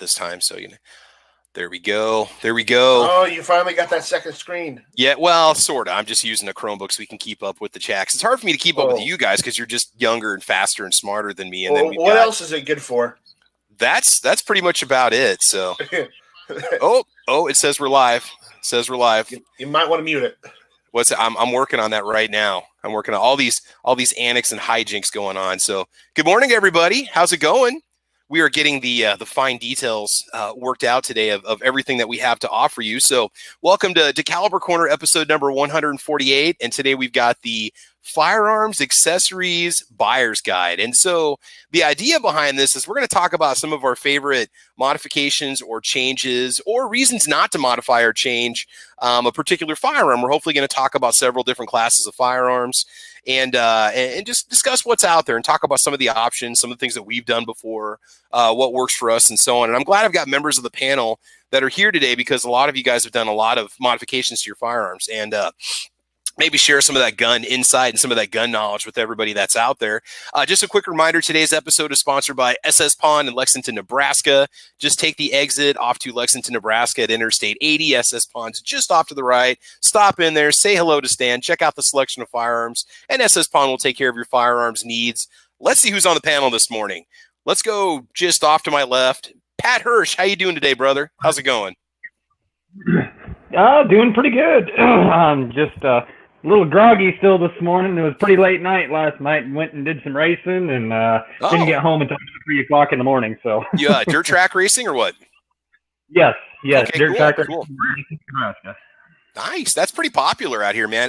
this time. So, there we go. There we go. Oh, you finally got that second screen. Yeah, well, sort of. I'm just using a Chromebook so we can keep up with the chat. It's hard for me to keep up with you guys because you're just younger and faster and smarter than me. And then what else is it good for? That's pretty much about it. So, it says we're live. It says we're live. You might want to mute it. I'm working on that right now. I'm working on all these antics and hijinks going on. So, good morning, everybody. How's it going? We are getting the fine details worked out today of everything that we have to offer you. So welcome to Caliber Corner episode number 148. And today we've got the Firearms Accessories Buyer's Guide. And so the idea behind this is we're going to talk about some of our favorite modifications or changes or reasons not to modify or change a particular firearm. We're hopefully going to talk about several different classes of firearms and just discuss what's out there and talk about some of the options, some of the things that we've done before, what works for us and so on. And I'm glad I've got members of the panel that are here today because a lot of you guys have done a lot of modifications to your firearms and maybe share some of that gun insight and some of that gun knowledge with everybody that's out there. Just a quick reminder, today's episode is sponsored by SS Pawn in Lexington, Nebraska. Just take the exit off to Lexington, Nebraska at Interstate 80. SS Pawn's just off to the right. Stop in there, say hello to Stan, check out the selection of firearms, and SS Pawn will take care of your firearms needs. Let's see who's on the panel this morning. Let's go just off to my left. Pat Hirsch, how you doing today, brother? How's it going? Doing pretty good. Just a little groggy still this morning. It was pretty late night last night. Went and did some racing and didn't get home until 3 o'clock in the morning. So yeah, dirt track racing or what? Yes, okay, dirt track cool. racing. Nebraska. Nice. That's pretty popular out here, man.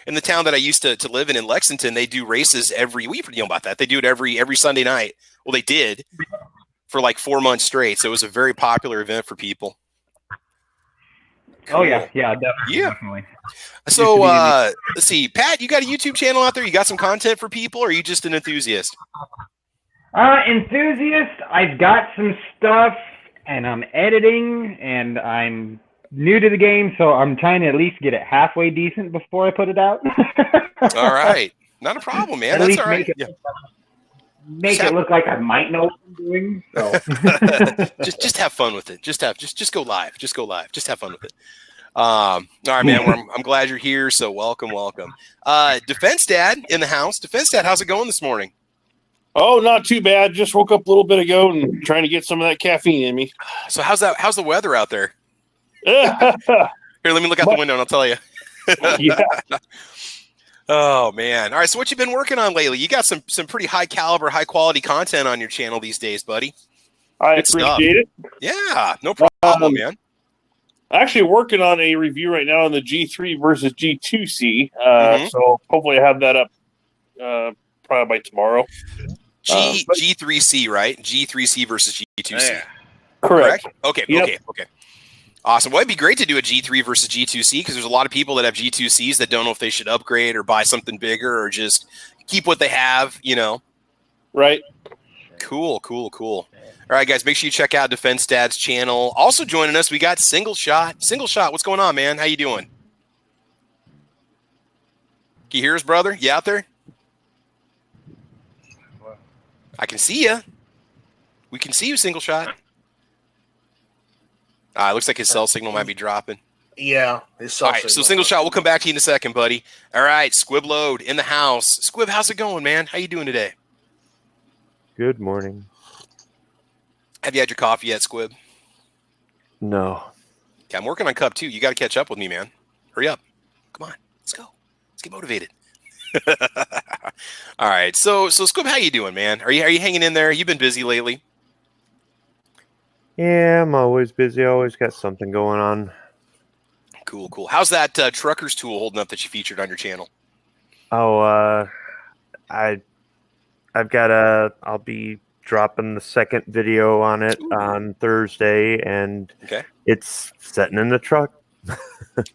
In the town that I used to live in Lexington, they do races we've know about that. They do it every Sunday night. Well, they did for like 4 months straight. So it was a very popular event for people. Cool. Oh yeah, definitely. So let's see, Pat, you got a YouTube channel out there? You got some content for people, or are you just an enthusiast? Enthusiast. I've got some stuff, and I'm editing, and I'm new to the game, so I'm trying to at least get it halfway decent before I put it out. All right, not a problem, man. That's all right. Make it look like I might know what I'm doing. So. just have fun with it. Just go live. Just go live. Just have fun with it. All right, man. I'm glad you're here. So welcome. Defense Dad in the house. Defense Dad, how's it going this morning? Oh, not too bad. Just woke up a little bit ago and trying to get some of that caffeine in me. So how's the weather out there? Here, let me look out the window and I'll tell you. Yeah. Oh man. All right. So what you been working on lately? You got some pretty high caliber, high quality content on your channel these days, buddy. I appreciate it. Yeah, no problem, man. Actually working on a review right now on the G3 versus G2C. So hopefully I have that up probably by tomorrow. G3C, right? G3C versus G2C. Yeah. Correct? Okay. Yep. Okay. Awesome. Well, it'd be great to do a G3 versus G2C because there's a lot of people that have G2Cs that don't know if they should upgrade or buy something bigger or just keep what they have, Right. Cool. All right, guys, make sure you check out Defense Dad's channel. Also joining us, we got Single Shot. Single Shot, what's going on, man? How you doing? Can you hear us, brother? You out there? I can see you. We can see you, Single Shot. It looks like his cell signal might be dropping. Yeah, his cell signal. All right, so Single Shot, we'll come back to you in a second, buddy. All right, Squib Load in the house. Squib, how's it going, man? How you doing today? Good morning. Have you had your coffee yet, Squib? No. Okay, I'm working on cup 2. You got to catch up with me, man. Hurry up. Come on, let's go. Let's get motivated. All right, so Squib, how you doing, man? Are you hanging in there? You've been busy lately. Yeah, I'm always busy. I always got something going on. Cool. How's that trucker's tool holding up that you featured on your channel? Oh, I'll be dropping the second video on it on Thursday, and it's sitting in the truck.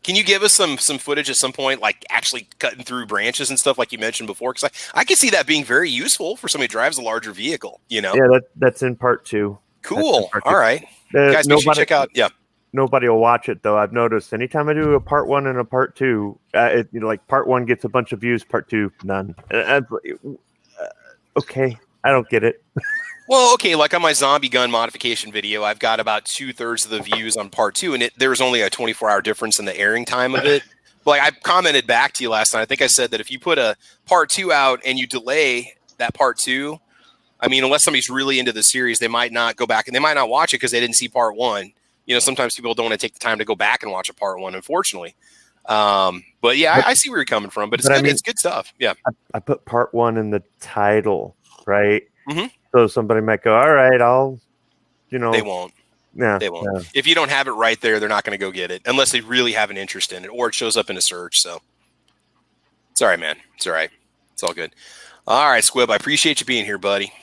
Can you give us some footage at some point, like actually cutting through branches and stuff like you mentioned before? Because I can see that being very useful for somebody who drives a larger vehicle, Yeah, that's in part 2. Cool. All right. Guys, make sure you check out. Yeah. Nobody will watch it, though. I've noticed anytime I do a part 1 and a part 2, part 1 gets a bunch of views, part 2, none. Okay. I don't get it. Well, okay, like on my zombie gun modification video, I've got about 2/3 of the views on part 2, and there was only a 24-hour difference in the airing time of it. But like, I commented back to you last night. I think I said that if you put a part 2 out and you delay that part 2, I mean, unless somebody's really into the series, they might not go back and they might not watch it because they didn't see part 1. You know, sometimes people don't want to take the time to go back and watch a part 1, unfortunately. But yeah, I see where you're coming from, but it's good. I mean, it's good stuff. Yeah. I put part 1 in the title, right? Mm-hmm. So somebody might go, all right, I'll, you know. They won't. Yeah. They won't. Yeah. If you don't have it right there, they're not going to go get it unless they really have an interest in it or it shows up in a search. So it's all right, man. It's all right. It's all good. All right, Squib. I appreciate you being here, buddy.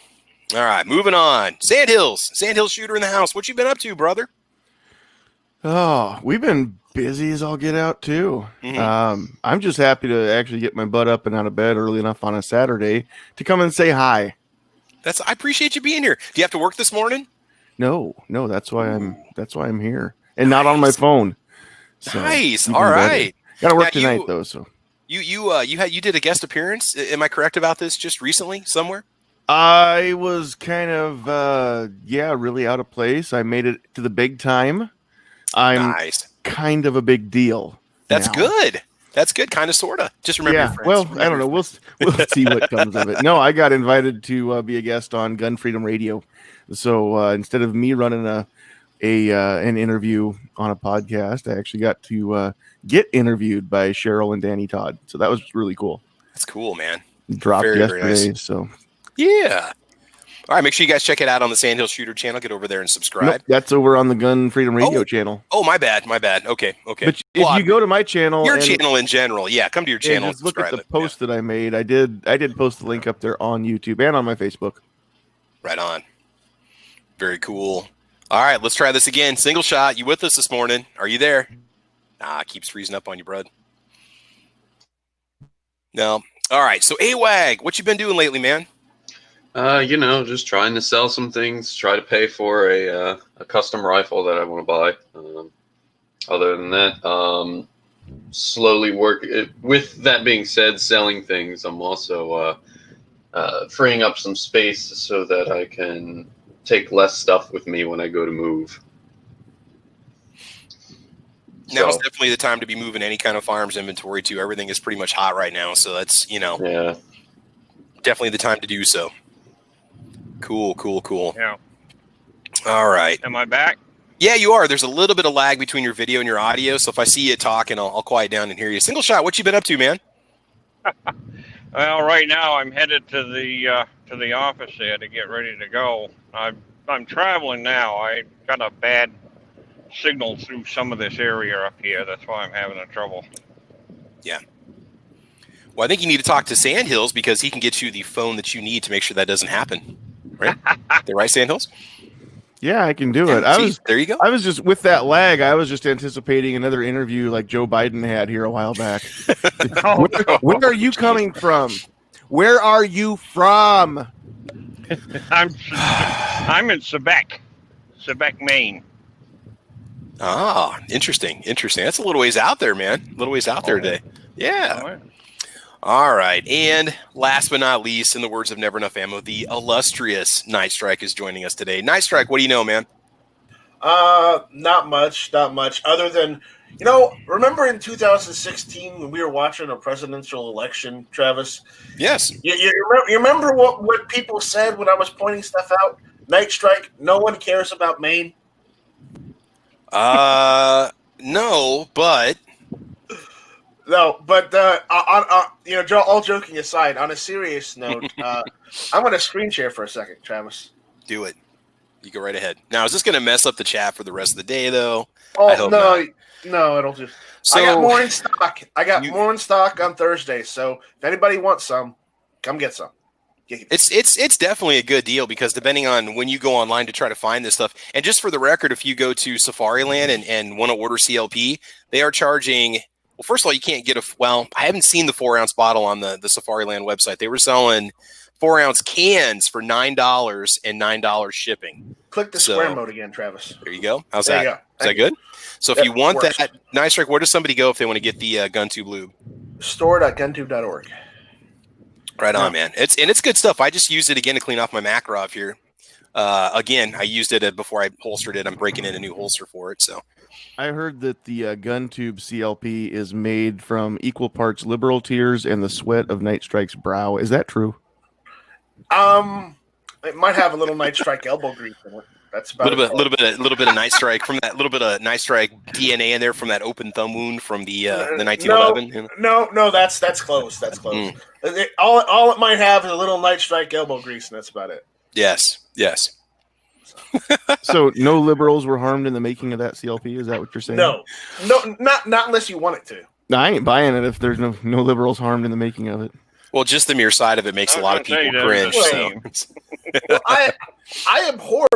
All right, moving on. Sandhills shooter in the house. What you been up to, brother? Oh, we've been busy as all get out too. Mm-hmm. I'm just happy to actually get my butt up and out of bed early enough on a Saturday to come and say hi. I appreciate you being here. Do you have to work this morning? No, that's why I'm here and not on my phone. So nice. All right. Got to work tonight though. So you did a guest appearance. Am I correct about this? Just recently, somewhere? I was kind of really out of place. I made it to the big time. I'm kind of a big deal. That's good. That's good. Kind of, sort of. Just remember your friends. Well, I don't know. We'll see what comes of it. No, I got invited to be a guest on Gun Freedom Radio. So instead of me running an interview on a podcast, I actually got to get interviewed by Cheryl and Danny Todd. So that was really cool. That's cool, man. Dropped yesterday. Very nice. So yeah. All right, make sure you guys check it out on the Sandhill Shooter channel. Get over there and subscribe. Nope, that's over on the Gun Freedom Radio channel. Oh, my bad. Okay. But if you go to my channel, your channel in general, come to your channel. And look at the post that I made. I did post the link up there on YouTube and on my Facebook. Right on. Very cool. All right, let's try this again. Single shot. You with us this morning? Are you there? It keeps freezing up on you, bud. No. All right. So AWAG, what you been doing lately, man? Just trying to sell some things, try to pay for a custom rifle that I want to buy. Other than that, slowly work. With that being said, selling things, I'm also freeing up some space so that I can take less stuff with me when I go to move. Now is definitely the time to be moving any kind of firearms inventory too. Everything is pretty much hot right now, so that's definitely the time to do so. Cool. Yeah. All right. Am I back? Yeah, you are. There's a little bit of lag between your video and your audio, so if I see you talking, I'll quiet down and hear you. Single shot, what you been up to, man? Well, right now I'm headed to the office there to get ready to go. I'm traveling now. I got a bad signal through some of this area up here. That's why I'm having a trouble. Yeah. Well, I think you need to talk to Sandhills because he can get you the phone that you need to make sure that doesn't happen. Right? They're right, Sandhills? Yeah, I can do it. There you go. I was just with that lag. I was just anticipating another interview like Joe Biden had here a while back. Where are you coming from? Where are you from? I'm in Quebec, Maine. Ah, interesting. That's a little ways out there, man. A little ways out there today. Yeah. All right. And last but not least, in the words of Never Enough Ammo, the illustrious Night Strike is joining us today. Night Strike, what do you know, man? Not much. Other than, remember in 2016 when we were watching a presidential election, Travis? Yes. You remember what people said when I was pointing stuff out? Night Strike, no one cares about Maine. No, but all joking aside, on a serious note, I'm going to screen share for a second, Travis. Do it. You go right ahead. Now, is this going to mess up the chat for the rest of the day, though? Oh, I hope not. No, it'll just. So, I got more in stock. More in stock on Thursday. So if anybody wants some, come get some. It's definitely a good deal because depending on when you go online to try to find this stuff, and just for the record, if you go to Safariland and want to order CLP, they are charging. Well, first of all, you can't get I haven't seen the 4-ounce bottle on the Safariland website. They were selling 4-ounce cans for $9 and $9 shipping. Click the square mode again, Travis. There you go. How's that? Is that good? So if you want that Night Strike, where does somebody go if they want to get the GunTube lube? Store.guntube.org. Right on, man. It's good stuff. I just used it again to clean off my Makarov here. Again, I used it before I holstered it. I'm breaking in a new holster for it. So I heard that the GunTube CLP is made from equal parts liberal tears and the sweat of Night Strike's brow. Is that true? It might have a little Night Strike elbow grease in it. That's about a little bit of Night Strike from that little bit of Night Strike DNA in there from that open thumb wound from the 1911. No, that's close. That's close. All it might have is a little Night Strike elbow grease, and that's about it. Yes. So no liberals were harmed in the making of that CLP. Is that what you're saying? No, not unless you want it to. No, I ain't buying it if there's no liberals harmed in the making of it. Well, just the mere side of it makes a lot of people cringe. Well, I abhor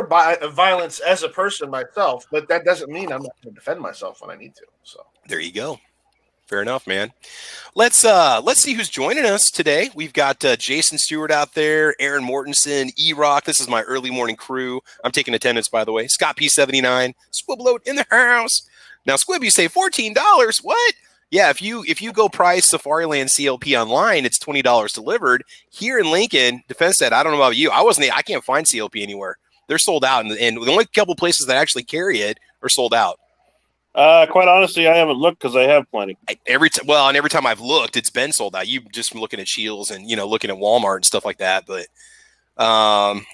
violence as a person myself, but that doesn't mean I'm not going to defend myself when I need to. So there you go. Fair enough, man. Let's see who's joining us today. We've got Jason Stewart out there, Aaron Mortensen, E-Rock. This is my early morning crew. I'm taking attendance, by the way. Scott P79, Squibloat in the house. Now, Squib, you say $14. What? Yeah, if you go price Safariland CLP online, it's $20 delivered. Here in Lincoln, Defense said, I don't know about you. I can't find CLP anywhere. They're sold out, and the only couple places that actually carry it are sold out. Quite honestly, I haven't looked because I have plenty. Every time I've looked, it's been sold out. You just from looking at Shields and looking at Walmart and stuff like that. But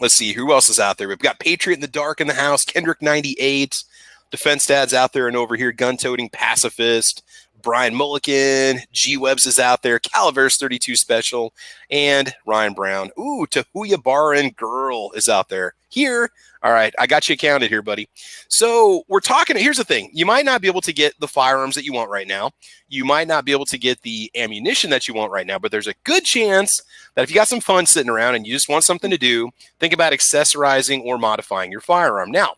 let's see who else is out there. We've got Patriot in the Dark in the house, Kendrick 98, Defense Dad's out there and over here, gun toting pacifist. Brian Mulligan, G Webbs is out there, Calaveras 32 Special, and Ryan Brown. Ooh, Tahuya Baran Girl is out there. Here. All right, I got you counted here, buddy. So we're talking. Here's the thing. You might not be able to get the firearms that you want right now. You might not be able to get the ammunition that you want right now, but there's a good chance that if you got some fun sitting around and you just want something to do, think about accessorizing or modifying your firearm. Now,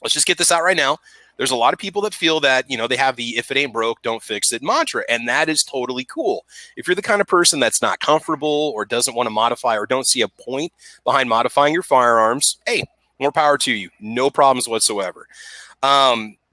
let's just get this out right now. There's a lot of people that feel that, they have the if it ain't broke, don't fix it mantra, and that is totally cool. If you're the kind of person that's not comfortable or doesn't want to modify or don't see a point behind modifying your firearms, hey, more power to you. No problems whatsoever.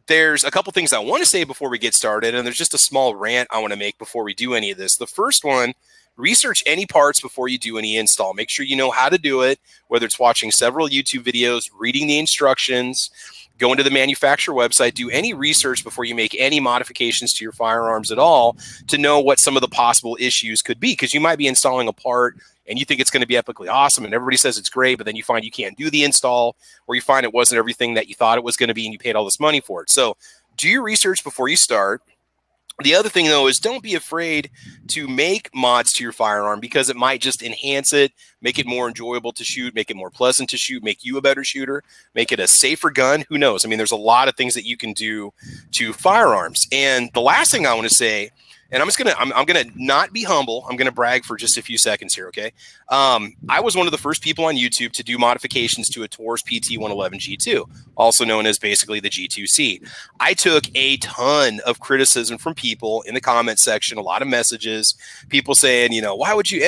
There's a couple things I want to say before we get started, and there's just a small rant I want to make before we do any of this. The first one, research any parts before you do any install. Make sure you know how to do it, whether it's watching several YouTube videos, reading the instructions, going to the manufacturer website, do any research before you make any modifications to your firearms at all to know what some of the possible issues could be, because you might be installing a part and you think it's going to be epically awesome and everybody says it's great, but then you find you can't do the install, or you find it wasn't everything that you thought it was going to be and you paid all this money for it. So do your research before you start. The other thing, though, is don't be afraid to make mods to your firearm, because it might just enhance it, make it more enjoyable to shoot, make it more pleasant to shoot, make you a better shooter, make it a safer gun. Who knows? I mean, there's a lot of things that you can do to firearms. And the last thing I want to say, and I'm gonna not be humble. I'm gonna brag for just a few seconds here, okay? I was one of the first people on YouTube to do modifications to a Taurus PT-111 G2, also known as basically the G2C. I took a ton of criticism from people in the comment section, a lot of messages, people saying, why would you?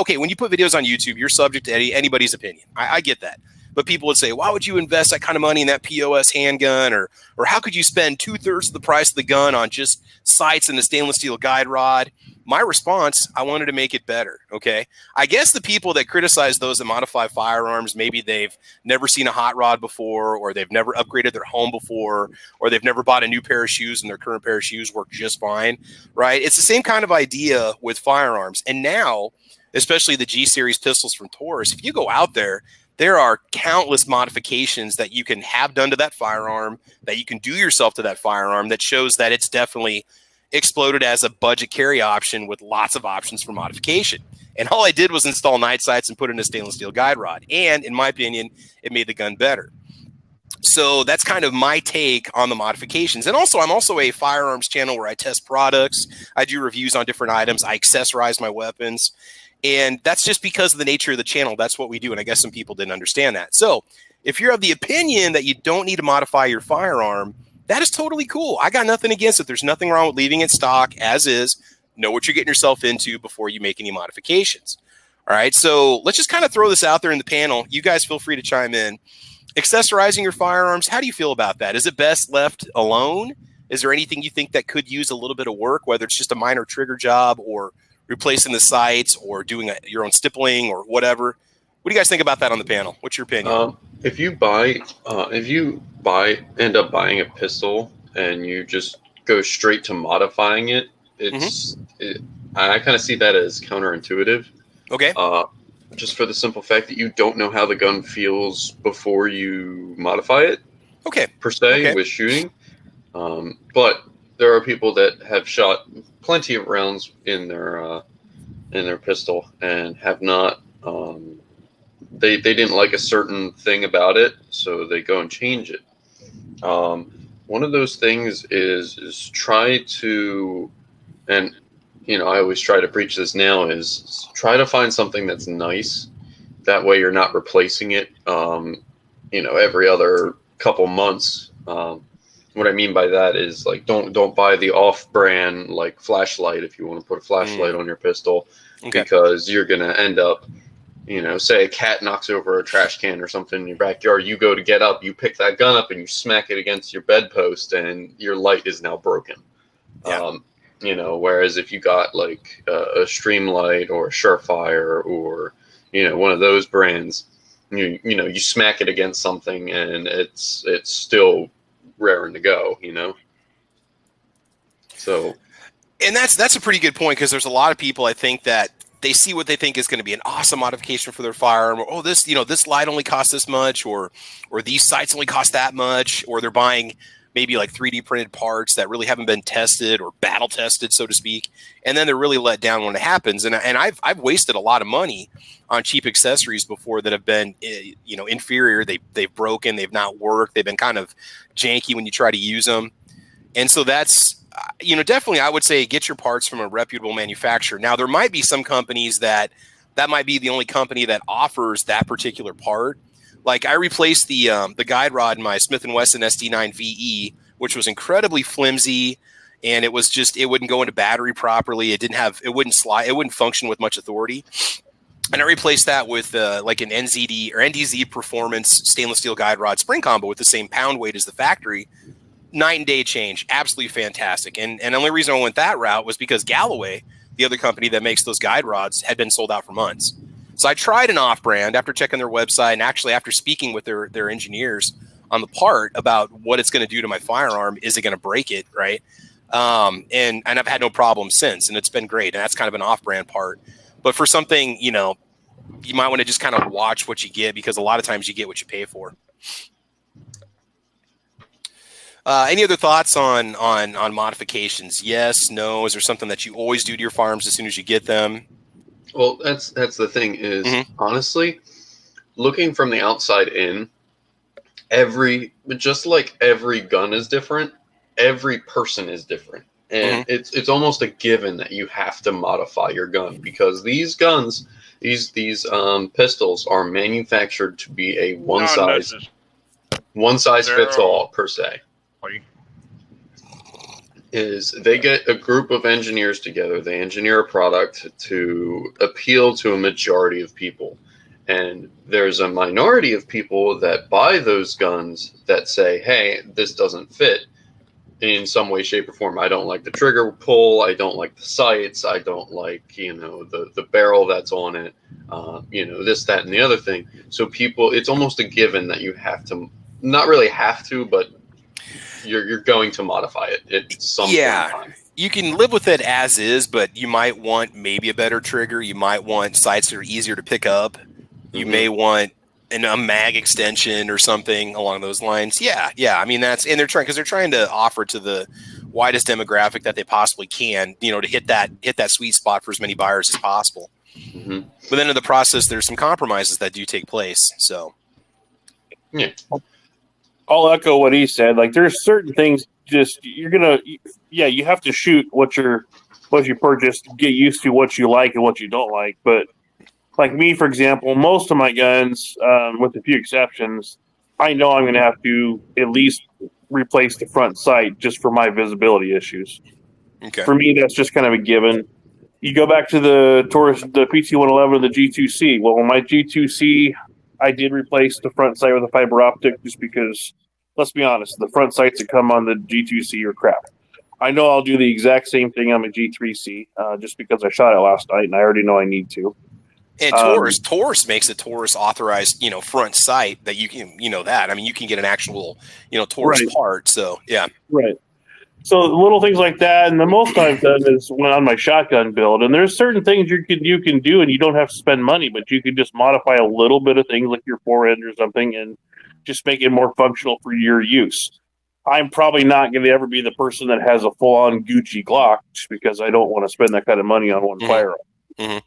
Okay, when you put videos on YouTube, you're subject to anybody's opinion. I get that. But people would say, why would you invest that kind of money in that POS handgun? Or how could you spend 2/3 of the price of the gun on just sights and a stainless steel guide rod? My response, I wanted to make it better, okay? I guess the people that criticize those that modify firearms, maybe they've never seen a hot rod before, or they've never upgraded their home before, or they've never bought a new pair of shoes and their current pair of shoes work just fine, right? It's the same kind of idea with firearms. And now, especially the G-Series pistols from Taurus, if you go out there are countless modifications that you can have done to that firearm, that you can do yourself to that firearm, that shows that it's definitely exploded as a budget carry option with lots of options for modification. And all I did was install night sights and put in a stainless steel guide rod. And in my opinion, it made the gun better. So that's kind of my take on the modifications. And also, I'm also a firearms channel where I test products. I do reviews on different items. I accessorize my weapons. And that's just because of the nature of the channel. That's what we do. And I guess some people didn't understand that. So if you're of the opinion that you don't need to modify your firearm, that is totally cool. I got nothing against it. There's nothing wrong with leaving it stock as is. Know what you're getting yourself into before you make any modifications. All right. So let's just kind of throw this out there in the panel. You guys feel free to chime in. Accessorizing your firearms, how do you feel about that? Is it best left alone? Is there anything you think that could use a little bit of work, whether it's just a minor trigger job or replacing the sights or doing your own stippling or whatever? What do you guys think about that on the panel? What's your opinion? If you end up buying a pistol and you just go straight to modifying it, I kind of see that as counterintuitive. Okay. Just for the simple fact that you don't know how the gun feels before you modify it. Okay. Per se, with shooting. But there are people that have shot plenty of rounds in their pistol and have not. They didn't like a certain thing about it, so they go and change it. One of those things is try to, and I always try to preach this now, is try to find something that's nice. That way you're not replacing it, every other couple months. What I mean by that is, like, don't buy the off-brand, like, flashlight if you want to put a flashlight on your pistol, because you're going to end up, say a cat knocks over a trash can or something in your backyard, you go to get up, you pick that gun up and you smack it against your bedpost and your light is now broken. Yeah. Whereas if you got like a Streamlight or a Surefire or, one of those brands, you smack it against something and it's still raring to go, So. And that's a pretty good point, because there's a lot of people, I think, that they see what they think is going to be an awesome modification for their firearm, or this light only costs this much, or these sights only cost that much, or they're buying maybe like 3D printed parts that really haven't been tested or battle tested, so to speak, and then they're really let down when it happens. And I've wasted a lot of money on cheap accessories before that have been inferior. They've broken, they've not worked, they've been kind of janky when you try to use them, and so that's. Definitely I would say get your parts from a reputable manufacturer. Now, there might be some companies that might be the only company that offers that particular part. Like, I replaced the guide rod in my Smith & Wesson SD9 VE, which was incredibly flimsy, and it wouldn't go into battery properly. It wouldn't slide. It wouldn't function with much authority. And I replaced that with like an NZD or NDZ Performance stainless steel guide rod spring combo with the same pound weight as the factory. Night and day change, absolutely fantastic. And the only reason I went that route was because Galloway, the other company that makes those guide rods, had been sold out for months. So I tried an off-brand after checking their website, and actually after speaking with their engineers on the part about what it's going to do to my firearm. Is it going to break it, right? And I've had no problem since, and it's been great. And that's kind of an off-brand part. But for something, you might want to just kind of watch what you get, because a lot of times you get what you pay for. Any other thoughts on modifications? Yes, no? Is there something that you always do to your firearms as soon as you get them? Well, that's the thing is, honestly, looking from the outside in, just like every gun is different, every person is different. And it's almost a given that you have to modify your gun, because these guns, these pistols are manufactured to be a one size fits all, per se. Is they get a group of engineers together, they engineer a product to appeal to a majority of people, and there's a minority of people that buy those guns that say, hey, this doesn't fit in some way, shape, or form. I don't like the trigger pull, I don't like the sights, I don't like the barrel that's on it, this, that, and the other thing. So people, it's almost a given that you have to, not really have to, but you're going to modify it at some point in time. You can live with it as is, but you might want maybe a better trigger. You might want sights that are easier to pick up. You may want a mag extension or something along those lines. Yeah. I mean, they're trying to offer to the widest demographic that they possibly can, to hit that sweet spot for as many buyers as possible. But then in the process, there's some compromises that do take place. So, yeah. I'll echo what he said. Like, there's certain things you have to shoot what you purchased, get used to what you like and what you don't like. But like me, for example, most of my guns, with a few exceptions, I know I'm going to have to at least replace the front sight just for my visibility issues. Okay. For me, that's just kind of a given. You go back to the PT-111, the G2C. Well, my G2C, I did replace the front sight with a fiber optic, just because, let's be honest, the front sights that come on the G2C are crap. I know I'll do the exact same thing on my G3C, just because I shot it last night and I already know I need to. And Taurus makes a Taurus authorized, front sight that you can, that. I mean, you can get an actual, Taurus part. So, yeah. Right. So little things like that. And the most I've done is when on my shotgun build. And there's certain things you can do, and you don't have to spend money, but you can just modify a little bit of things like your forend or something and just make it more functional for your use. I'm probably not going to ever be the person that has a full-on Gucci Glock just because I don't want to spend that kind of money on one firearm. Mm-hmm.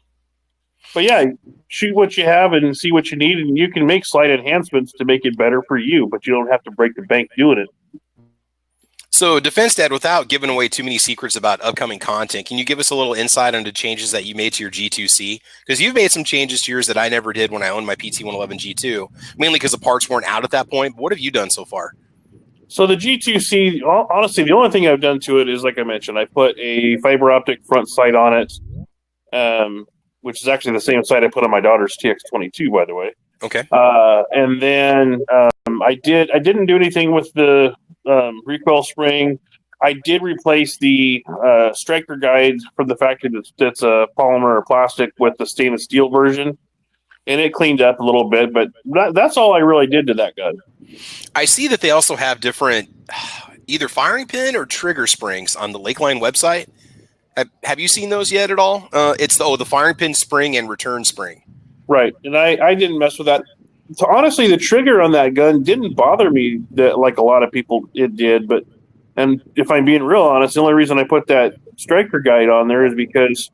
But yeah, shoot what you have and see what you need, and you can make slight enhancements to make it better for you, but you don't have to break the bank doing it. So, Defense Dad, without giving away too many secrets about upcoming content, can you give us a little insight into changes that you made to your G2C? Because you've made some changes to yours that I never did when I owned my PT-111 G2, mainly because the parts weren't out at that point. But what have you done so far? So the G2C, honestly, the only thing I've done to it is, like I mentioned, I put a fiber optic front sight on it, which is actually the same sight I put on my daughter's TX22, by the way. Okay. And then I didn't do anything with the recoil spring. I did replace the striker guide from the factory that's a polymer or plastic with the stainless steel version. And it cleaned up a little bit, but that's all I really did to that gun. I see that they also have different either firing pin or trigger springs on the Lakeline website. Have you seen those yet at all? It's the firing pin spring and return spring. Right, and I didn't mess with that. So honestly, the trigger on that gun didn't bother me like a lot of people it did. And if I'm being real honest, the only reason I put that striker guide on there is because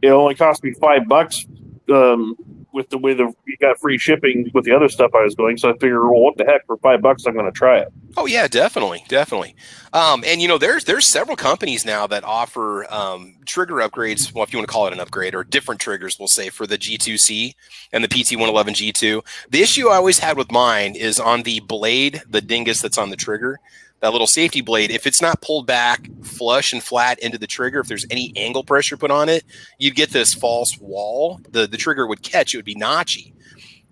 it only cost me $5 with the way you got free shipping with the other stuff I was doing. So I figured, well, what the heck, for $5 I'm going to try it. Oh yeah, definitely. And there's several companies now that offer trigger upgrades. Well, if you want to call it an upgrade, or different triggers, we'll say, for the G2C and the PT-111 G2. The issue I always had with mine is on the blade, the dingus that's on the trigger, that little safety blade. If it's not pulled back flush and flat into the trigger, if there's any angle pressure put on it, you'd get this false wall. The trigger would catch. It would be notchy.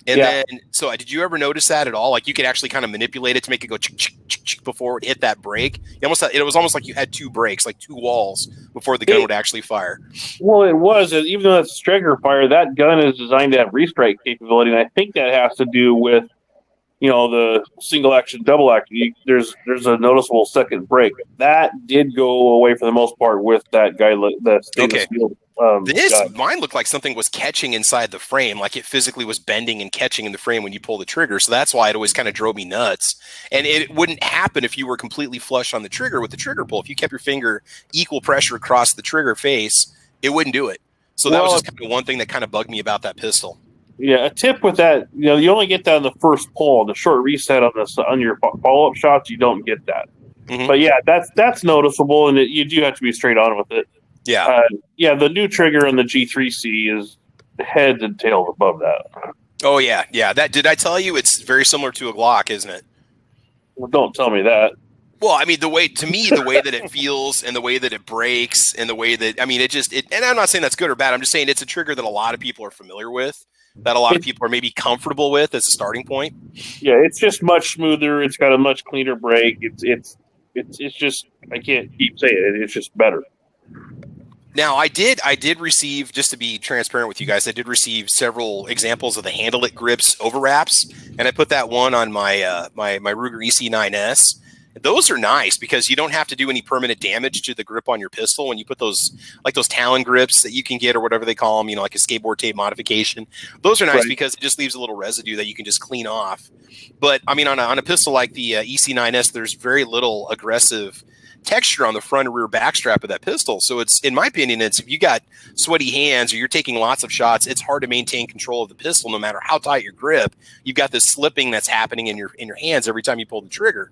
And then, so did you ever notice that at all? Like you could actually kind of manipulate it to make it go before it hit that brake. It was almost like you had two brakes, like two walls before the gun would actually fire. Well, it was. Even though it's striker fire, that gun is designed to have restrike capability, and I think that has to do with the single action, double action. There's a noticeable second brake. That did go away for the most part with that guy. That stainless steel. Mine looked like something was catching inside the frame, like it physically was bending and catching in the frame when you pull the trigger. So that's why it always kind of drove me nuts. And it wouldn't happen if you were completely flush on the trigger with the trigger pull. If you kept your finger equal pressure across the trigger face, it wouldn't do it. So that was just kind of one thing that kind of bugged me about that pistol. Yeah, a tip with that, you only get that on the first pull. The short reset on your follow-up shots, you don't get that. Mm-hmm. But yeah, that's noticeable, and you do have to be straight on with it. Yeah. The new trigger on the G3C is heads and tails above that. Oh yeah. Did I tell you it's very similar to a Glock, isn't it? Well, don't tell me that. Well, I mean, the way that it feels and the way that it breaks and the way that, I mean, and I'm not saying that's good or bad. I'm just saying it's a trigger that a lot of people are familiar with, that a lot of people are maybe comfortable with as a starting point. Yeah, it's just much smoother. It's got a much cleaner break. It's just, I can't keep saying it. It's just better. Now, I did receive, just to be transparent with you guys, I did receive several examples of the Handle It grips overwraps, and I put that one on my my Ruger EC9S. Those are nice because you don't have to do any permanent damage to the grip on your pistol when you put those Talon grips that you can get, or whatever they call them, like a skateboard tape modification. Those are nice because it just leaves a little residue that you can just clean off. But I mean, on a pistol like the EC9S, there's very little aggressive texture on the front and rear backstrap of that pistol. So it's, in my opinion, if you got sweaty hands or you're taking lots of shots, it's hard to maintain control of the pistol no matter how tight your grip. You've got this slipping that's happening in your hands every time you pull the trigger.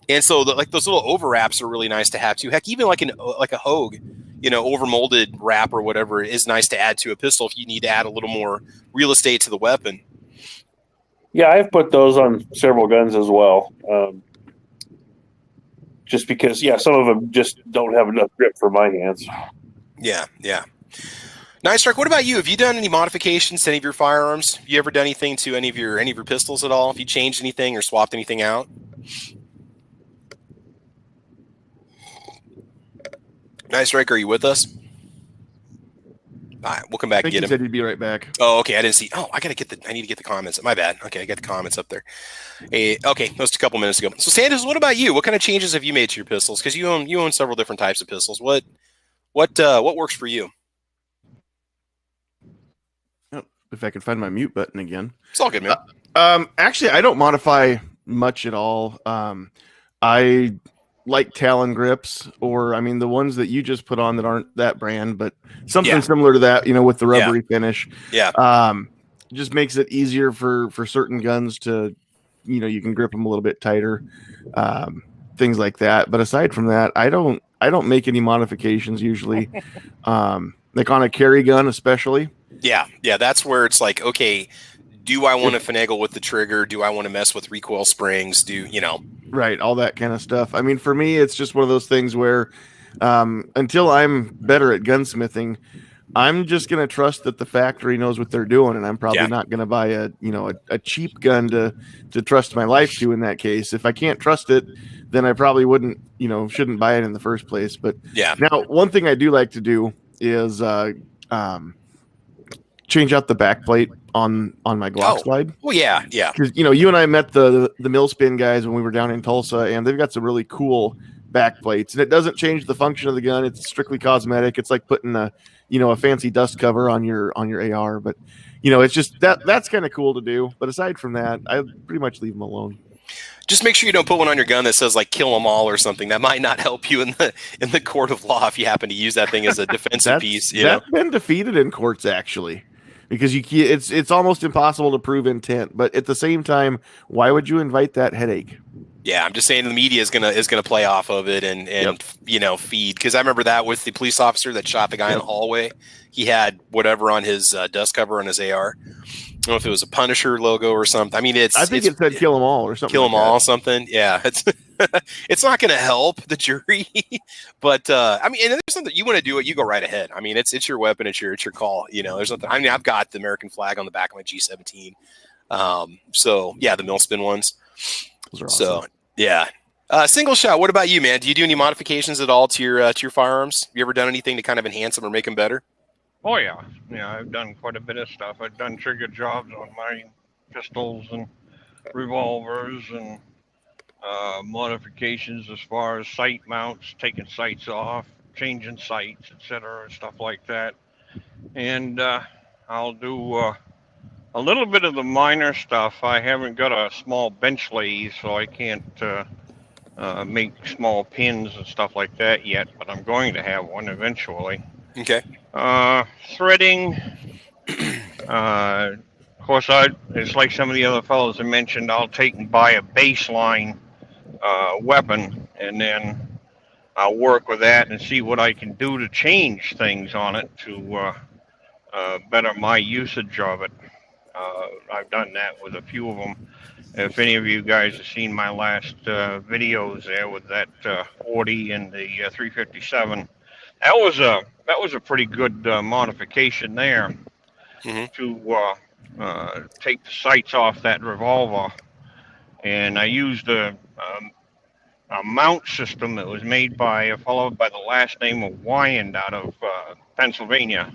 And so those little overwraps are really nice to have too. Heck, even like a Hogue, overmolded wrap or whatever is nice to add to a pistol if you need to add a little more real estate to the weapon. Yeah, I've put those on several guns as well. Just because, some of them just don't have enough grip for my hands. Yeah. Nice Strike. What about you? Have you done any modifications to any of your firearms? Have you ever done anything to any of your pistols at all? Have you changed anything or swapped anything out? Nice Strike, are you with us? All right. We'll come back I think and get he him. said he'd be right back. Oh, okay. I didn't see. Oh, I need to get the comments. My bad. Okay, I got the comments up there. Okay, that was a couple minutes ago. So, Sanders, what about you? What kind of changes have you made to your pistols? Because you own several different types of pistols. What works for you? If I could find my mute button again. It's all good, man. Actually, I don't modify much at all. I like Talon grips, or the ones that you just put on that aren't that brand, but something similar to that, with the rubbery finish. Yeah. Just makes it easier for certain guns to, you can grip them a little bit tighter, things like that. But aside from that, I don't make any modifications usually, like on a carry gun, especially. Yeah. That's where it's like, okay, do I want to finagle with the trigger? Do I want to mess with recoil springs? Right, all that kind of stuff. For me, it's just one of those things where until I'm better at gunsmithing, I'm just going to trust that the factory knows what they're doing, and I'm probably not going to buy a cheap gun to trust my life to in that case. If I can't trust it, then I probably shouldn't buy it in the first place. But now, one thing I do like to do is change out the back plate on my Glock slide. Well, yeah. Because you and I met the Millspin guys when we were down in Tulsa, and they've got some really cool back plates, and it doesn't change the function of the gun. It's strictly cosmetic. It's like putting a fancy dust cover on your AR, but it's just that's kind of cool to do. But aside from that, I pretty much leave them alone. Just make sure you don't put one on your gun that says like "kill them all" or something. That might not help you in the court of law if you happen to use that thing as a defensive piece. That's been defeated in courts actually, because it's almost impossible to prove intent. But at the same time, why would you invite that headache? Yeah, I'm just saying the media is gonna play off of it and feed, because I remember that with the police officer that shot the guy in the hallway. He had whatever on his dust cover on his AR. I don't know if it was a Punisher logo or something. I think it said "kill them all" or something. Kill them all, something. Yeah, it's not going to help the jury, but and there's something you want to do it. You go right ahead. It's your weapon. It's your call. There's nothing. I've got the American flag on the back of my G17. So yeah, the Millspin ones. Those are awesome. So yeah. Single shot. What about you, man? Do you do any modifications at all to your firearms? Have you ever done anything to kind of enhance them or make them better? Oh yeah, I've done quite a bit of stuff. I've done trigger jobs on my pistols and revolvers, and modifications as far as sight mounts, taking sights off, changing sights, etc., stuff like that. And I'll do a little bit of the minor stuff. I haven't got a small bench lathe, so I can't make small pins and stuff like that yet, but I'm going to have one eventually. Okay. Threading. Of course, it's like some of the other fellows I mentioned. I'll take and buy a baseline weapon, and then I'll work with that and see what I can do to change things on it to better my usage of it. I've done that with a few of them. If any of you guys have seen my last videos there with that 40 and the 357, that was a pretty good modification there. To take the sights off that revolver, and I used a mount system that was made by a fellow by the last name of Wyand out of Pennsylvania,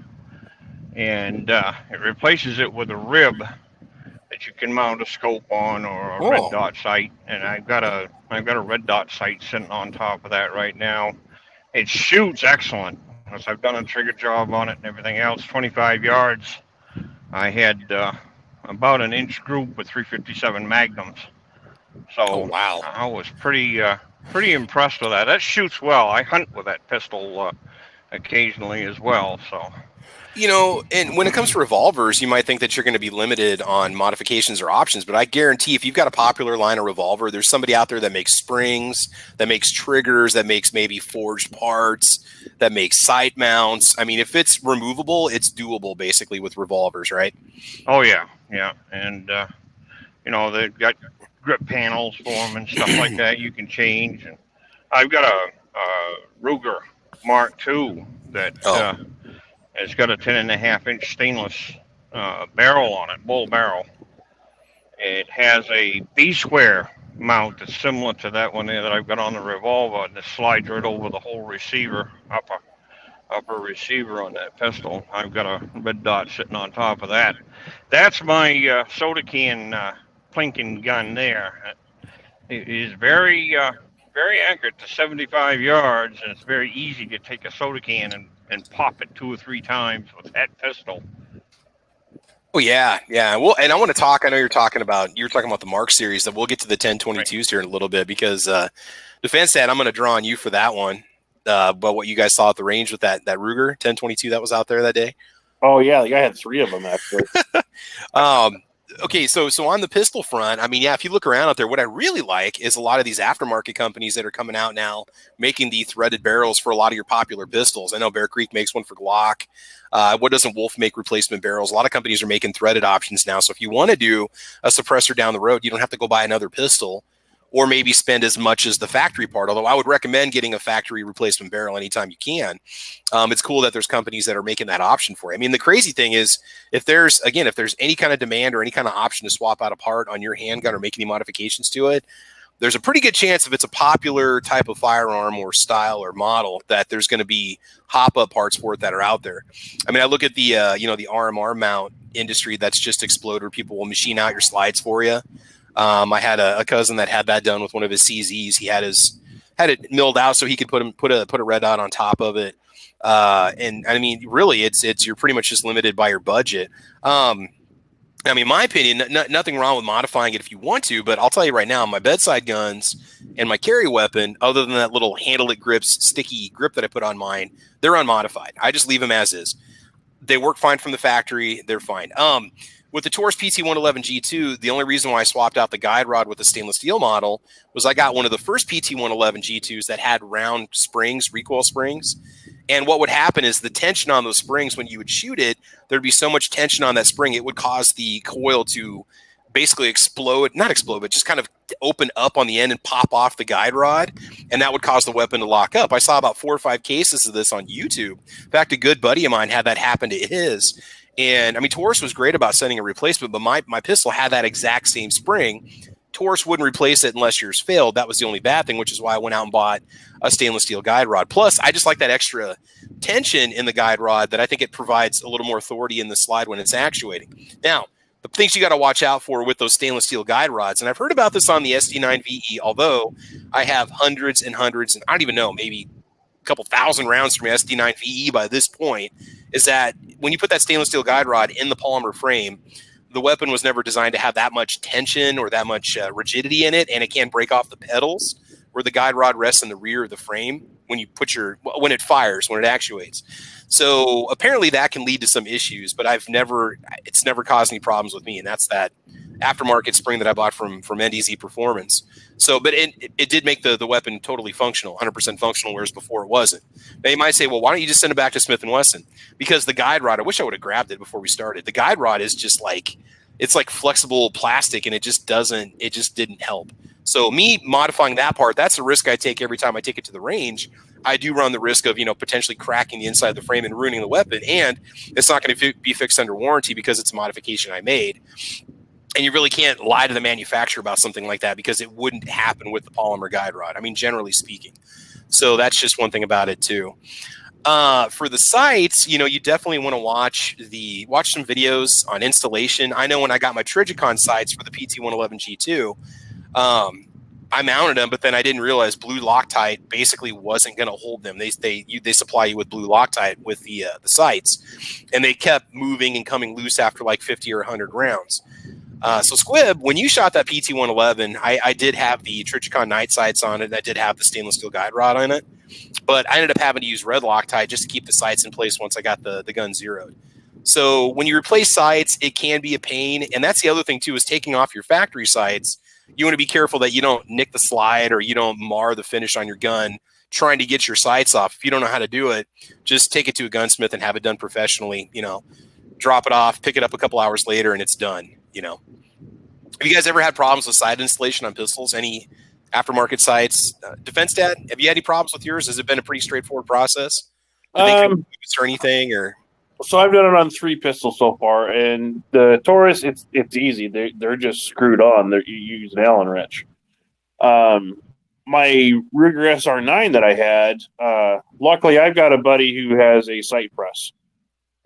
and it replaces it with a rib that you can mount a scope on or a red dot sight. And I've got a red dot sight sitting on top of that right now. It shoots excellent. As I've done a trigger job on it and everything else, 25 yards. I had about an inch group with 357 Magnums. So wow. I was pretty impressed with that. That shoots well. I hunt with that pistol occasionally as well. So. And when it comes to revolvers, you might think that you're going to be limited on modifications or options, but I guarantee if you've got a popular line of revolver, there's somebody out there that makes springs, that makes triggers, that makes maybe forged parts, that makes sight mounts. If it's removable, it's doable basically with revolvers, right? Oh yeah. And they've got grip panels for them and stuff like that you can change. And I've got a Ruger Mark II that it's got a 10.5-inch stainless barrel on it, bull barrel. It has a B-square mount that's similar to that one there that I've got on the revolver, and it slides right over the whole receiver, upper receiver on that pistol. I've got a red dot sitting on top of that. That's my soda can plinking gun there. It is very accurate to 75 yards, and it's very easy to take a soda can and pop it 2 or 3 times with that pistol. Oh yeah. Well, and I want to talk. I know you're talking about the Mark series. That we'll get to the 1022s here in a little bit because Defense Dad, I'm going to draw on you for that one. But what you guys saw at the range with that Ruger 1022 that was out there that day. Oh yeah, the guy had 3 of them actually. Okay, so on the pistol front, I mean, yeah, if you look around out there, what I really like is a lot of these aftermarket companies that are coming out now making the threaded barrels for a lot of your popular pistols. I know Bear Creek makes one for Glock. What doesn't Wolf make replacement barrels? A lot of companies are making threaded options now. So if you want to do a suppressor down the road, you don't have to go buy another pistol or maybe spend as much as the factory part, although I would recommend getting a factory replacement barrel anytime you can. It's cool that there's companies that are making that option for you. I mean, the crazy thing is if there's any kind of demand or any kind of option to swap out a part on your handgun or make any modifications to it, there's a pretty good chance if it's a popular type of firearm or style or model that there's going to be hop-up parts for it that are out there. I mean, I look at the the RMR mount industry that's just exploded where people will machine out your slides for you. I had a cousin that had that done with one of his CZs. He had it milled out so he could put a red dot on top of it. And I mean, really, it's you're pretty much just limited by your budget. I mean, in my opinion, nothing wrong with modifying it if you want to, but I'll tell you right now, my bedside guns and my carry weapon, other than that little handle it grips, sticky grip that I put on mine, they're unmodified. I just leave them as is. They work fine from the factory. They're fine. With the Taurus PT-111 G2, the only reason why I swapped out the guide rod with the stainless steel model was I got one of the first PT-111 G2s that had round springs, recoil springs. And what would happen is the tension on those springs, when you would shoot it, there'd be so much tension on that spring, it would cause the coil to basically not explode, but just kind of open up on the end and pop off the guide rod. And that would cause the weapon to lock up. I saw about 4 or 5 cases of this on YouTube. In fact, a good buddy of mine had that happen to his. And I mean, Taurus was great about sending a replacement, but my pistol had that exact same spring. Taurus wouldn't replace it unless yours failed. That was the only bad thing, which is why I went out and bought a stainless steel guide rod. Plus, I just like that extra tension in the guide rod that I think it provides a little more authority in the slide when it's actuating. Now, the things you got to watch out for with those stainless steel guide rods, and I've heard about this on the SD9VE, although I have hundreds and hundreds, and I don't even know, maybe couple thousand rounds from SD9VE by this point, is that when you put that stainless steel guide rod in the polymer frame, the weapon was never designed to have that much tension or that much rigidity in it, and it can break off the pedals where the guide rod rests in the rear of the frame when when it fires, when it actuates. So apparently that can lead to some issues, but it's never caused any problems with me, and that's that aftermarket spring that I bought from NDZ Performance. So, but it did make the weapon totally functional, 100% functional, whereas before it wasn't. Now you might say, well, why don't you just send it back to Smith & Wesson? Because the guide rod, I wish I would have grabbed it before we started. The guide rod is just it's like flexible plastic, and it just didn't help. So me modifying that part, that's a risk I take every time I take it to the range. I do run the risk of, potentially cracking the inside of the frame and ruining the weapon. And it's not going to be fixed under warranty because it's a modification I made. And you really can't lie to the manufacturer about something like that because it wouldn't happen with the polymer guide rod. I mean, generally speaking. So that's just one thing about it too. For the sights, you definitely want to watch some videos on installation. I know when I got my Trigicon sights for the PT-111 G2, I mounted them, but then I didn't realize blue Loctite basically wasn't going to hold them. They supply you with blue Loctite with the sights, and they kept moving and coming loose after like 50 or 100 rounds. So Squib, when you shot that PT-111, I did have the Trigicon night sights on it. I did have the stainless steel guide rod on it, but I ended up having to use red Loctite just to keep the sights in place once I got the gun zeroed. So when you replace sights, it can be a pain, and that's the other thing too, is taking off your factory sights. You want to be careful that you don't nick the slide or you don't mar the finish on your gun trying to get your sights off. If you don't know how to do it, just take it to a gunsmith and have it done professionally. Drop it off, pick it up a couple hours later, and it's done. Have you guys ever had problems with sight installation on pistols? Any aftermarket sights? Defense Dad, have you had any problems with yours? Has it been a pretty straightforward process? Or anything? Or so I've done it on 3 pistols so far, and the Taurus, it's easy. They're just screwed on. You use an Allen wrench. my Ruger SR9 that I had, luckily I've got a buddy who has a sight press.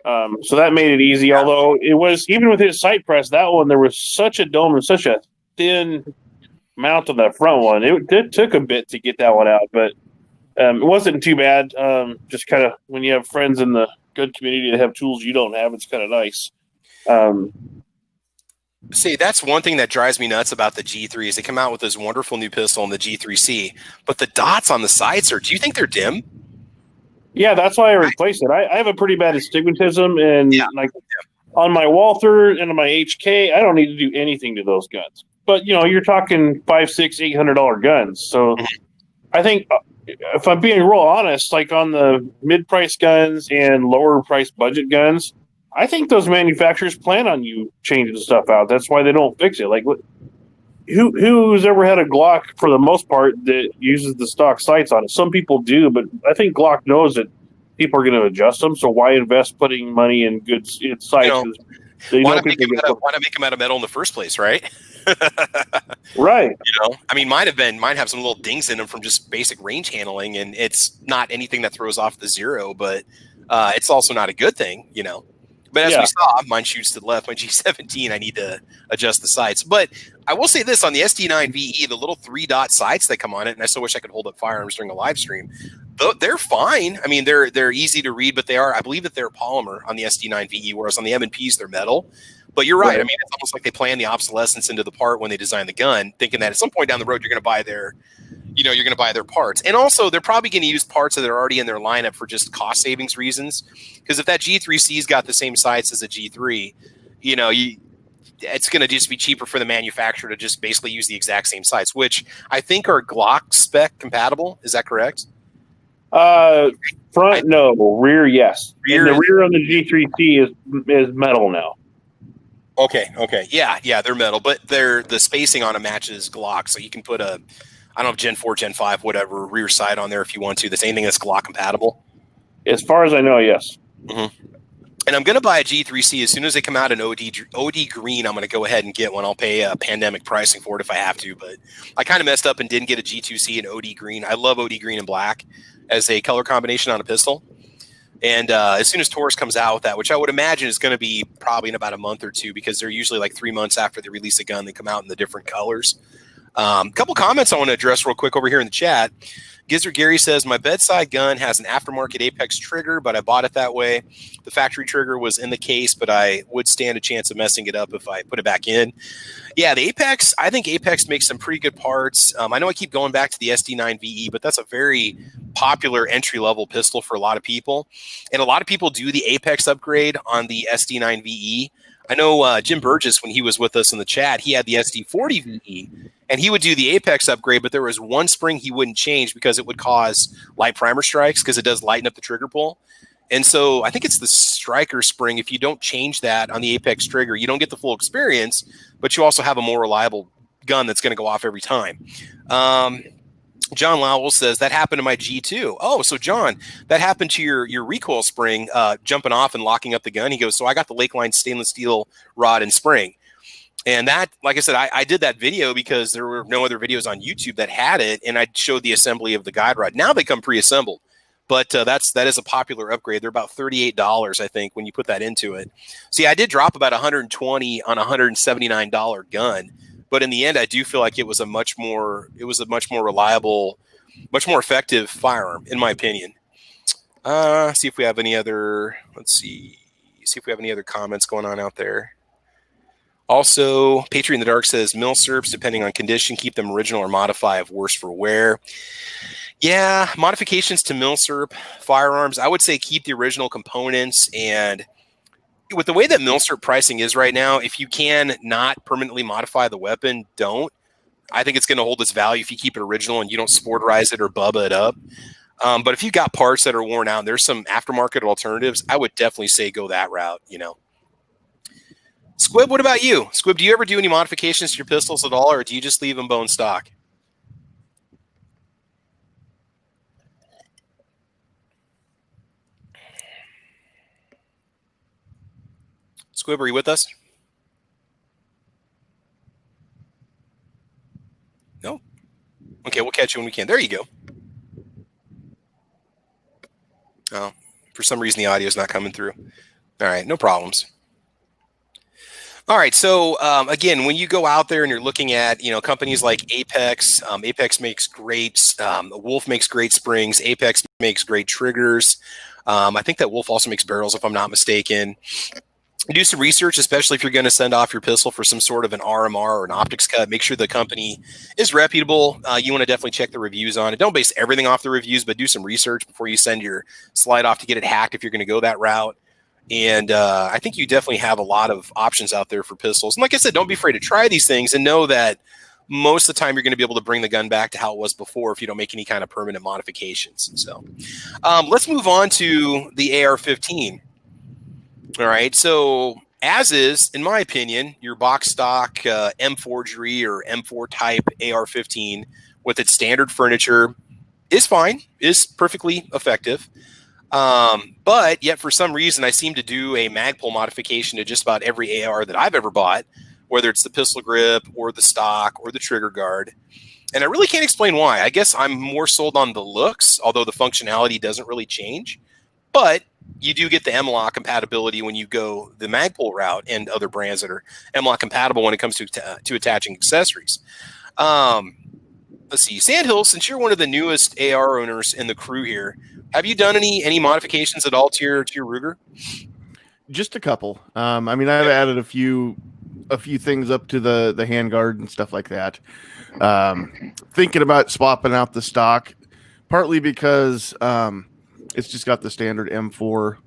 So that made it easy. Yeah. Although it was, even with his sight press, that one, there was such a dome and such a thin mount on that front one. It took a bit to get that one out, but it wasn't too bad. Just kind of when you have friends in the gun community that have tools you don't have, it's kind of nice. See, that's one thing that drives me nuts about the G3 is they come out with this wonderful new pistol in the G3C, but the dots on the sights do you think they're dim? Yeah, that's why I replaced it. I have a pretty bad astigmatism, and on my Walther and on my HK, I don't need to do anything to those guns. But you're talking $500, $600, $800 guns. So I think if I'm being real honest, like on the mid-price guns and lower-price budget guns, I think those manufacturers plan on you changing stuff out. That's why they don't fix it. Like, who's ever had a Glock for the most part that uses the stock sights on it? Some people do, but I think Glock knows that people are going to adjust them. So why invest putting money in good sights? Why not make them out of metal in the first place, right? Right. I mean, mine have some little dings in them from just basic range handling, and it's not anything that throws off the zero, but it's also not a good thing, But as we saw, mine shoots to the left. My G17, I need to adjust the sights. But I will say this, on the SD9 VE, the little 3-dot sights that come on it, and I still wish I could hold up Firearms during a live stream, they're fine. I mean, they're easy to read, but I believe that they're polymer on the SD9 VE, whereas on the M&Ps, they're metal. But you're right. I mean, it's almost like they plan the obsolescence into the part when they design the gun, thinking that at some point down the road, you're going to buy their parts. And also, they're probably going to use parts that are already in their lineup for just cost savings reasons. Because if that G3C's got the same sights as a G3, it's going to just be cheaper for the manufacturer to just basically use the exact same sights, which I think are Glock spec compatible. Is that correct? Front, no. Rear, yes. And the rear on the G3C is metal now. Okay. Yeah, they're metal, but the spacing on them matches Glock, so you can put I don't know, Gen 4, Gen 5, whatever, rear sight on there if you want to. The same thing that's Glock compatible. As far as I know, yes. Mm-hmm. And I'm going to buy a G3C as soon as they come out in OD green. I'm going to go ahead and get one. I'll pay pandemic pricing for it if I have to, but I kind of messed up and didn't get a G2C in OD green. I love OD green and black as a color combination on a pistol. And as soon as Taurus comes out with that, which I would imagine is going to be probably in about a month or two, because they're usually like 3 months after they release a gun, they come out in the different colors. A couple comments I want to address real quick over here in the chat. Gizzard Gary says, my bedside gun has an aftermarket Apex trigger, but I bought it that way. The factory trigger was in the case, but I would stand a chance of messing it up if I put it back in. Yeah, the Apex, I think Apex makes some pretty good parts. I know I keep going back to the SD9 VE, but that's a very popular entry-level pistol for a lot of people. And a lot of people do the Apex upgrade on the SD9 VE. I know Jim Burgess, when he was with us in the chat, he had the SD40 VE, and he would do the Apex upgrade, but there was one spring he wouldn't change because it would cause light primer strikes, because it does lighten up the trigger pull. And so I think it's the striker spring. If you don't change that on the Apex trigger, you don't get the full experience, but you also have a more reliable gun that's going to go off every time. John Lowell says, that happened to my G2. Oh, so John, that happened to your recoil spring jumping off and locking up the gun. He goes, so I got the Lakeline stainless steel rod and spring. And that, like I said, I did that video because there were no other videos on YouTube that had it, and I showed the assembly of the guide rod. Now they come pre-assembled, but that is a popular upgrade. They're about $38, I think, when you put that into it. See, I did drop about $120 on a $179 gun. But in the end, I do feel like it was a much more reliable, much more effective firearm, in my opinion. See if we have any other. See if we have any other comments going on out there. Also, Patriot in the Dark says, milsurps, depending on condition, keep them original or modify if worse for wear. Yeah, modifications to milsurp firearms, I would say keep the original components. And with the way that milsurp pricing is right now, if you can not permanently modify the weapon, don't. I think it's going to hold its value if you keep it original and you don't sporterize it or bubba it up. But if you've got parts that are worn out and there's some aftermarket alternatives, I would definitely say go that route, Squib, what about you? Squib, do you ever do any modifications to your pistols at all, or do you just leave them bone stock? Squib, are you with us? No? Okay, we'll catch got you when we can. There you go. Oh, for some reason the audio is not coming through. All right, no problems. All right, so again, when you go out there and you're looking at, companies like Apex, Apex makes great, Wolf makes great springs, Apex makes great triggers. I think that Wolf also makes barrels, if I'm not mistaken. Do some research, especially if you're going to send off your pistol for some sort of an RMR or an optics cut. Make sure the company is reputable. You want to definitely check the reviews on it. Don't base everything off the reviews, but do some research before you send your slide off to get it hacked if you're going to go that route. And I think you definitely have a lot of options out there for pistols. And like I said, don't be afraid to try these things and know that most of the time you're going to be able to bring the gun back to how it was before if you don't make any kind of permanent modifications. So let's move on to the AR-15. All right, so as is, in my opinion, your box stock M4gery or M4 type AR-15 with its standard furniture is fine, is perfectly effective. But yet for some reason I seem to do a Magpul modification to just about every AR that I've ever bought, whether it's the pistol grip or the stock or the trigger guard. And I really can't explain why. I guess I'm more sold on the looks, although the functionality doesn't really change. But you do get the M-Lock compatibility when you go the Magpul route and other brands that are M-Lock compatible when it comes to attaching accessories. Let's see, Sandhill, since you're one of the newest AR owners in the crew here, have you done any modifications at all to your Ruger? Just a couple. I've added a few things up to the handguard and stuff like that. Thinking about swapping out the stock, partly because it's just got the standard M4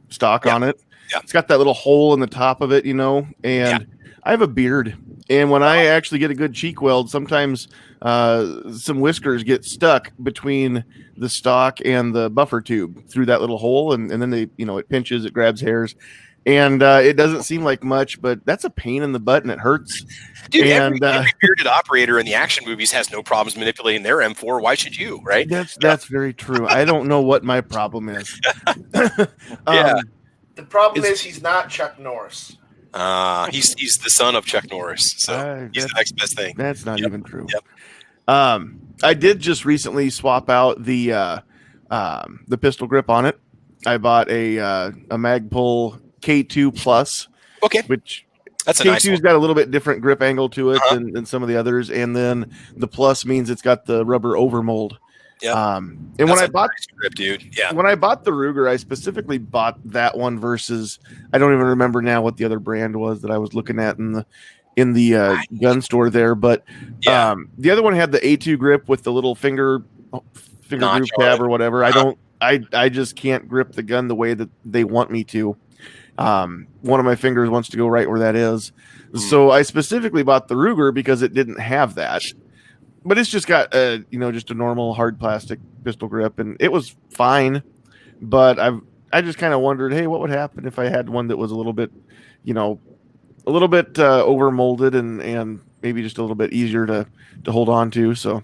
stock on it. Yeah. It's got that little hole in the top of it, and I have a beard. And when I actually get a good cheek weld, sometimes some whiskers get stuck between the stock and the buffer tube through that little hole. And then it pinches, it grabs hairs. And it doesn't seem like much, but that's a pain in the butt and it hurts. Dude, every bearded operator in the action movies has no problems manipulating their M4. Why should you, right? That's very true. I don't know what my problem is. The problem is he's not Chuck Norris. He's the son of Chuck Norris, so he's the next best thing. That's not even true. Yep. I did just recently swap out the pistol grip on it. I bought a Magpul K2 Plus. Okay. Which that's a K2's nice one. Got a little bit different grip angle to it than some of the others, and then the Plus means it's got the rubber overmold. Yeah. And when I bought nice grip, dude. Yeah. When I bought the Ruger, I specifically bought that one versus I don't even remember now what the other brand was that I was looking at in the gun store there, but the other one had the A2 grip with the little finger groove tab or whatever. I just can't grip the gun the way that they want me to. One of my fingers wants to go right where that is. So I specifically bought the Ruger because it didn't have that. But it's just got just a normal hard plastic pistol grip, and it was fine. But I just kind of wondered, hey, what would happen if I had one that was a little bit over molded and maybe just a little bit easier to hold on to. So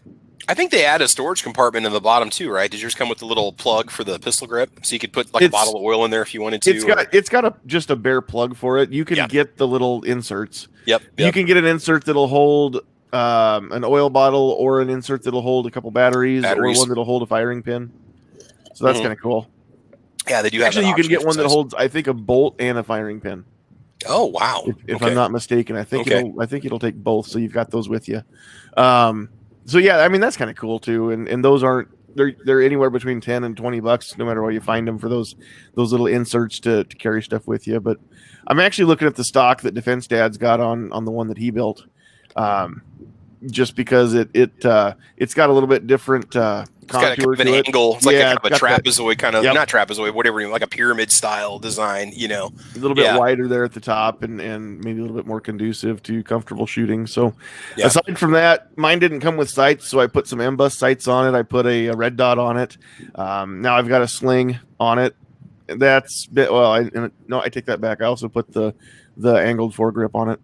I think they add a storage compartment in the bottom too, right? Did yours come with a little plug for the pistol grip, so you could put a bottle of oil in there if you wanted to? It's got just a bare plug for it. You can get the little inserts. Yep. You can get an insert that'll hold an oil bottle, or an insert that'll hold a couple batteries, or one that'll hold a firing pin. So that's kind of cool. Yeah, they do. Actually, you can get one that holds, I think, a bolt and a firing pin. Oh wow! If I'm not mistaken, I think it'll take both. So you've got those with you. So yeah, that's kind of cool too. And those they're anywhere between $10 and $20, no matter where you find them, for those little inserts to carry stuff with you. But I'm actually looking at the stock that Defense Dad's got on the one that he built. Just because it's got a little bit different contour to it. Angle. It's like a kind of a trapezoid, not trapezoid, whatever, like a pyramid style design. A little bit wider there at the top, and maybe a little bit more conducive to comfortable shooting. So aside from that, mine didn't come with sights, so I put some M-Bus sights on it. I put a red dot on it. Now I've got a sling on it. I take that back. I also put the angled foregrip on it.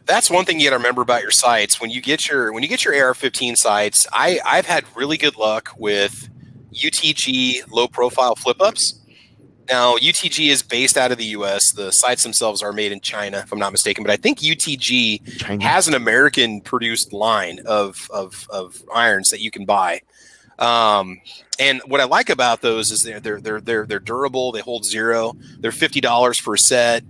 That's one thing you got to remember about your sights. When you get your AR-15 sights, I've had really good luck with UTG low profile flip ups. Now, UTG is based out of the U.S. The sights themselves are made in China, if I'm not mistaken. But I think UTG has an American-produced line of irons that you can buy. And what I like about those is they're durable. They hold zero. They're $50 for a set.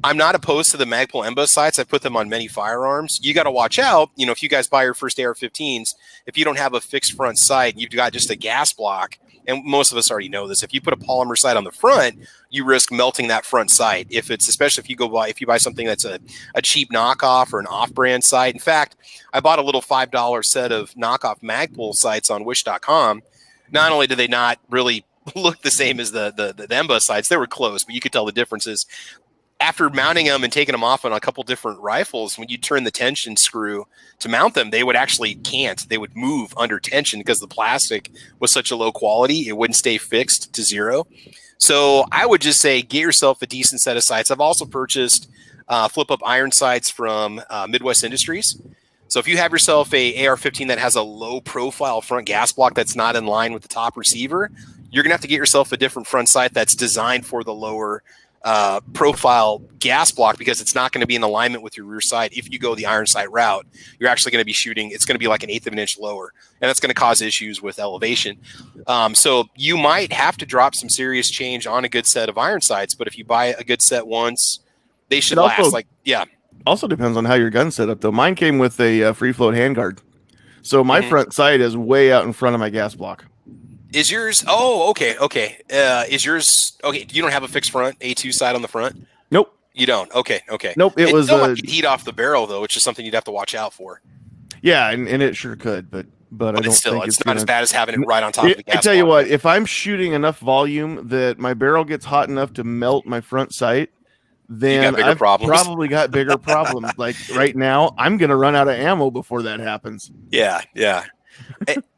I'm not opposed to the Magpul Embo sights. I put them on many firearms. You got to watch out. You know, if you guys buy your first AR-15s, if you don't have a fixed front sight, you've got just a gas block. And most of us already know this. If you put a polymer sight on the front, you risk melting that front sight. Especially if you buy something that's a cheap knockoff or an off-brand sight. In fact, I bought a little $5 set of knockoff Magpul sights on Wish.com. Not only do they not really look the same as the Embo sights, they were close, but you could tell the differences. After mounting them and taking them off on a couple different rifles, when you turn the tension screw to mount them, they would actually can't. They would move under tension because the plastic was such a low quality. It wouldn't stay fixed to zero. So I would just say get yourself a decent set of sights. I've also purchased flip-up iron sights from Midwest Industries. So if you have yourself a AR-15 that has a low-profile front gas block that's not in line with the top receiver, you're going to have to get yourself a different front sight that's designed for the lower profile gas block, because it's not going to be in alignment with your rear sight. If you go the iron sight route, you're actually going to be shooting, it's going to be like 1/8 of an inch lower, and that's going to cause issues with elevation. So you might have to drop some serious change on a good set of iron sights, but if you buy a good set once, they should last. Also depends on how your gun's set up, though. Mine came with a free float handguard, so my front sight is way out in front of my gas block. Is yours? Oh, okay. Is yours okay? You don't have a fixed front A2 sight on the front? Nope. You don't. Okay. Nope. It was heat off the barrel though, which is something you'd have to watch out for. Yeah, and it sure could, but I don't think it's not as bad as having it right on top of the gas. I tell you what, if I'm shooting enough volume that my barrel gets hot enough to melt my front sight, then I've probably got bigger problems. Like right now, I'm going to run out of ammo before that happens. Yeah.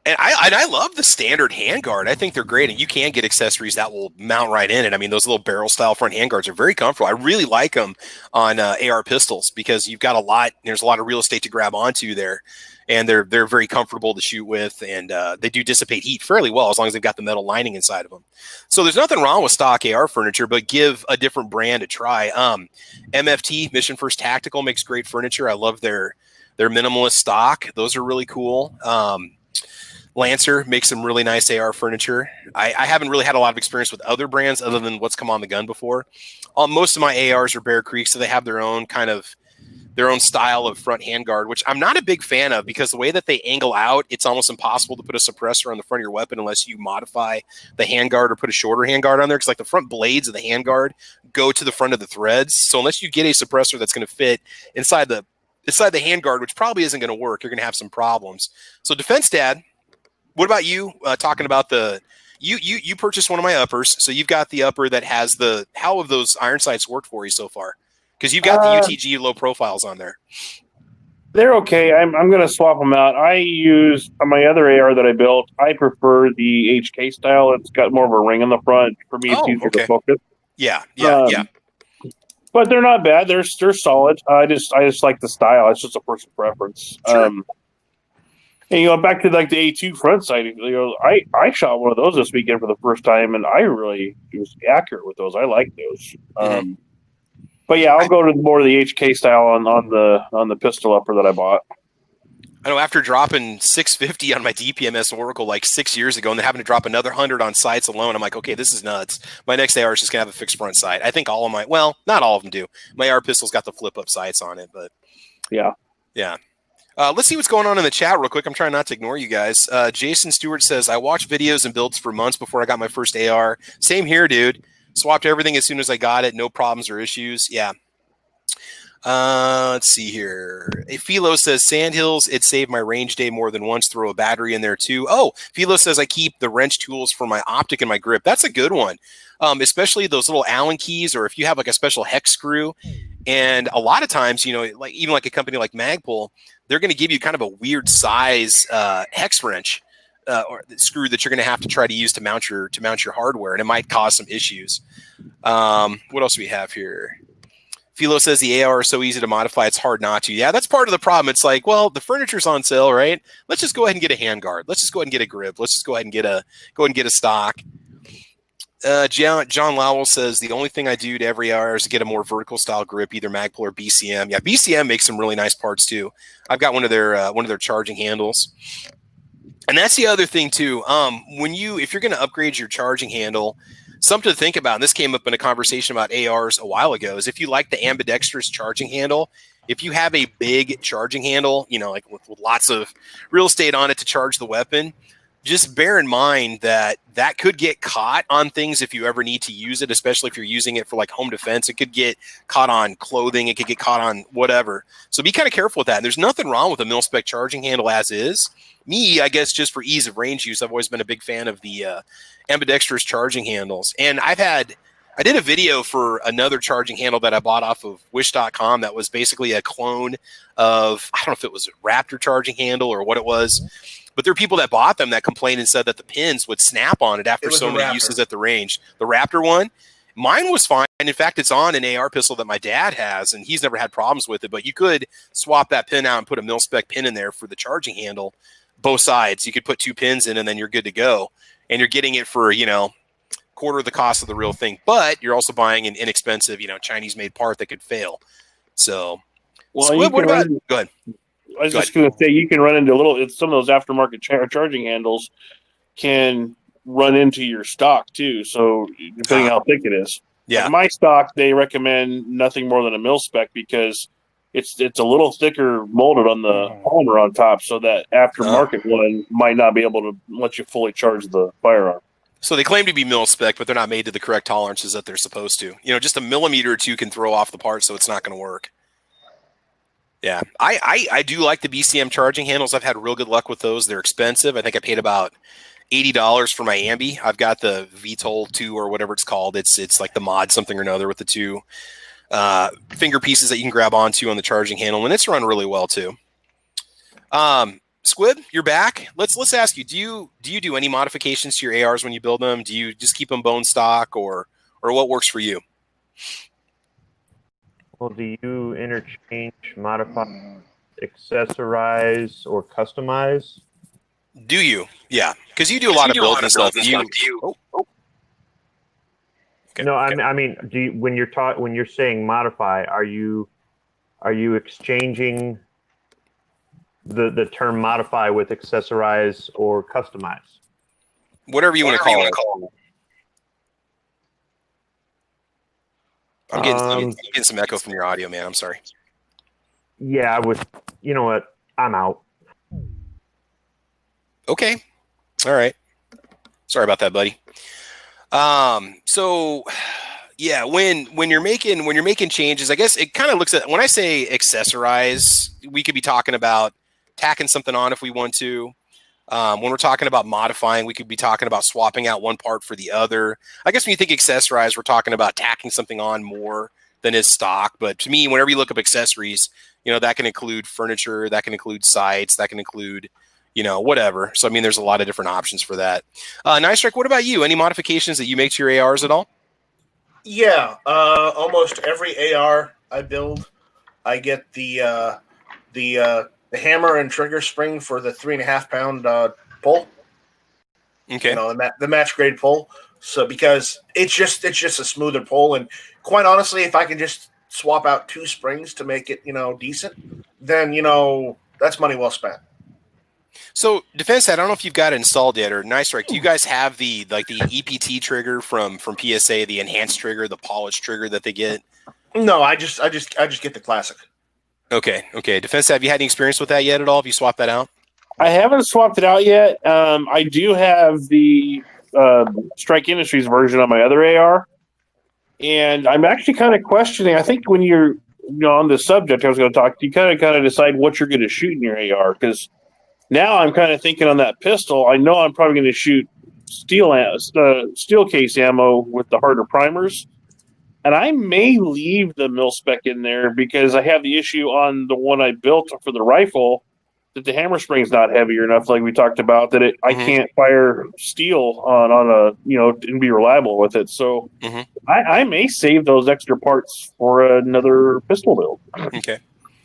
And I love the standard handguard. I think they're great, and you can get accessories that will mount right in it. I mean, those little barrel style front handguards are very comfortable. I really like them on AR pistols because you've got there's a lot of real estate to grab onto there, and they're very comfortable to shoot with, and they do dissipate heat fairly well as long as they've got the metal lining inside of them. So there's nothing wrong with stock AR furniture, but give a different brand a try. MFT, Mission First Tactical, makes great furniture. I love their minimalist stock. Those are really cool. Lancer makes some really nice AR furniture. I haven't really had a lot of experience with other brands other than what's come on the gun before. Most of my ARs are Bear Creek, so they have their own style of front handguard, which I'm not a big fan of because the way that they angle out, it's almost impossible to put a suppressor on the front of your weapon unless you modify the handguard or put a shorter handguard on there, because like the front blades of the handguard go to the front of the threads. So unless you get a suppressor that's going to fit inside the handguard, which probably isn't going to work, you're going to have some problems. So Defense Dad, what about you? Talking about you purchased one of my uppers, so you've got the upper that has how have those iron sights worked for you so far? Because you've got the UTG low profiles on there. They're okay. I'm going to swap them out. I use my other AR that I built. I prefer the HK style. It's got more of a ring on the front. For me, it's easier to focus. Yeah. But they're not bad. They're solid. I just like the style. It's just a personal preference. Sure. And back to like the A2 front sight. I shot one of those this weekend for the first time, and I really was accurate with those. I like those. But yeah, I'll go to more of the HK style on the pistol upper that I bought. I know after dropping $650 on my DPMS Oracle like 6 years ago, and then having to drop another $100 on sights alone, I'm like, okay, this is nuts. My next AR is just gonna have a fixed front sight. I think all of not all of them do. My AR pistol's got the flip up sights on it, but yeah. Let's see what's going on in the chat real quick. I'm trying not to ignore you guys. Jason Stewart says, I watched videos and builds for months before I got my first AR. Same here, dude. Swapped everything as soon as I got it. No problems or issues. Yeah. Let's see here. Philo says, Sandhills, it saved my range day more than once. Throw a battery in there too. Oh, Philo says, I keep the wrench tools for my optic and my grip. That's a good one. Especially those little Allen keys, or if you have like a special hex screw. And a lot of times, like even like a company like Magpul, they're going to give you kind of a weird size hex wrench or screw that you're going to have to try to use to mount your hardware, and it might cause some issues. What else do we have here? Philo says the AR is so easy to modify, it's hard not to. Yeah, that's part of the problem. It's like, well, the furniture's on sale, right? Let's just go ahead and get a handguard. Let's just go ahead and get a grip. Let's just go ahead and get a stock. John Lowell says the only thing I do to every AR is to get a more vertical style grip, either Magpul or BCM. Yeah, BCM makes some really nice parts too. I've got one of their charging handles, and that's the other thing too. If you're going to upgrade your charging handle, something to think about. And this came up in a conversation about ARs a while ago. Is if you like the ambidextrous charging handle, if you have a big charging handle, like with lots of real estate on it to charge the weapon, just bear in mind that could get caught on things if you ever need to use it, especially if you're using it for like home defense. It could get caught on clothing. It could get caught on whatever. So be kind of careful with that. And there's nothing wrong with a mil-spec charging handle as is. Me, I guess just for ease of range use, I've always been a big fan of the ambidextrous charging handles. And I did a video for another charging handle that I bought off of wish.com that was basically a clone of, I don't know if it was a Raptor charging handle or what it was. But there are people that bought them that complained and said that the pins would snap on it after so many uses at the range. The Raptor one, mine was fine. And in fact, it's on an AR pistol that my dad has, and he's never had problems with it. But you could swap that pin out and put a mil-spec pin in there for the charging handle, both sides. You could put 2 pins in, and then you're good to go. And you're getting it for, quarter of the cost of the real thing. But you're also buying an inexpensive, Chinese-made part that could fail. So, well, what about? Go ahead. I was just going to say, you can run into some of those aftermarket charging handles can run into your stock too. So depending how thick it is. Yeah. Like my stock, they recommend nothing more than a mil spec because it's a little thicker molded on the polymer on top. So that aftermarket one might not be able to let you fully charge the firearm. So they claim to be mil spec, but they're not made to the correct tolerances that they're supposed to. Just a millimeter or two can throw off the part. So it's not going to work. Yeah, I do like the BCM charging handles. I've had real good luck with those. They're expensive. I think I paid about $80 for my Ambi. I've got the VTOL 2 or whatever it's called. It's like the mod something or another with the 2 finger pieces that you can grab onto on the charging handle, and it's run really well too. Squid, you're back. Let's ask you: Do you do any modifications to your ARs when you build them? Do you just keep them bone stock, or what works for you? Well, do you interchange, modify, accessorize, or customize? Do you? Yeah, because you do a lot of building stuff. Do you? Okay. No, I mean, do you, when you're saying modify, are you exchanging the term modify with accessorize or customize? Whatever you want to call it. I'm getting some echo from your audio, man. I'm sorry. Yeah, you know what? I'm out. Okay. All right. Sorry about that, buddy. So yeah, when you're making changes, I guess it kind of looks at, when I say accessorize, we could be talking about tacking something on if we want to. When we're talking about modifying, we could be talking about swapping out one part for the other. I guess when you think accessorize, we're talking about tacking something on more than is stock. But to me, whenever you look up accessories, that can include furniture, that can include sights, that can include, whatever. So, I mean, there's a lot of different options for that. Nice Strike, what about you? Any modifications that you make to your ARs at all? Yeah, almost every AR I build, I get the hammer and trigger spring for the 3.5 pound pull. Okay. The match grade pull. So because it's just a smoother pull, and quite honestly, if I can just swap out 2 springs to make it decent, then that's money well spent. So Defense Head, I don't know if you've got it installed yet, or Nice Strike. Do you guys have the EPT trigger from PSA, the enhanced trigger, the polished trigger that they get? No, I just get the classic. Okay. Defense, have you had any experience with that yet at all? Have you swapped that out? I haven't swapped it out yet. I do have the Strike Industries version on my other AR, and I'm actually kind of questioning. I think when you're on this subject, I was going to talk. You kind of decide what you're going to shoot in your AR, because now I'm kind of thinking on that pistol. I know I'm probably going to shoot steel case ammo with the harder primers. And I may leave the mil-spec in there because I have the issue on the one I built for the rifle that the hammer spring's not heavy enough, like we talked about, that I can't fire steel on a, and be reliable with it. So I may save those extra parts for another pistol build. Okay.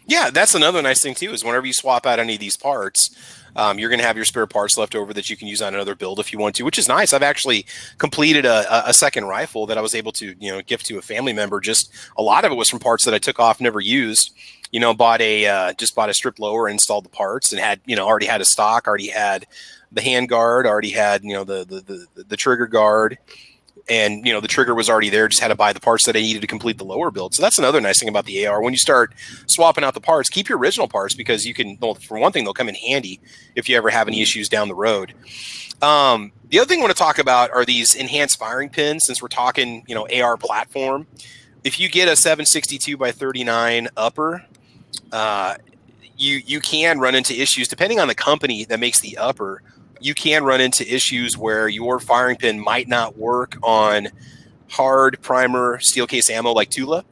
Yeah, that's another nice thing too, is whenever you swap out any of these parts, you're going to have your spare parts left over that you can use on another build if you want to, which is nice. I've actually completed a second rifle that I was able to, gift to a family member. Just a lot of it was from parts that I took off, never used. Bought a strip lower, installed the parts, and had, already had a stock, already had the hand guard, already had, the trigger guard. And, the trigger was already there, just had to buy the parts that I needed to complete the lower build. So that's another nice thing about the AR. When you start swapping out the parts, keep your original parts, because you can, well, for one thing, they'll come in handy if you ever have any issues down the road. The other thing I want to talk about are these enhanced firing pins, since we're talking, AR platform. If you get a 762 by 39 upper, you can run into issues, depending on the company that makes the upper. You can run into issues where your firing pin might not work on hard primer steel case ammo like Tula.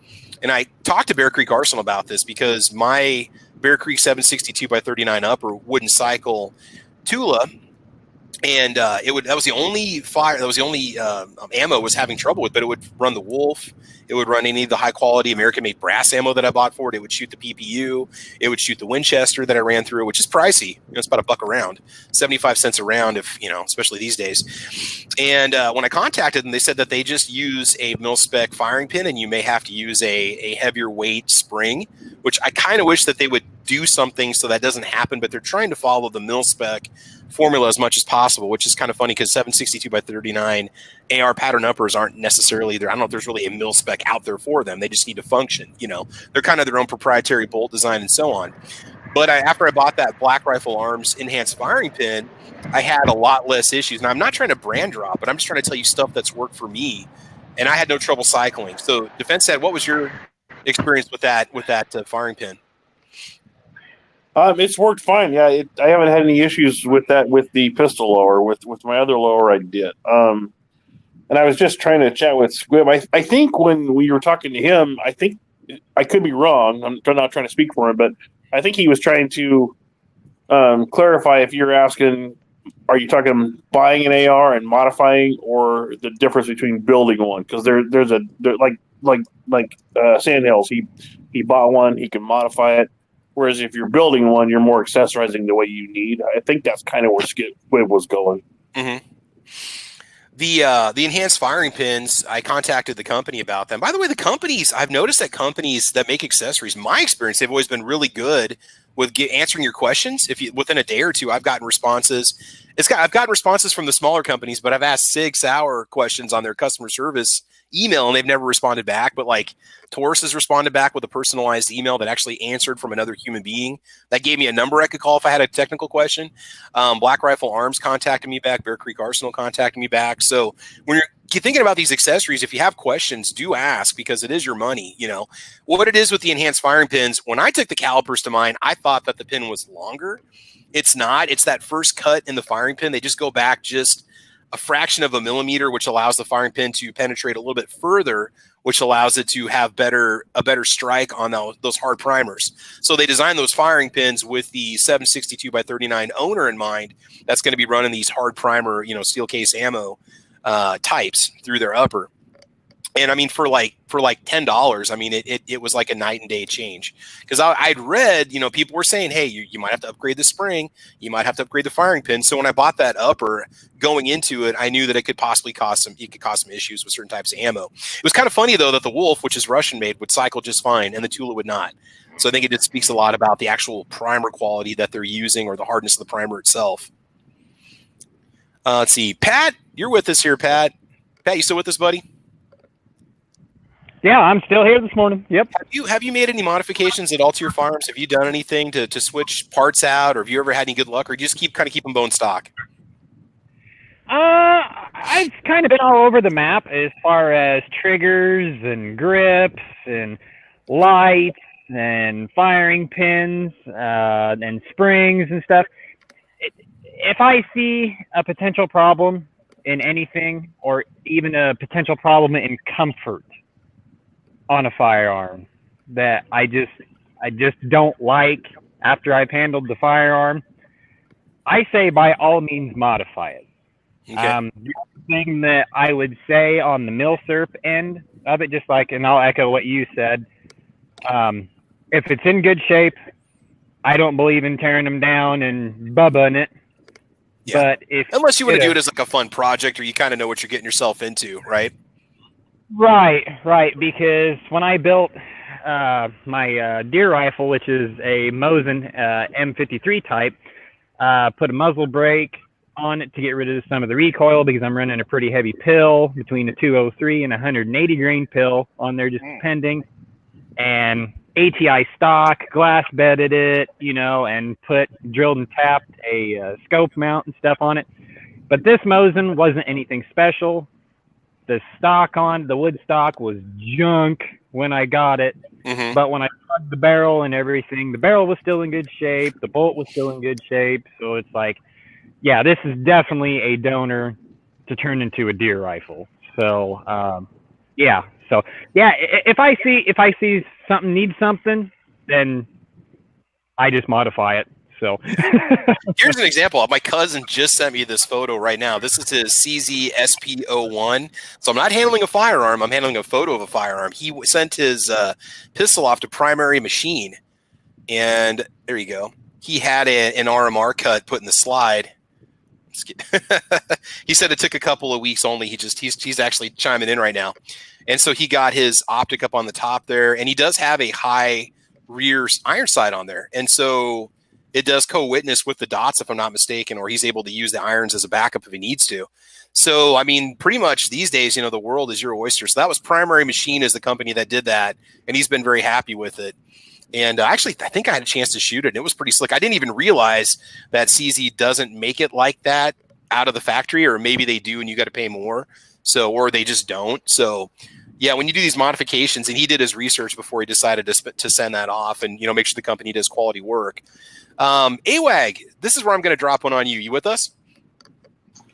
And I talked to Bear Creek Arsenal about this, because my Bear Creek 762 by 39 upper wouldn't cycle Tula. And that was the only ammo was having trouble with, but it would run the Wolf. It would run any of the high quality American made brass ammo that I bought for it. It would shoot the PPU. It would shoot the Winchester that I ran through, which is pricey. It's about $1 a round, 75 cents a round, if especially these days. And when I contacted them, they said that they just use a mil-spec firing pin, and you may have to use a heavier weight spring, which I kind of wish that they would do something so that doesn't happen, but they're trying to follow the mil-spec formula as much as possible, which is kind of funny, because 762 by 39 AR pattern uppers aren't necessarily there. I don't know if there's really a mil spec out there for them. They just need to function. They're kind of their own proprietary bolt design and so on. But after I bought that Black Rifle Arms enhanced firing pin, I had a lot less issues. Now, I'm not trying to brand drop, but I'm just trying to tell you stuff that's worked for me, and I had no trouble cycling. So, Defense Head, what was your experience with that firing pin? It's worked fine. Yeah, I haven't had any issues with that with the pistol lower. With my other lower, I did. And I was just trying to chat with Squib. I think when we were talking to him, I think I could be wrong. I'm not trying to speak for him, but I think he was trying to clarify if you're asking, are you talking buying an AR and modifying, or the difference between building one? Because there's Sandhills. He bought one. He can modify it. Whereas if you're building one, you're more accessorizing the way you need. I think that's kind of where Squib was going. Mm-hmm. The enhanced firing pins, I contacted the company about them. By the way, I've noticed that companies that make accessories, my experience, they've always been really good with answering your questions. Within a day or two, I've gotten responses. I've gotten responses from the smaller companies, but I've asked 6-hour questions on their customer service email, and they've never responded back. But like Taurus has responded back with a personalized email that actually answered from another human being. That gave me a number I could call if I had a technical question. Black Rifle Arms contacted me back. Bear Creek Arsenal contacted me back. So when you're thinking about these accessories, if you have questions, do ask, because it is your money. What it is with the enhanced firing pins, when I took the calipers to mine, I thought that the pin was longer. It's not. It's that first cut in the firing pin. They just go back just a fraction of a millimeter, which allows the firing pin to penetrate a little bit further, which allows it to have a better strike on those hard primers. So they designed those firing pins with the 762 by 39 owner in mind. That's going to be running these hard primer, steel case ammo types through their upper. And I mean, for like $10, I mean, it was like a night and day change, because I'd read, people were saying, hey, you might have to upgrade the spring, you might have to upgrade the firing pin. So when I bought that upper, going into it, I knew that it could possibly cause some issues with certain types of ammo. It was kind of funny though that the Wolf, which is Russian made, would cycle just fine, and the Tula would not. So I think it just speaks a lot about the actual primer quality that they're using, or the hardness of the primer itself. Let's see, Pat, you're with us here, Pat. Pat, you still with us, buddy? Yeah, I'm still here this morning. Yep. Have you made any modifications at all to your firearms? Have you done anything to switch parts out, or have you ever had any good luck, or do you just keep them bone stock? I've kind of been all over the map as far as triggers and grips and lights and firing pins and springs and stuff. If I see a potential problem in anything, or even a potential problem in comfort on a firearm that I just don't like after I've handled the firearm, I say by all means modify it. Okay. The thing that I would say on the milsurp end of it, and I'll echo what you said, if it's in good shape, I don't believe in tearing them down and bubbaing it. Yeah. But if unless you want to do it as like a fun project, or you kind of know what you're getting yourself into, right? Right. Because when I built my deer rifle, which is a Mosin M53 type, put a muzzle brake on it to get rid of some of the recoil because I'm running a pretty heavy pill between a 203 and 180 grain pill on there, just depending. And ATI stock, glass bedded it, and drilled and tapped a scope mount and stuff on it. But this Mosin wasn't anything special. The wood stock was junk when I got it. Mm-hmm. But when I plugged the barrel and everything, the barrel was still in good shape. The bolt was still in good shape. So it's like, yeah, this is definitely a donor to turn into a deer rifle. So, yeah. So, yeah, if I see something needs something, then I just modify it. So here's an example. My cousin just sent me this photo right now. This is his CZ SP01. So I'm not handling a firearm. I'm handling a photo of a firearm. He sent his pistol off to Primary Machine, and there you go. He had an RMR cut put in the slide. He said it took a couple of weeks only. He's actually chiming in right now. And so he got his optic up on the top there, and he does have a high rear iron sight on there. And so it does co-witness with the dots, if I'm not mistaken, or he's able to use the irons as a backup if he needs to. So, I mean, pretty much these days, the world is your oyster. So that was Primary Machine is the company that did that, and he's been very happy with it. And actually, I think I had a chance to shoot it, and it was pretty slick. I didn't even realize that CZ doesn't make it like that out of the factory, or maybe they do and you got to pay more. So, or they just don't. So, yeah, when you do these modifications, and he did his research before he decided to send that off and, make sure the company does quality work. AWAG, this is where I'm going to drop one on you. You with us?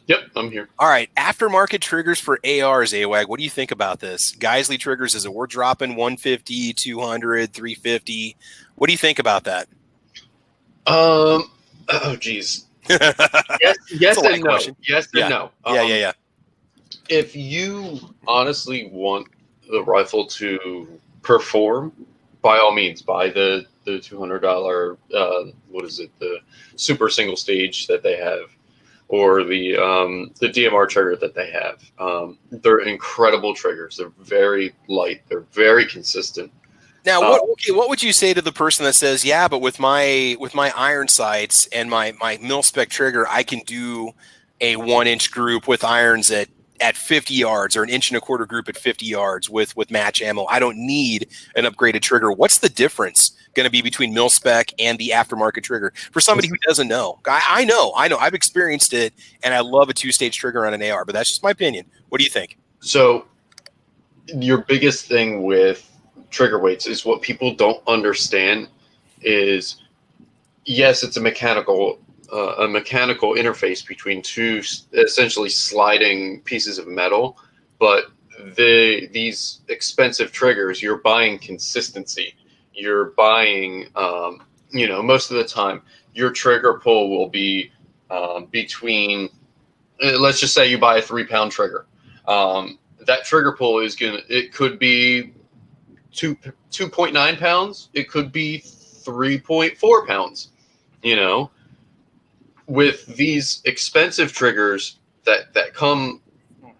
Yep, I'm here. All right. Aftermarket triggers for ARs, AWAG. What do you think about this? Geisley triggers, is it worth dropping 150, 200, 350? What do you think about that? Oh, geez. Yes and no. Question. Yes and no. Yeah. If you honestly want the rifle to perform, by all means, buy the $200, the super single stage that they have, or the DMR trigger that they have. They're incredible triggers. They're very light. They're very consistent. Now, what would you say to the person that says, yeah, but with my iron sights and my mil-spec trigger, I can do a 1-inch group with irons at 50 yards, or an 1.25 inch group at 50 yards with match ammo. I don't need an upgraded trigger. What's the difference going to be between mil-spec and the aftermarket trigger for somebody who doesn't know? I know. I've experienced it, and I love a 2-stage trigger on an AR, but that's just my opinion. What do you think? So your biggest thing with trigger weights is what people don't understand is, yes, it's a mechanical interface between two essentially sliding pieces of metal, but these expensive triggers, you're buying consistency. You're buying, most of the time your trigger pull will be between, let's just say you buy a 3-pound trigger. That trigger pull it could be 2.9 pounds. It could be 3.4 pounds, with these expensive triggers that come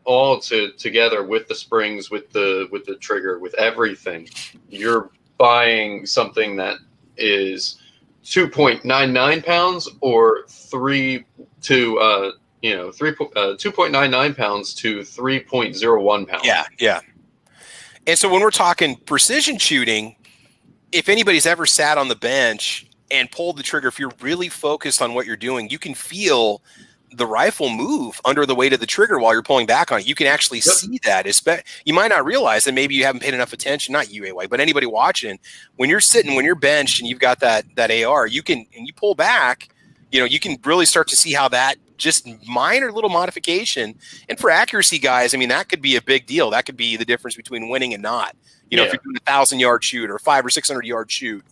all together with the springs, with the trigger, with everything, you're buying something that is 2.99 pounds or 2.99 pounds to 3.01 pounds. Yeah. And so when we're talking precision shooting, if anybody's ever sat on the bench and pulled the trigger, if you're really focused on what you're doing, you can feel the rifle move under the weight of the trigger while you're pulling back on it. You can actually see that. You might not realize that maybe you haven't paid enough attention, not you, AWAG, but anybody watching. When you're benched and you've got that AR, you pull back, you can really start to see how that just minor little modification. And for accuracy guys, I mean, that could be a big deal. That could be the difference between winning and not. If you're doing a 1,000-yard shoot or 500 or 600-yard shoot,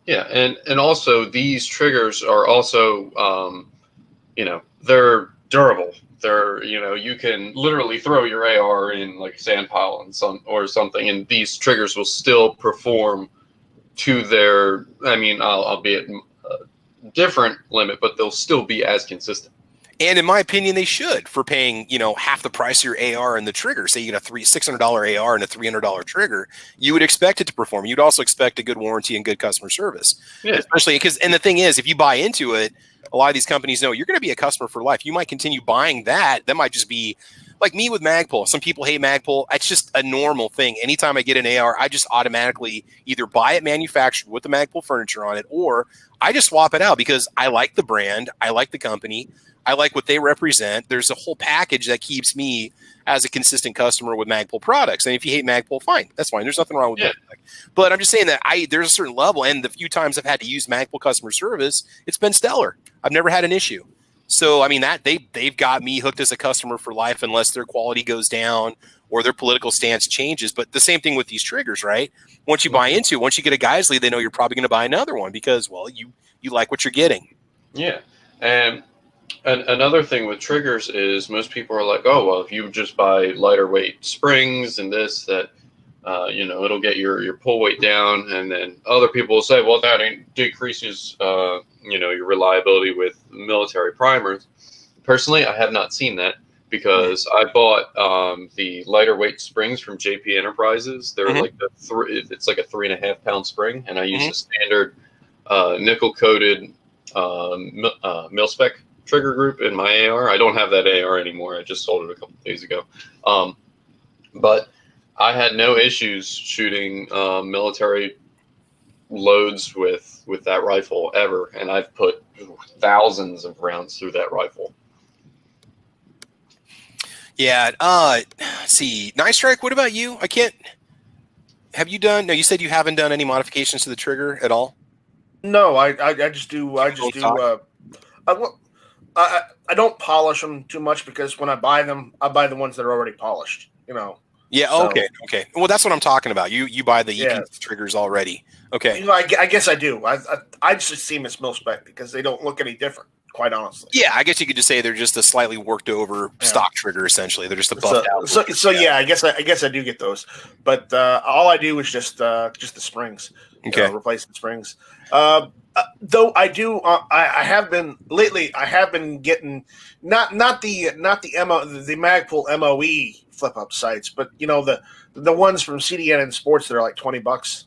Yeah, and also these triggers are also, they're durable. They're, you can literally throw your AR in like a sand pile or something, and these triggers will still perform to their, I mean, albeit different limit, but they'll still be as consistent. And in my opinion, they should, for paying, half the price of your AR and the trigger. Say you get a $600 AR and a $300 trigger, you would expect it to perform. You'd also expect a good warranty and good customer service. Yeah. Especially because, and the thing is, if you buy into it, a lot of these companies know you're going to be a customer for life. You might continue buying that. That might just be like me with Magpul. Some people hate Magpul. It's just a normal thing. Anytime I get an AR, I just automatically either buy it manufactured with the Magpul furniture on it, or I just swap it out because I like the brand. I like the company. I like what they represent. There's a whole package that keeps me as a consistent customer with Magpul products. And if you hate Magpul, fine. That's fine. There's nothing wrong with that. But I'm just saying that there's a certain level, and the few times I've had to use Magpul customer service, it's been stellar. I've never had an issue. So, I mean, that they've got me hooked as a customer for life unless their quality goes down or their political stance changes. But the same thing with these triggers, right? Once you buy into it, once you get a Geisley, they know you're probably going to buy another one because, well, you like what you're getting. Yeah. And another thing with triggers is most people are like, oh, well, if you just buy lighter weight springs and this, that, it'll get your pull weight down. And then other people will say, well, that decreases, your reliability with military primers. Personally, I have not seen that because I bought the lighter weight springs from JP Enterprises. They're like it's like a 3.5 pound spring. And I use a standard nickel coated mil-spec trigger group in my AR. I don't have that AR anymore. I just sold it a couple of days ago. But I had no issues shooting military loads with that rifle ever, and I've put thousands of rounds through that rifle. Yeah. Let's see. Nice Strike, what about you? Have you done? No, you said you haven't done any modifications to the trigger at all. No, I just do. I don't polish them too much because when I buy them, I buy the ones that are already polished. Yeah. So, okay. Well, that's what I'm talking about. You buy the EP triggers already. Okay. I guess I do. I just see them as mil spec because they don't look any different. Quite honestly. Yeah, I guess you could just say they're just a slightly worked over stock trigger. Essentially, they're just a buffed out. So yeah, I guess I do get those, but all I do is just the springs. Okay. Replace the springs. Though I do, I have been lately. I have been getting not the Magpul MOE flip up sights, but the ones from CDN and Sports that are like $20.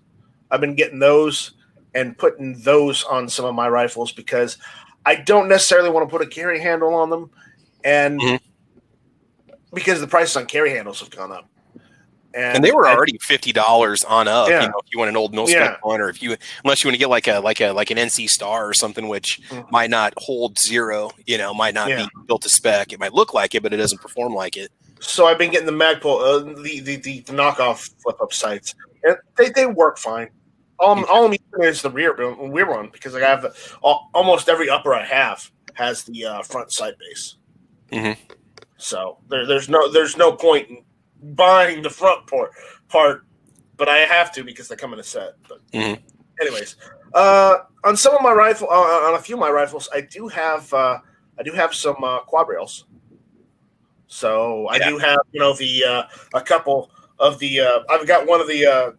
I've been getting those and putting those on some of my rifles because I don't necessarily want to put a carry handle on them, and because the prices on carry handles have gone up. And they were already $50 on up. Yeah. If you want an old mil-spec one, or unless you want to get like an NC Star or something, which might not hold zero, might not be built to spec. It might look like it, but it doesn't perform like it. So I've been getting the Magpul, the knockoff flip up sights, and they work fine. All I'm using is the rear one because I have almost every upper I have has the front sight base. Mm-hmm. So there's no point in buying the front part, but I have to because they come in a set. But anyways, on some of my on a few of my rifles, I do have some quad rails. So I do have a couple of the I've got one of the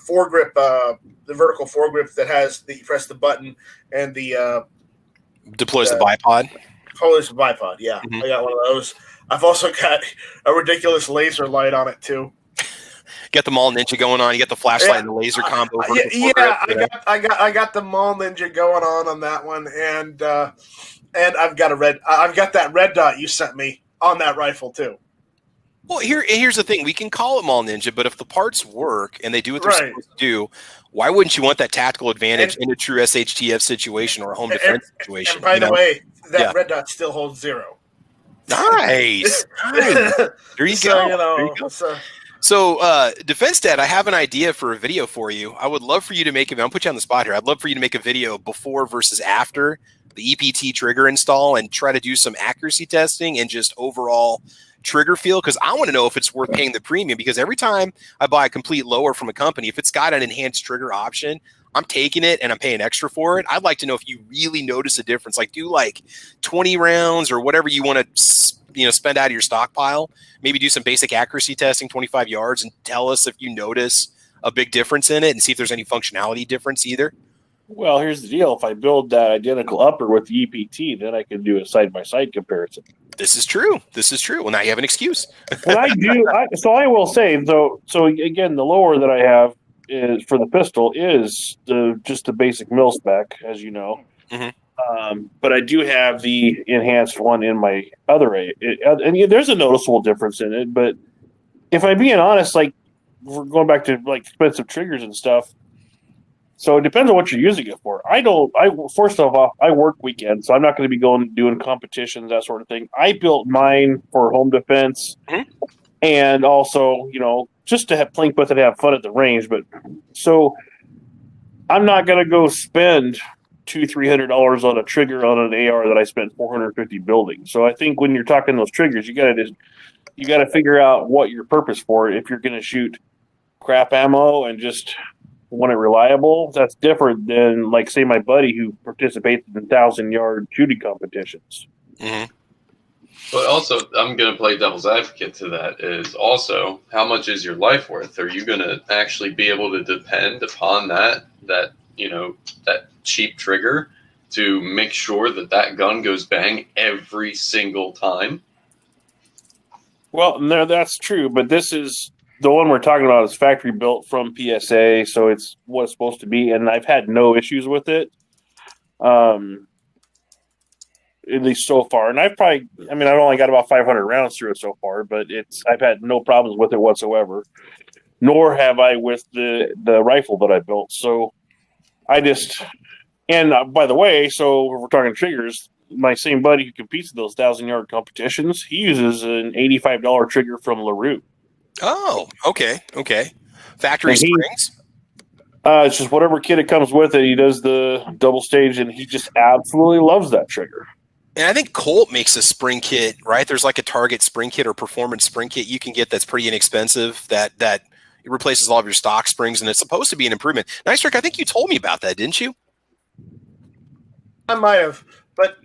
foregrip, the vertical foregrip that has you press the button and the deploys the bipod. Deploys the bipod. Yeah, I got one of those. I've also got a ridiculous laser light on it too. Got the Mall Ninja going on. You got the flashlight and the laser combo. I got the Mall Ninja going on that one, and I've got that red dot you sent me on that rifle too. Well, here's the thing. We can call it Mall Ninja, but if the parts work and they do what they're supposed to do, why wouldn't you want that tactical advantage in a true SHTF situation or a home defense situation? And by the way, that red dot still holds 0. Nice. There you go. So, Defense Dad, I have an idea for a video for you. I would love for you to make it. I'll put you on the spot here. I'd love for you to make a video before versus after the EPT trigger install and try to do some accuracy testing and just overall trigger feel, because I want to know if it's worth paying the premium, because every time I buy a complete lower from a company, if it's got an enhanced trigger option, I'm taking it and I'm paying extra for it. I'd like to know if you really notice a difference. Like do like 20 rounds or whatever you want to spend out of your stockpile. Maybe do some basic accuracy testing, 25 yards, and tell us if you notice a big difference in it and see if there's any functionality difference either? Well, here's the deal. If I build that identical upper with the EPT, then I can do a side-by-side comparison. This is true. Well, now you have an excuse. And I do. So I will say, though, so again, the lower that I have is for the pistol is just the basic mil spec, as you know. Mm-hmm. But I do have the enhanced one in my other and there's a noticeable difference in it. But if I'm being honest, like we're going back to like expensive triggers and stuff. So it depends on what you're using it for. First of all, I work weekends, so I'm not going to be doing competitions, that sort of thing. I built mine for home defense, and also, just to have plink with it, have fun at the range. But so I'm not going to go spend $200-300 on a trigger on an AR that I spent $450 building. So I think when you're talking those triggers, you got to figure out what your purpose for it. If you're going to shoot crap ammo and just want it reliable, that's different than, like, say, my buddy who participates in 1,000-yard shooting competitions. Mm-hmm. But also, I'm going to play devil's advocate to that, is also, how much is your life worth? Are you going to actually be able to depend upon that cheap trigger to make sure that gun goes bang every single time? Well, no, that's true, but this is the one we're talking about is factory built from PSA, so it's what it's supposed to be, and I've had no issues with it, at least so far. And I've only got about 500 rounds through it so far, but I've had no problems with it whatsoever, nor have I with the rifle that I built. So by the way, so if we're talking triggers, my same buddy who competes in those 1,000-yard competitions, he uses an $85 trigger from LaRue. Oh, okay. Factory springs? It's just whatever kit it comes with it. He does the double stage, and he just absolutely loves that trigger. And I think Colt makes a spring kit, right? There's like a Target spring kit or performance spring kit you can get that's pretty inexpensive that it replaces all of your stock springs, and it's supposed to be an improvement. Nice Rick, I think you told me about that, didn't you? I might have, but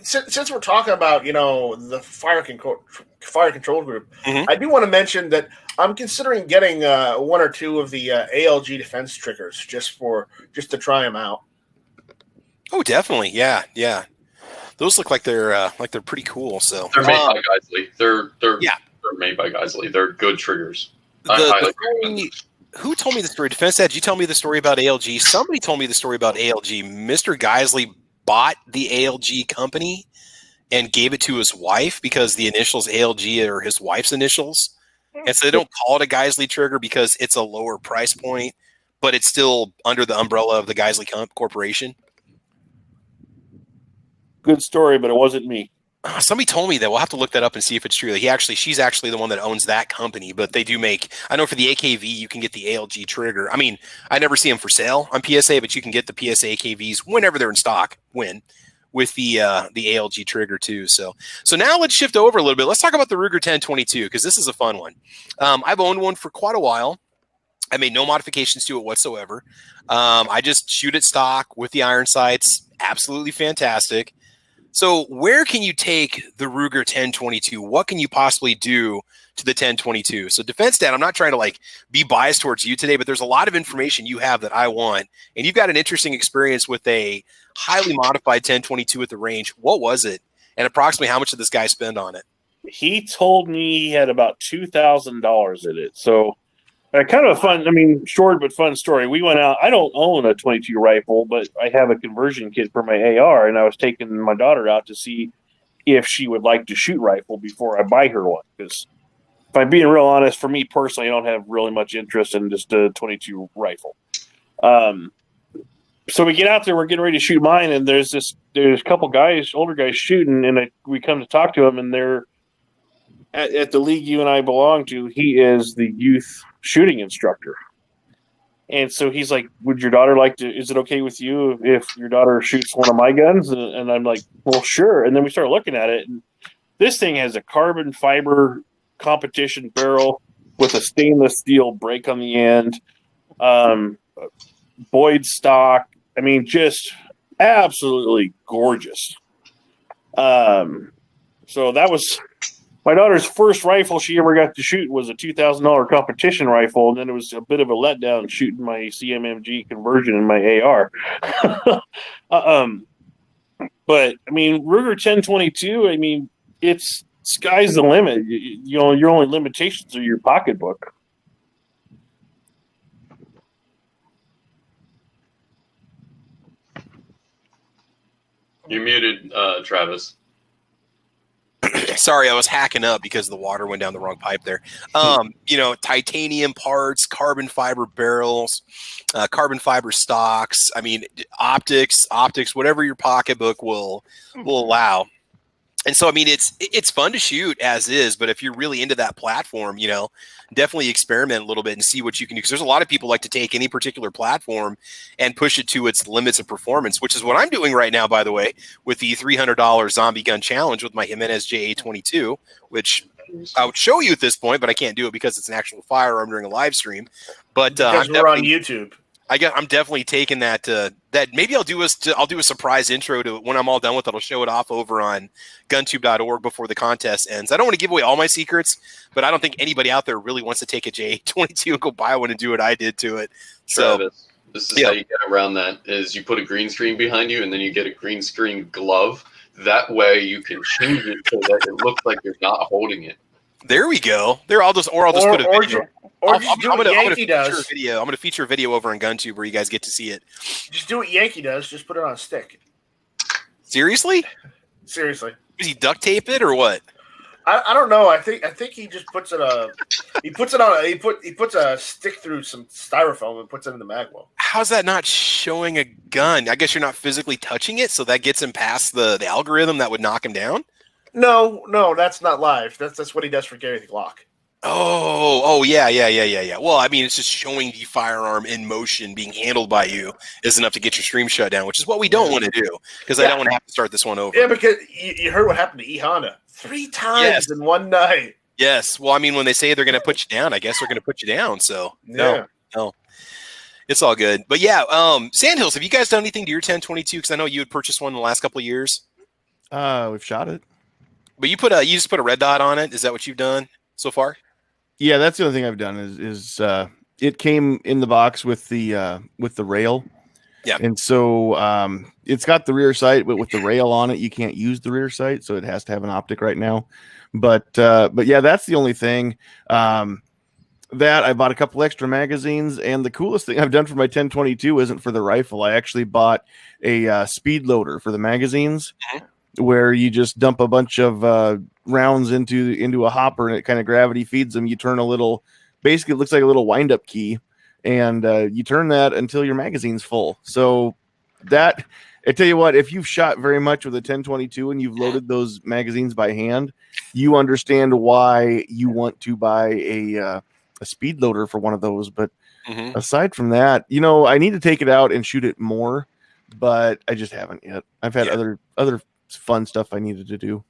since we're talking about the fire control group, mm-hmm. I do want to mention that I'm considering getting one or two of the ALG defense triggers just to try them out. Oh, definitely, yeah. Those look like they're pretty cool. So they're made by Geisley. They're made by Geisley. They're good triggers. Who told me the story? Defense Ed, did you tell me the story about ALG? Somebody told me the story about ALG. Mr. Geisley bought the ALG company and gave it to his wife because the initials ALG are his wife's initials. And so they don't call it a Geisley trigger because it's a lower price point, but it's still under the umbrella of the Geisley Corporation. Good story, but it wasn't me. Somebody told me that. We'll have to look that up and see if it's true. She's actually the one that owns that company, but they do make, I know for the AKV, you can get the ALG trigger. I mean, I never see them for sale on PSA, but you can get the PSA AKVs whenever they're in stock, with the ALG trigger too. So now let's shift over a little bit. Let's talk about the Ruger 1022, because this is a fun one. I've owned one for quite a while. I made no modifications to it whatsoever. I just shoot it stock with the iron sights. Absolutely fantastic. So where can you take the Ruger 1022? What can you possibly do to the 1022? So Defense Dad, I'm not trying to be biased towards you today, but there's a lot of information you have that I want. And you've got an interesting experience with a highly modified 1022 at the range. What was it? And approximately how much did this guy spend on it? He told me he had about $2,000 in it. So kind of a fun, short but fun story. We went out. I don't own a 22 rifle, but I have a conversion kit for my AR, and I was taking my daughter out to see if she would like to shoot rifle before I buy her one. Because if I'm being real honest, for me personally, I don't have really much interest in just a 22 rifle. So we get out there, we're getting ready to shoot mine, and there's a couple guys, older guys shooting, and we come to talk to them, and they're at the league you and I belong to. He is the youth shooting instructor. And so he's like, would your daughter is it okay with you if your daughter shoots one of my guns? And I'm like, well, sure. And then we start looking at it, and this thing has a carbon fiber competition barrel with a stainless steel brake on the end, Boyd stock. Just absolutely gorgeous. So that was My daughter's first rifle she ever got to shoot was a $2,000 competition rifle, and then it was a bit of a letdown shooting my CMMG conversion in my AR. But I mean, Ruger 1022. I mean, it's sky's the limit. You know, your only limitations are your pocketbook. You're muted, Travis. Sorry, I was hacking up because the water went down the wrong pipe there. You know, titanium parts, carbon fiber barrels, carbon fiber stocks. I mean, optics, whatever your pocketbook will allow. And so, I mean, it's fun to shoot as is, but if you're really into that platform, you know, definitely experiment a little bit and see what you can do. Because there's a lot of people like to take any particular platform and push it to its limits of performance, which is what I'm doing right now, by the way, with the $300 zombie gun challenge with my Jimenez JA22, which I would show you at this point, but I can't do it because it's an actual firearm during a live stream. But because we're on YouTube. I'm definitely taking that. That maybe I'll do a surprise intro to when I'm all done with it. I'll show it off over on guntube.org before the contest ends. I don't want to give away all my secrets, but I don't think anybody out there really wants to take a J22 and go buy one and do what I did to it. Travis, this is how you get around that: is you put a green screen behind you, and then you get a green screen glove. That way, you can change it so that it looks like you're not holding it. There we go. I'll just put a video. I'm going to feature a video over on GunTube where you guys get to see it. Just do what Yankee does. Just put it on a stick. Seriously? Seriously. Does he duct tape it or what? I don't know. I think he just puts it he puts a stick through some styrofoam and puts it in the mag well. How's that not showing a gun? I guess you're not physically touching it, so that gets him past the algorithm that would knock him down? No, that's not live. That's what he does for Gary the Glock. Oh, yeah. Well, I mean, it's just showing the firearm in motion being handled by you is enough to get your stream shut down, which is what we don't want to do because I don't want to have to start this one over. Yeah, because you heard what happened to E Honda 3 times in one night. Yes. Well, I mean, when they say they're going to put you down, I guess they're going to put you down. So no, it's all good. But yeah, Sandhills, have you guys done anything to your 1022? Because I know you had purchased one in the last couple of years. We've shot it. But you just put a red dot on it. Is that what you've done so far? Yeah, that's the only thing I've done is it came in the box with the rail. Yeah. And so it's got the rear sight, but with the rail on it, you can't use the rear sight, so it has to have an optic right now. But yeah, that's the only thing. That I bought a couple extra magazines, and the coolest thing I've done for my 1022 isn't for the rifle. I actually bought a speed loader for the magazines. Where you just dump a bunch of rounds into a hopper and it kind of gravity feeds them. You turn basically it looks like a little wind up key, and you turn that until your magazine's full. So that, I tell you what, if you've shot very much with a 1022 and you've loaded those magazines by hand, you understand why you want to buy a speed loader for one of those. But aside from that, you know, I need to take it out and shoot it more, but I just haven't yet. I've had other fun stuff I needed to do.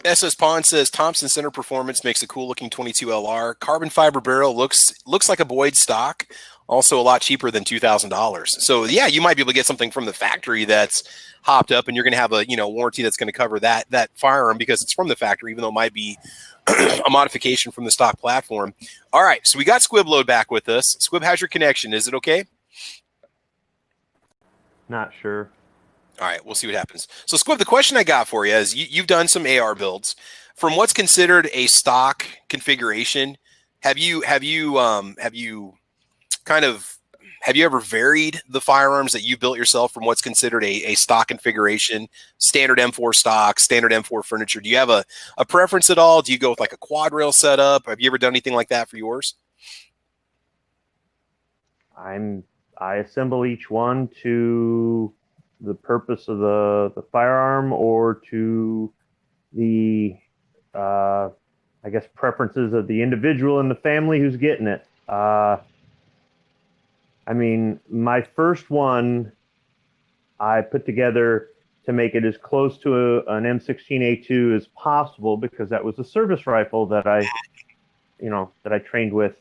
SS Pond says Thompson Center Performance makes a cool looking 22 LR. Carbon fiber barrel looks like a Boyd stock. Also a lot cheaper than $2,000. So yeah, you might be able to get something from the factory that's hopped up, and you're going to have a warranty that's going to cover that firearm because it's from the factory, even though it might be a modification from the stock platform. All right, so we got Squib Load back with us. Squib, how's your connection? Is it okay? Not sure. All right, we'll see what happens. So, Squib, the question I got for you is you've done some AR builds. From what's considered a stock configuration, have you ever varied the firearms that you built yourself from what's considered a stock configuration, standard M4 stock, standard M4 furniture? Do you have a preference at all? Do you go with like a quad rail setup? Have you ever done anything like that for yours? I assemble each one to the purpose of the firearm or to the I guess preferences of the individual in the family who's getting it. I mean, my first one I put together to make it as close to an M16A2 as possible because that was a service rifle that I trained with.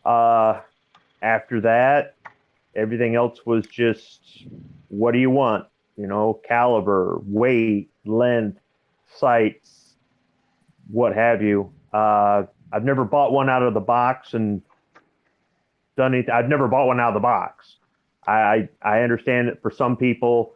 After that, everything else was just, what do you want? Caliber, weight, length, sights, what have you. I've never bought one out of the box and done anything. I've never bought one out of the box. I understand that for some people,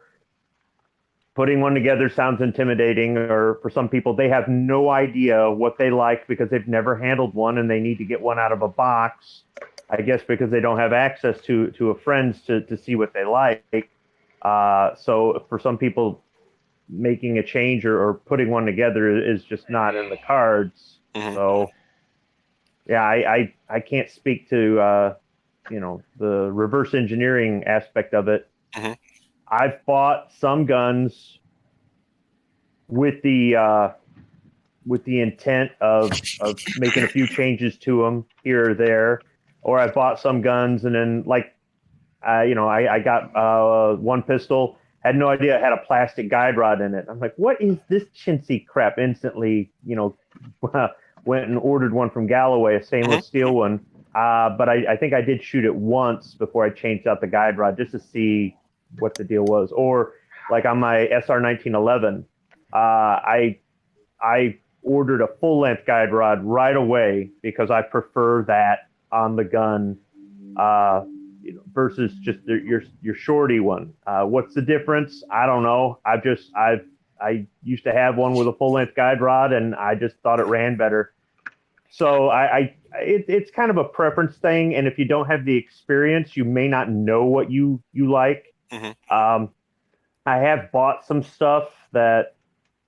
putting one together sounds intimidating, or for some people, they have no idea what they like because they've never handled one and they need to get one out of a box. I guess because they don't have access to a friend's to see what they like. So for some people, making a change or putting one together is just not in the cards. Mhm. So yeah, I can't speak to the reverse engineering aspect of it. Mhm. I've bought some guns with the intent of making a few changes to them here or there, or I've bought some guns and then I got one pistol, had no idea it had a plastic guide rod in it. I'm like, what is this chintzy crap? Instantly, went and ordered one from Galloway, a stainless steel one. But I think I did shoot it once before I changed out the guide rod just to see what the deal was. Or like on my SR 1911, I ordered a full length guide rod right away because I prefer that on the gun versus just your shorty one. What's the difference? I don't know. I used to have one with a full length guide rod and I just thought it ran better. So it's kind of a preference thing, and if you don't have the experience, you may not know what you like. Mhm. I have bought some stuff that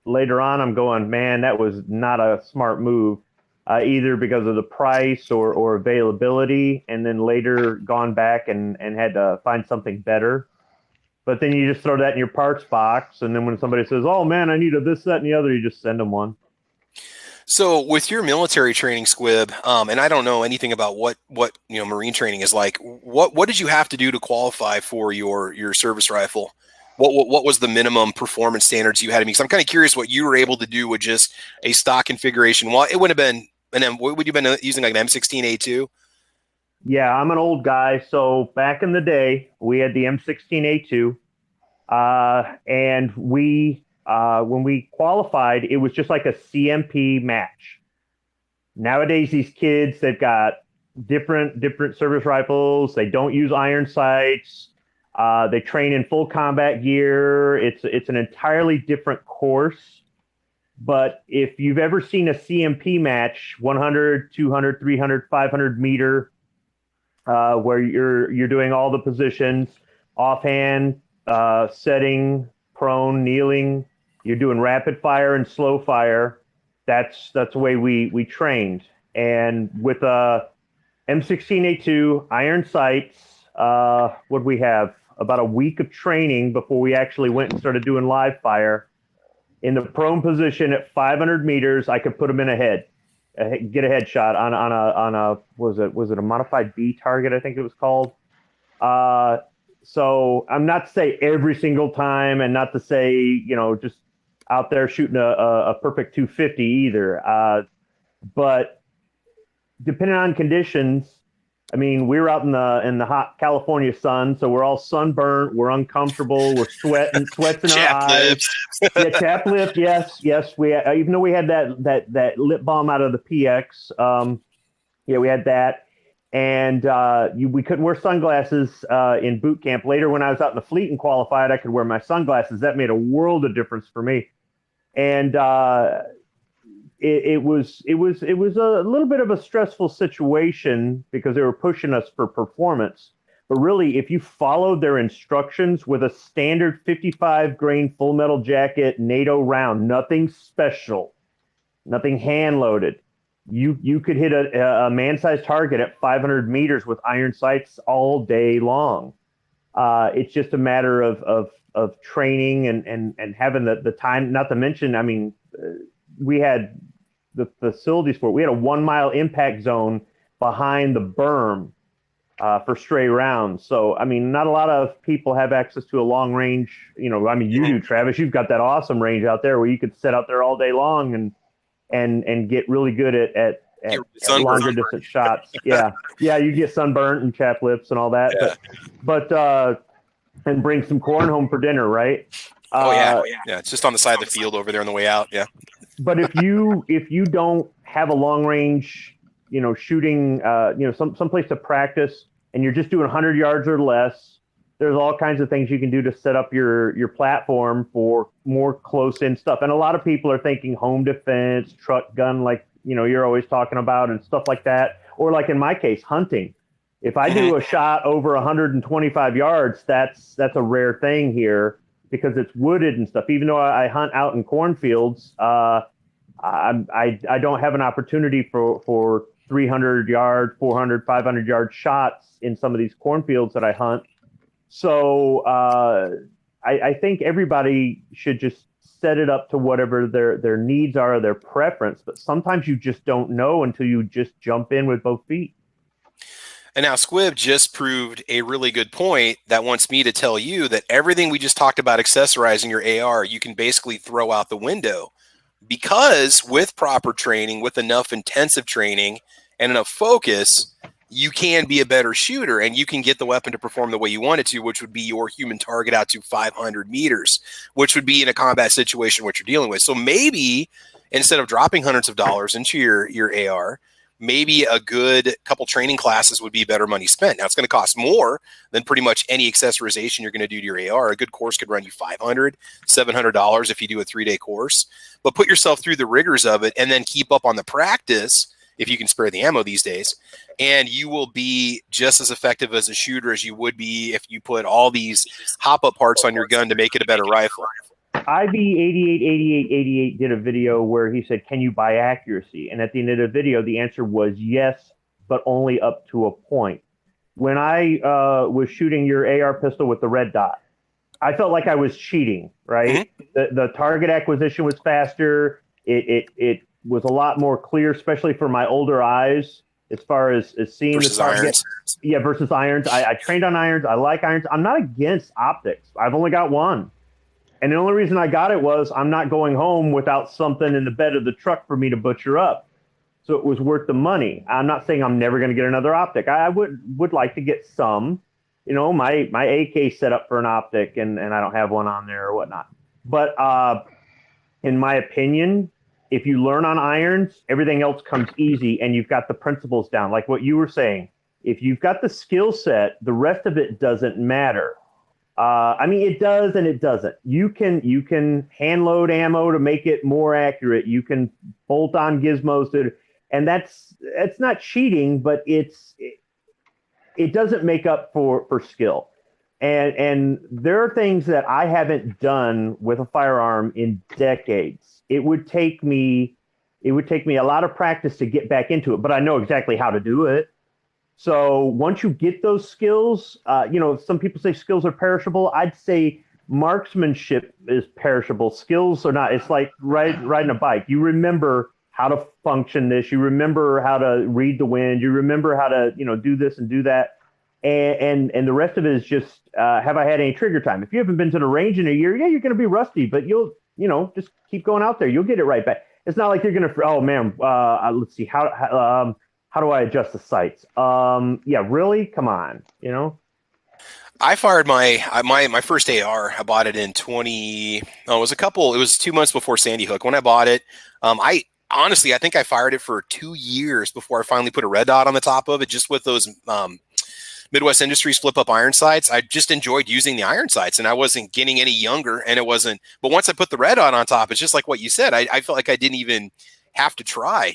later on I'm going, man, that was not a smart move, either because of the price or availability, and then later gone back and had to find something better. But then you just throw that in your parts box, and then when somebody says, "Oh man, I need a this, that, and the other," you just send them one. So with your military training, Squib, and I don't know anything about what Marine training is like. What did you have to do to qualify for your service rifle? What was the minimum performance standards you had to meet? Because I'm kind of curious what you were able to do with just a stock configuration. Well, it would have been, and then what would you have been using, like an M16A2? Yeah, I'm an old guy. So back in the day, we had the M16A2, and when we qualified, it was just like a CMP match. Nowadays, these kids, they've got different service rifles. They don't use iron sights. They train in full combat gear. It's an entirely different course. But if you've ever seen a CMP match, 100, 200, 300, 500 meter, where you're doing all the positions, offhand, setting, prone, kneeling, you're doing rapid fire and slow fire. That's the way we trained. And with M16A2 iron sights, what we have about a week of training before we actually went and started doing live fire. In the prone position at 500 meters, I could put them in a head, get a headshot on a was it a modified B target? I think it was called. So I'm not to say every single time, and not to say just out there shooting a perfect 250 either. But depending on conditions, I mean, we were out in the hot California sun, so we're all sunburnt, we're uncomfortable, we're sweats in our eyes. Yeah, chap lip, yes. We even though we had that lip balm out of the PX, we had that, and we couldn't wear sunglasses in boot camp. Later, when I was out in the fleet and qualified, I could wear my sunglasses. That made a world of difference for me, and it was a little bit of a stressful situation because they were pushing us for performance. But really, if you followed their instructions with a standard 55 grain full metal jacket NATO round, nothing special, nothing hand loaded, you could hit a man-sized target at 500 meters with iron sights all day long. It's just a matter of training and having the time. Not to mention, I mean, we had the facilities for it. We had a 1 mile impact zone behind the berm for stray rounds. So, I mean, not a lot of people have access to a long range. You do, Travis. You've got that awesome range out there where you could sit out there all day long and get really good at longer distance shots. Yeah, you get sunburnt and chapped lips and all that. Yeah. But and bring some corn home for dinner, right? Yeah. It's just on the side of the field over there on the way out. Yeah. But if you don't have a long range, shooting, some place to practice, and you're just doing 100 yards or less, there's all kinds of things you can do to set up your platform for more close in stuff. And a lot of people are thinking home defense, truck gun, like you're always talking about, and stuff like that. Or like in my case, hunting. If I do a shot over 125 yards, that's a rare thing here because it's wooded and stuff. Even though I hunt out in cornfields, I don't have an opportunity for 300 yard, 400, 500 yard shots in some of these cornfields that I hunt. So I think everybody should just set it up to whatever their needs are, their preference. But sometimes you just don't know until you just jump in with both feet. And now Squib just proved a really good point that wants me to tell you that everything we just talked about accessorizing your AR, you can basically throw out the window, because with proper training, with enough intensive training and enough focus, you can be a better shooter and you can get the weapon to perform the way you want it to, which would be your human target out to 500 meters, which would be in a combat situation what you're dealing with. So maybe instead of dropping hundreds of dollars into your AR, maybe a good couple training classes would be better money spent. Now, it's going to cost more than pretty much any accessorization you're going to do to your AR. A good course could run you $500, $700 if you do a 3-day course. But put yourself through the rigors of it and then keep up on the practice, if you can spare the ammo these days, and you will be just as effective as a shooter as you would be if you put all these hop-up parts on your gun to make it a better rifle. IB888888 did a video where he said, can you buy accuracy? And at the end of the video, the answer was yes, but only up to a point. When I was shooting your AR pistol with the red dot, I felt like I was cheating, right? Mm-hmm. The target acquisition was faster. It was a lot more clear, especially for my older eyes, as far as seeing versus the target. Irons. Yeah, versus irons. I trained on irons. I like irons. I'm not against optics. I've only got one. And the only reason I got it was I'm not going home without something in the bed of the truck for me to butcher up. So it was worth the money. I'm not saying I'm never going to get another optic. I would like to get some. My AK set up for an optic, and I don't have one on there or whatnot. But in my opinion, if you learn on irons, everything else comes easy, and you've got the principles down. Like what you were saying, if you've got the skill set, the rest of it doesn't matter. It does and it doesn't. You can hand load ammo to make it more accurate. You can bolt on gizmos and that's not cheating, but it doesn't make up for skill. And there are things that I haven't done with a firearm in decades. It would take me a lot of practice to get back into it, but I know exactly how to do it. So once you get those skills, some people say skills are perishable. I'd say marksmanship is perishable. Skills are not. It's like riding a bike. You remember how to function this. You remember how to read the wind. You remember how to, do this and do that. And the rest of it is just, have I had any trigger time? If you haven't been to the range in a year, yeah, you're going to be rusty, but you'll, just keep going out there. You'll get it right back. It's not like you're going to, oh man, let's see, how do I adjust the sights? Really? Come on, I fired my first AR. I bought it in it was 2 months before Sandy Hook. When I bought it, I think I fired it for 2 years before I finally put a red dot on the top of it, just with those Midwest Industries flip up iron sights. I just enjoyed using the iron sights, and I wasn't getting any younger, and it wasn't, but once I put the red dot on top, it's just like what you said. I felt like I didn't even have to try,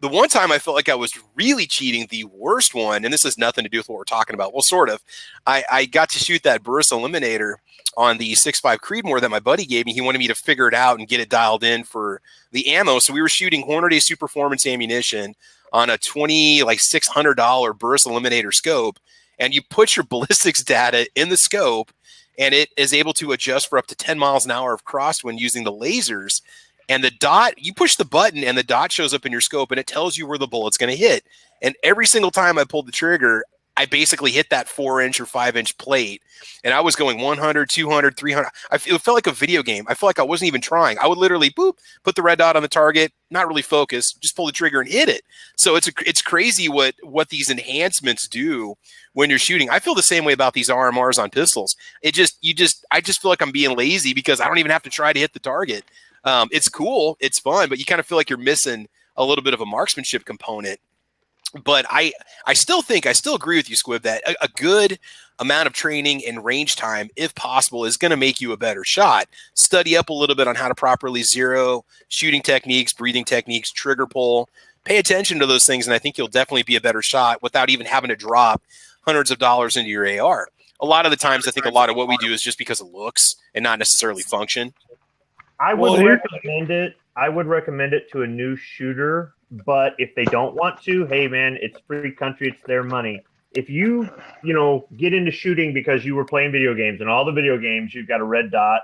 The one time I felt like I was really cheating, the worst one, and this has nothing to do with what we're talking about. Well, sort of. I got to shoot that burst eliminator on the 6.5 Creedmoor that my buddy gave me. He wanted me to figure it out and get it dialed in for the ammo. So we were shooting Hornady Superformance ammunition on a $600 burst eliminator scope, and you put your ballistics data in the scope, and it is able to adjust for up to 10 miles an hour of crosswind using the lasers. And the dot, you push the button and the dot shows up in your scope and it tells you where the bullet's going to hit. And every single time I pulled the trigger, I basically hit that 4-inch or 5-inch plate. And I was going 100, 200, 300. It felt like a video game. I felt like I wasn't even trying. I would literally, boop, put the red dot on the target, not really focus, just pull the trigger and hit it. So it's crazy what these enhancements do when you're shooting. I feel the same way about these RMRs on pistols. I just feel like I'm being lazy because I don't even have to try to hit the target. It's cool, it's fun, but you kind of feel like you're missing a little bit of a marksmanship component. But I still agree with you, Squib, that a good amount of training and range time, if possible, is going to make you a better shot. Study up a little bit on how to properly zero, shooting techniques, breathing techniques, trigger pull. Pay attention to those things, and I think you'll definitely be a better shot without even having to drop hundreds of dollars into your AR. A lot of the times, I think a lot of what we do is just because of looks and not necessarily function. I would recommend it. I would recommend it to a new shooter, but if they don't want to, hey man, it's free country, it's their money. If you get into shooting because you were playing video games and all the video games you've got a red dot,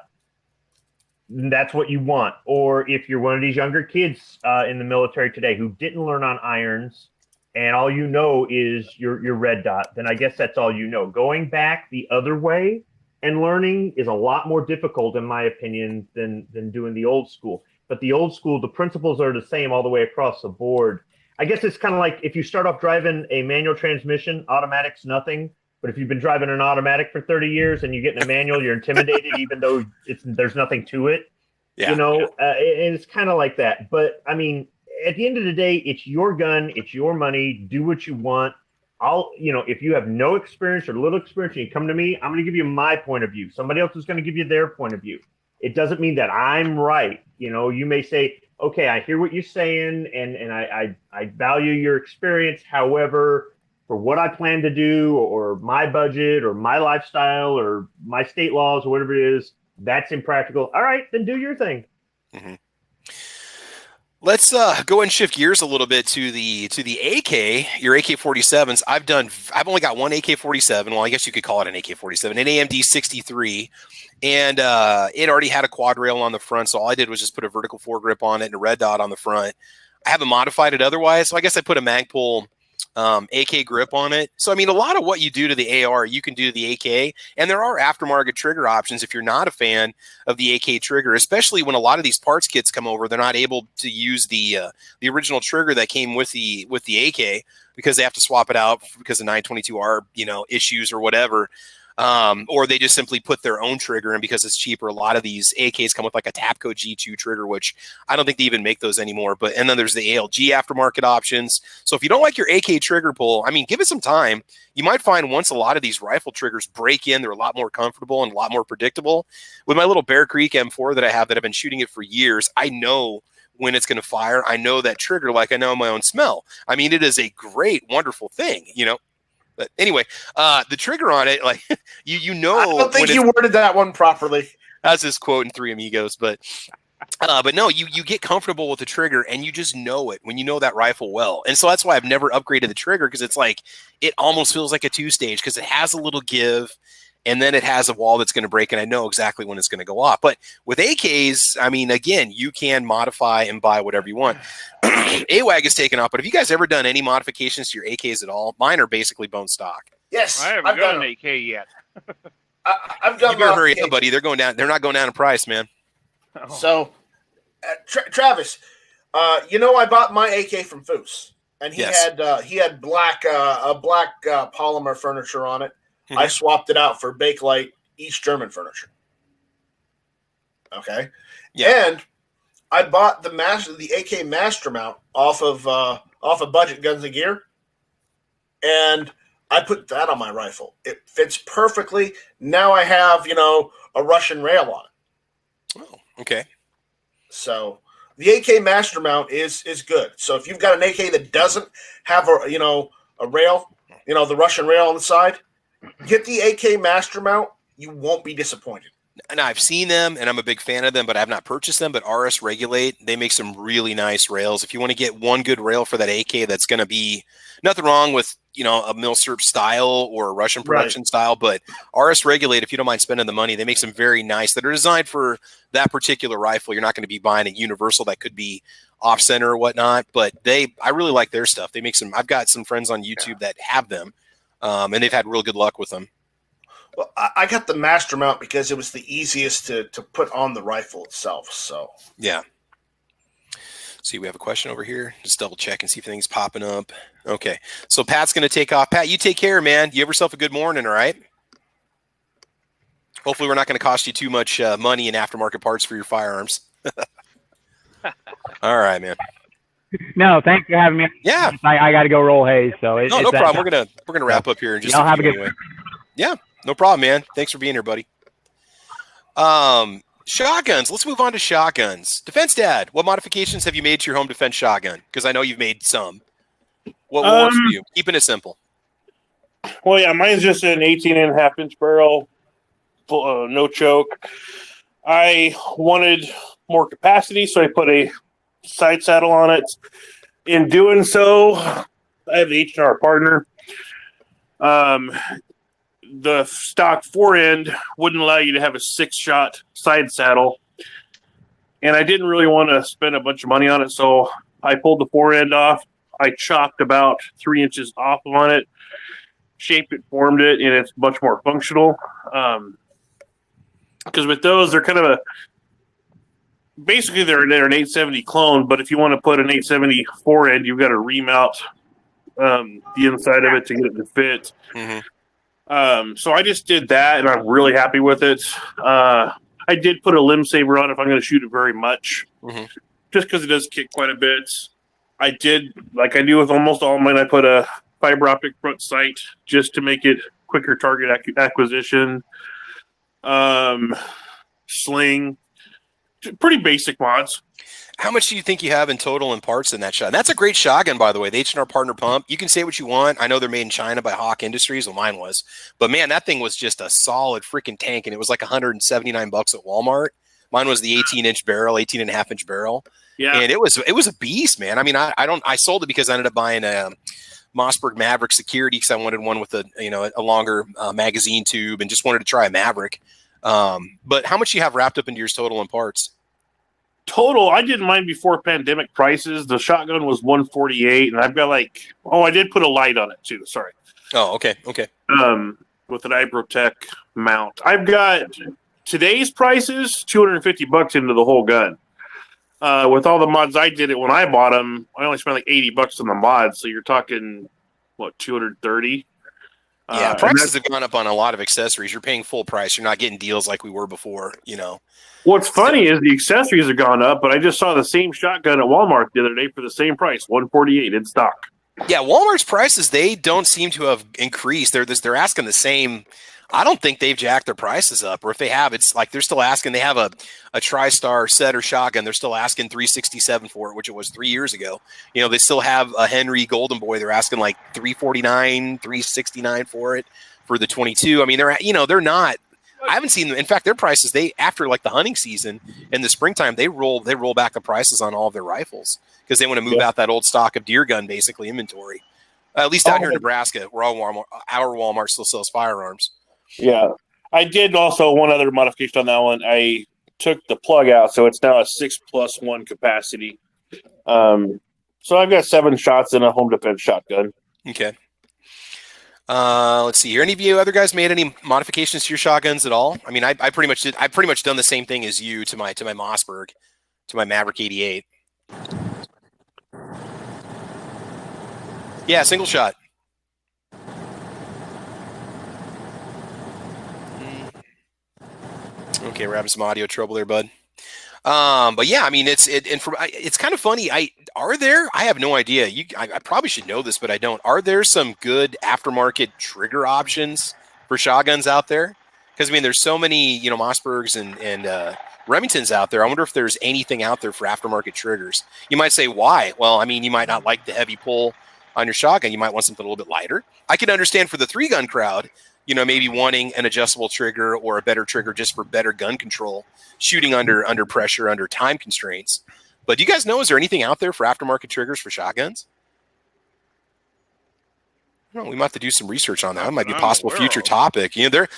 that's what you want. Or if you're one of these younger kids in the military today who didn't learn on irons and all you know is your red dot, then I guess that's all you know. Going back the other way and learning is a lot more difficult, in my opinion, than doing the old school. But the old school, the principles are the same all the way across the board. I guess it's kind of like if you start off driving a manual transmission, automatic's nothing. But if you've been driving an automatic for 30 years and you get in a manual, you're intimidated, even though there's nothing to it. Yeah. And it's kind of like that. But, I mean, at the end of the day, it's your gun. It's your money. Do what you want. If you have no experience or little experience and you come to me, I'm going to give you my point of view. Somebody else is going to give you their point of view. It doesn't mean that I'm right. You may say, okay, I hear what you're saying and I value your experience. However, for what I plan to do or my budget or my lifestyle or my state laws or whatever it is, that's impractical. All right, then do your thing. Mm-hmm. Let's go and shift gears a little bit to the AK, your AK-47s. I've only got one AK-47. Well, I guess you could call it an AK-47, an AMD 63. And it already had a quad rail on the front, so all I did was just put a vertical foregrip on it and a red dot on the front. I haven't modified it otherwise, so I guess I put a Magpul AK grip on it. So, I mean, a lot of what you do to the AR, you can do to the AK, and there are aftermarket trigger options if you're not a fan of the AK trigger, especially when a lot of these parts kits come over, they're not able to use the original trigger that came with the AK because they have to swap it out because of 922R, issues or whatever. Or they just simply put their own trigger in because it's cheaper. A lot of these AKs come with like a Tapco G2 trigger, which I don't think they even make those anymore. And then there's the ALG aftermarket options. So if you don't like your AK trigger pull, I mean, give it some time. You might find once a lot of these rifle triggers break in, they're a lot more comfortable and a lot more predictable. With my little Bear Creek M4 that I have that I've been shooting it for years, I know when it's going to fire. I know that trigger like I know my own smell. I mean, it is a great, wonderful thing, But anyway, the trigger on it, like you know, I don't think you worded that one properly. That's his quote in Three Amigos, but no, you get comfortable with the trigger and you just know it when you know that rifle well, and so that's why I've never upgraded the trigger because it's like it almost feels like a 2-stage because it has a little give. And then it has a wall that's going to break, and I know exactly when it's going to go off. But with AKs, I mean, again, you can modify and buy whatever you want. AWAG is taken off, but have you guys ever done any modifications to your AKs at all? Mine are basically bone stock. Yes, I haven't done an AK yet. I've done. You better hurry up, buddy. They're going down. They're not going down in price, man. Oh. So, Travis, I bought my AK from Foose, and he had black polymer furniture on it. I swapped it out for Bakelite East German furniture. Okay. Yeah. And I bought the AK Master Mount off of Budget Guns and Gear. And I put that on my rifle. It fits perfectly. Now I have, a Russian rail on it. Oh, okay. So the AK Master Mount is good. So if you've got an AK that doesn't have a rail, the Russian rail on the side, get the AK Master Mount. You won't be disappointed. And I've seen them, and I'm a big fan of them, but I have not purchased them. But RS Regulate, they make some really nice rails. If you want to get one good rail for that AK, that's going to be nothing wrong with a Milsurp style or a Russian production style. But RS Regulate, if you don't mind spending the money, they make some very nice that are designed for that particular rifle. You're not going to be buying a universal that could be off center or whatnot. But I really like their stuff. They make some. I've got some friends on YouTube that have them. And they've had real good luck with them. Well, I got the Master Mount because it was the easiest to put on the rifle itself. So yeah. See, we have a question over here. Just double check and see if anything's popping up. Okay. So Pat's going to take off. Pat, you take care, man. You have yourself a good morning, all right? Hopefully we're not going to cost you too much money in aftermarket parts for your firearms. All right, man. No, thanks for having me. Yeah. I got to go roll hay. So No problem. We're gonna wrap up here in just Y'all a have few a good. anyway. Yeah, no problem, man. Thanks for being here, buddy. Shotguns. Let's move on to shotguns. Defense Dad, what modifications have you made to your home defense shotgun? Because I know you've made some. What works for you? Keeping it simple. Well, yeah, mine's just an 18.5-inch barrel, no choke. I wanted more capacity, so I put a side saddle on it. In doing so, I have the H&R partner. The stock forend wouldn't allow you to have a 6-shot side saddle, and I didn't really want to spend a bunch of money on it, so I pulled the forend off. I chopped about 3 inches off on it, shaped it, formed it, and it's much more functional. Because with those, they're kind of basically they're an 870 clone, but if you want to put an 870 forend, you've got to remount the inside of it to get it to fit. Mm-hmm. So I just did that, and I'm really happy with it. I did put a limb saver on if I'm going to shoot it very much, just because it does kick quite a bit. I did, like I do with almost all of mine, I put a fiber optic front sight just to make it quicker target acquisition. Sling, pretty basic mods. How much do you think you have in total in parts in that shot? And that's a great shotgun, by the way. The H&R Partner Pump. You can say what you want. I know they're made in China by Hawk Industries. Well, mine was. But, man, that thing was just a solid freaking tank, and it was like $179 at Walmart. Mine was the 18-inch barrel, 18.5-inch barrel. Yeah. And it was a beast, man. I mean, I sold it because I ended up buying a Mossberg Maverick Security because I wanted one with a longer magazine tube and just wanted to try a Maverick. But how much do you have wrapped up into yours total in parts? Total, I did mine before pandemic prices. The shotgun was $148, and I've got I did put a light on it too. Sorry. Oh, okay. With an iBrotech mount. I've got today's prices, $250 into the whole gun. With all the mods I did it when I bought them, I only spent like $80 on the mods. So you're talking what, $230? Yeah, prices have gone up on a lot of accessories. You're paying full price. You're not getting deals like we were before, What's funny is the accessories have gone up, but I just saw the same shotgun at Walmart the other day for the same price, $148 in stock. Yeah, Walmart's prices, they don't seem to have increased. They're asking the same. I don't think they've jacked their prices up, or if they have, it's like they're still asking. They have a TriStar set or shotgun. They're still asking $367 for it, which it was 3 years ago. They still have a Henry Golden Boy. They're asking like $349, $369 for it for the 22. I mean, they're not. I haven't seen them. In fact, their prices, after like the hunting season in the springtime, they roll back the prices on all of their rifles because they want to move out that old stock of deer gun basically inventory. At least out here in Nebraska, where our Walmart still sells firearms. Yeah, I did also one other modification on that one. I took the plug out, so it's now a 6+1 capacity. So I've got 7 shots in a home defense shotgun. Okay. Let's see here. Any of you other guys made any modifications to your shotguns at all? I mean, I pretty much did. I pretty much done the same thing as you to my Mossberg, to my Maverick 88. Yeah, single shot. Okay, we're having some audio trouble there, bud. But yeah, I mean, it's kind of funny. I have no idea. I probably should know this, but I don't. Are there some good aftermarket trigger options for shotguns out there? Because I mean, there's so many, Mossbergs and Remingtons out there. I wonder if there's anything out there for aftermarket triggers. You might say, why? Well, I mean, you might not like the heavy pull on your shotgun. You might want something a little bit lighter. I can understand for the 3-gun crowd, maybe wanting an adjustable trigger or a better trigger just for better gun control, shooting under pressure, under time constraints. But do you guys know, is there anything out there for aftermarket triggers for shotguns? We might have to do some research on that. That might be a possible future topic.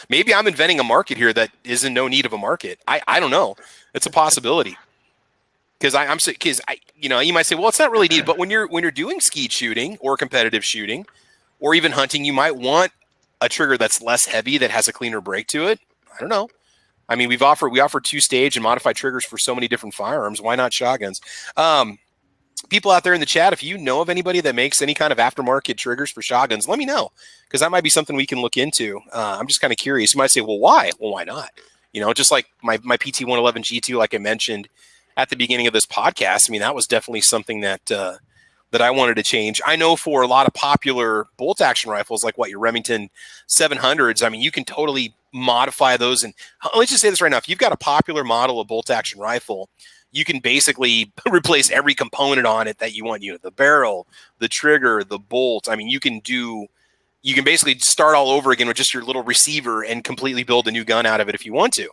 Maybe I'm inventing a market here that is in no need of a market. I don't know. It's a possibility. Because you might say, well, it's not really needed. But when you're doing skeet shooting or competitive shooting or even hunting, you might want a trigger that's less heavy, that has a cleaner break to it. I don't know. I mean, we offer 2-stage and modified triggers for so many different firearms. Why not shotguns? People out there in the chat, if you know of anybody that makes any kind of aftermarket triggers for shotguns, let me know, because that might be something we can look into. I'm just kind of curious. You might say, well, why? Well, why not? Just like my PT-111 G2, like I mentioned, at the beginning of this podcast, I mean, that was definitely something that that I wanted to change. I know for a lot of popular bolt action rifles, like your Remington 700s, I mean, you can totally modify those. And let's just say this right now. If you've got a popular model of bolt action rifle, you can basically replace every component on it that you want, the barrel, the trigger, the bolt. I mean, you can basically start all over again with just your little receiver and completely build a new gun out of it if you want to,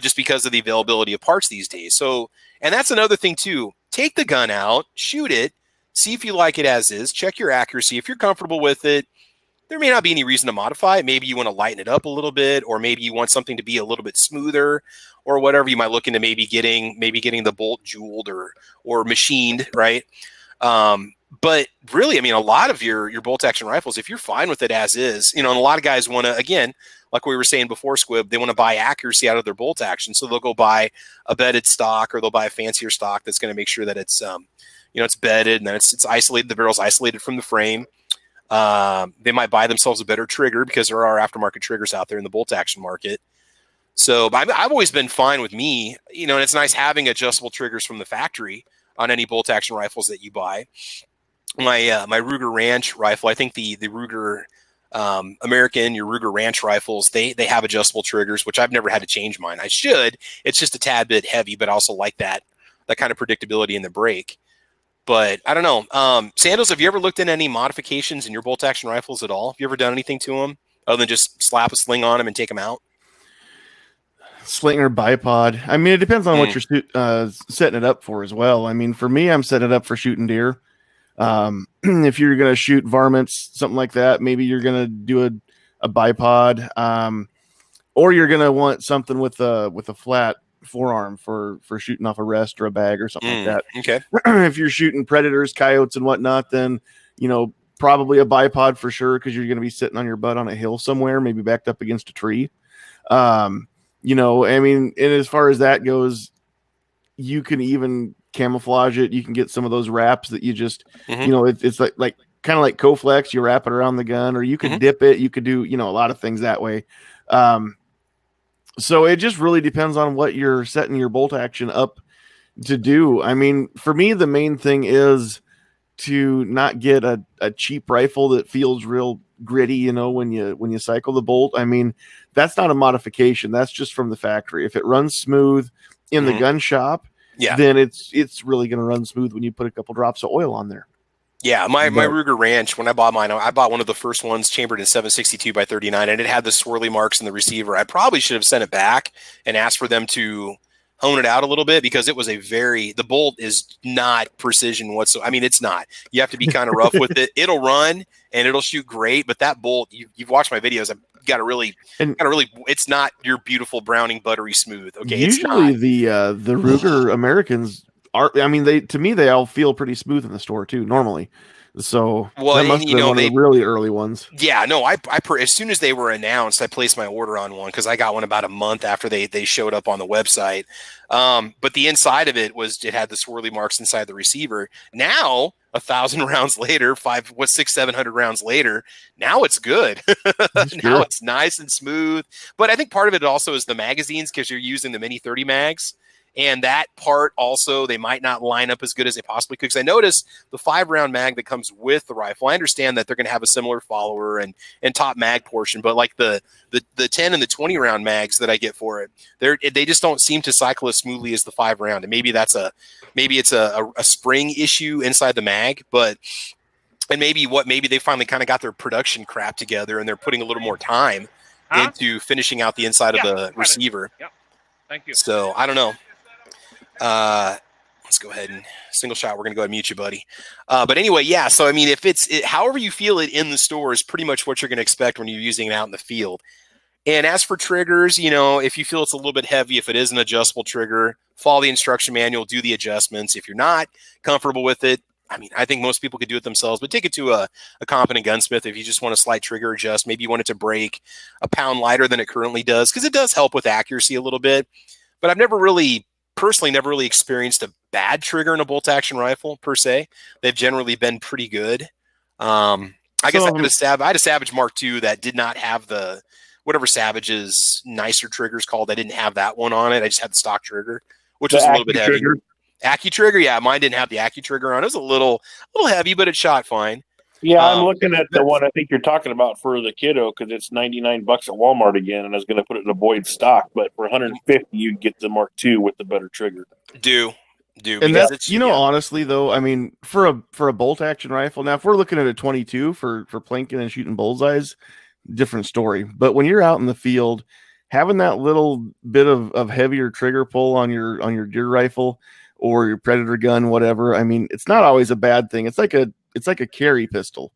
just because of the availability of parts these days. So, and that's another thing too. Take the gun out, shoot it, see if you like it as is, check your accuracy. If you're comfortable with it, there may not be any reason to modify it. Maybe you want to lighten it up a little bit, or maybe you want something to be a little bit smoother or whatever. You might look into maybe getting the bolt jeweled or machined, right? But really, I mean, a lot of your bolt action rifles, if you're fine with it as is, and a lot of guys want to, again, like we were saying before, Squib, they want to buy accuracy out of their bolt action. So they'll go buy a bedded stock, or they'll buy a fancier stock that's going to make sure that it's, it's bedded and then it's isolated. The barrel's isolated from the frame. They might buy themselves a better trigger, because there are aftermarket triggers out there in the bolt action market. So I've always been fine with me, and it's nice having adjustable triggers from the factory on any bolt action rifles that you buy. My Ruger Ranch rifle, I think the Ruger American, your Ruger Ranch rifles, they have adjustable triggers, which I've never had to change mine. I should. It's just a tad bit heavy, but I also like that kind of predictability in the brake. But I don't know. Sandals, have you ever looked into any modifications in your bolt action rifles at all? Have you ever done anything to them other than just slap a sling on them and take them out? Sling or bipod. I mean, it depends on what you're setting it up for as well. I mean, for me, I'm setting it up for shooting deer. If you're going to shoot varmints, something like that, maybe you're going to do a bipod, or you're going to want something with a flat forearm for shooting off a rest or a bag or something like that. Okay. If you're shooting predators, coyotes and whatnot, then, probably a bipod for sure, because you're going to be sitting on your butt on a hill somewhere, maybe backed up against a tree. I mean, and as far as that goes, you can even camouflage it. You can get some of those wraps that you just, it's like kind of like Coflex. You wrap it around the gun, or you could dip it. You could do, a lot of things that way. So it just really depends on what you're setting your bolt action up to do. I mean, for me, the main thing is to not get a cheap rifle that feels real gritty, when you cycle the bolt. I mean, that's not a modification. That's just from the factory. If it runs smooth in the gun shop, then it's really going to run smooth when you put a couple drops of oil on there. Yeah, my Ruger Ranch, when I bought mine, I bought one of the first ones chambered in 762 by 39, and it had the swirly marks in the receiver. I probably should have sent it back and asked for them to hone it out a little bit, because it was the bolt is not precision whatsoever. I mean, it's not. You have to be kind of rough with it. It'll run and it'll shoot great, but that bolt, you've watched my videos, I've got to really, it's not your beautiful Browning buttery smooth. Okay, usually the Ruger Americans are, I mean, they all feel pretty smooth in the store too, normally. So that must have been one of the really early ones. Yeah, no, as soon as they were announced, I placed my order on one, because I got one about a month after they showed up on the website. But the inside of it had the swirly marks inside the receiver. Now, 1,000 rounds later, 700 rounds later, now it's good. Now it's nice and smooth. But I think part of it also is the magazines, because you're using the Mini 30 mags. And that part also, they might not line up as good as they possibly could. Because I noticed the 5-round mag that comes with the rifle, I understand that they're going to have a similar follower and top mag portion, but like the 10 and the 20-round mags that I get for it, they just don't seem to cycle as smoothly as the 5-round. And maybe it's a spring issue inside the mag, and maybe they finally kind of got their production crap together, and they're putting a little more time into finishing out the inside of the receiver. Yep. Thank you. So I don't know. Let's go ahead and single shot. We're going to go ahead and mute you, buddy. But anyway, yeah. So, I mean, however you feel it in the store is pretty much what you're going to expect when you're using it out in the field. And as for triggers, if you feel it's a little bit heavy, if it is an adjustable trigger, follow the instruction manual, do the adjustments. If you're not comfortable with it, I mean, I think most people could do it themselves, but take it to a competent gunsmith. If you just want a slight trigger adjust, maybe you want it to break a pound lighter than it currently does, because it does help with accuracy a little bit. But I've never really experienced a bad trigger in a bolt action rifle per se. They've generally been pretty good. I guess I had a Savage Mark II that did not have the whatever Savage's nicer trigger's called. I didn't have that one on it. I just had the stock trigger, which was a little bit heavy. AccuTrigger, yeah, mine didn't have the AccuTrigger on. It was a little heavy, but it shot fine. Yeah, I'm looking at the one I think you're talking about for the kiddo because it's $99 at Walmart again, and I was going to put it in a Boyd stock, but for $150 you'd get the Mark II with the better trigger. And that's honestly though, I mean, for a bolt action rifle, now if we're looking at a 22 for planking and shooting bullseyes, different story. But when you're out in the field, having that little bit of heavier trigger pull on your deer rifle or your predator gun, whatever, I mean, it's not always a bad thing. It's like a carry pistol,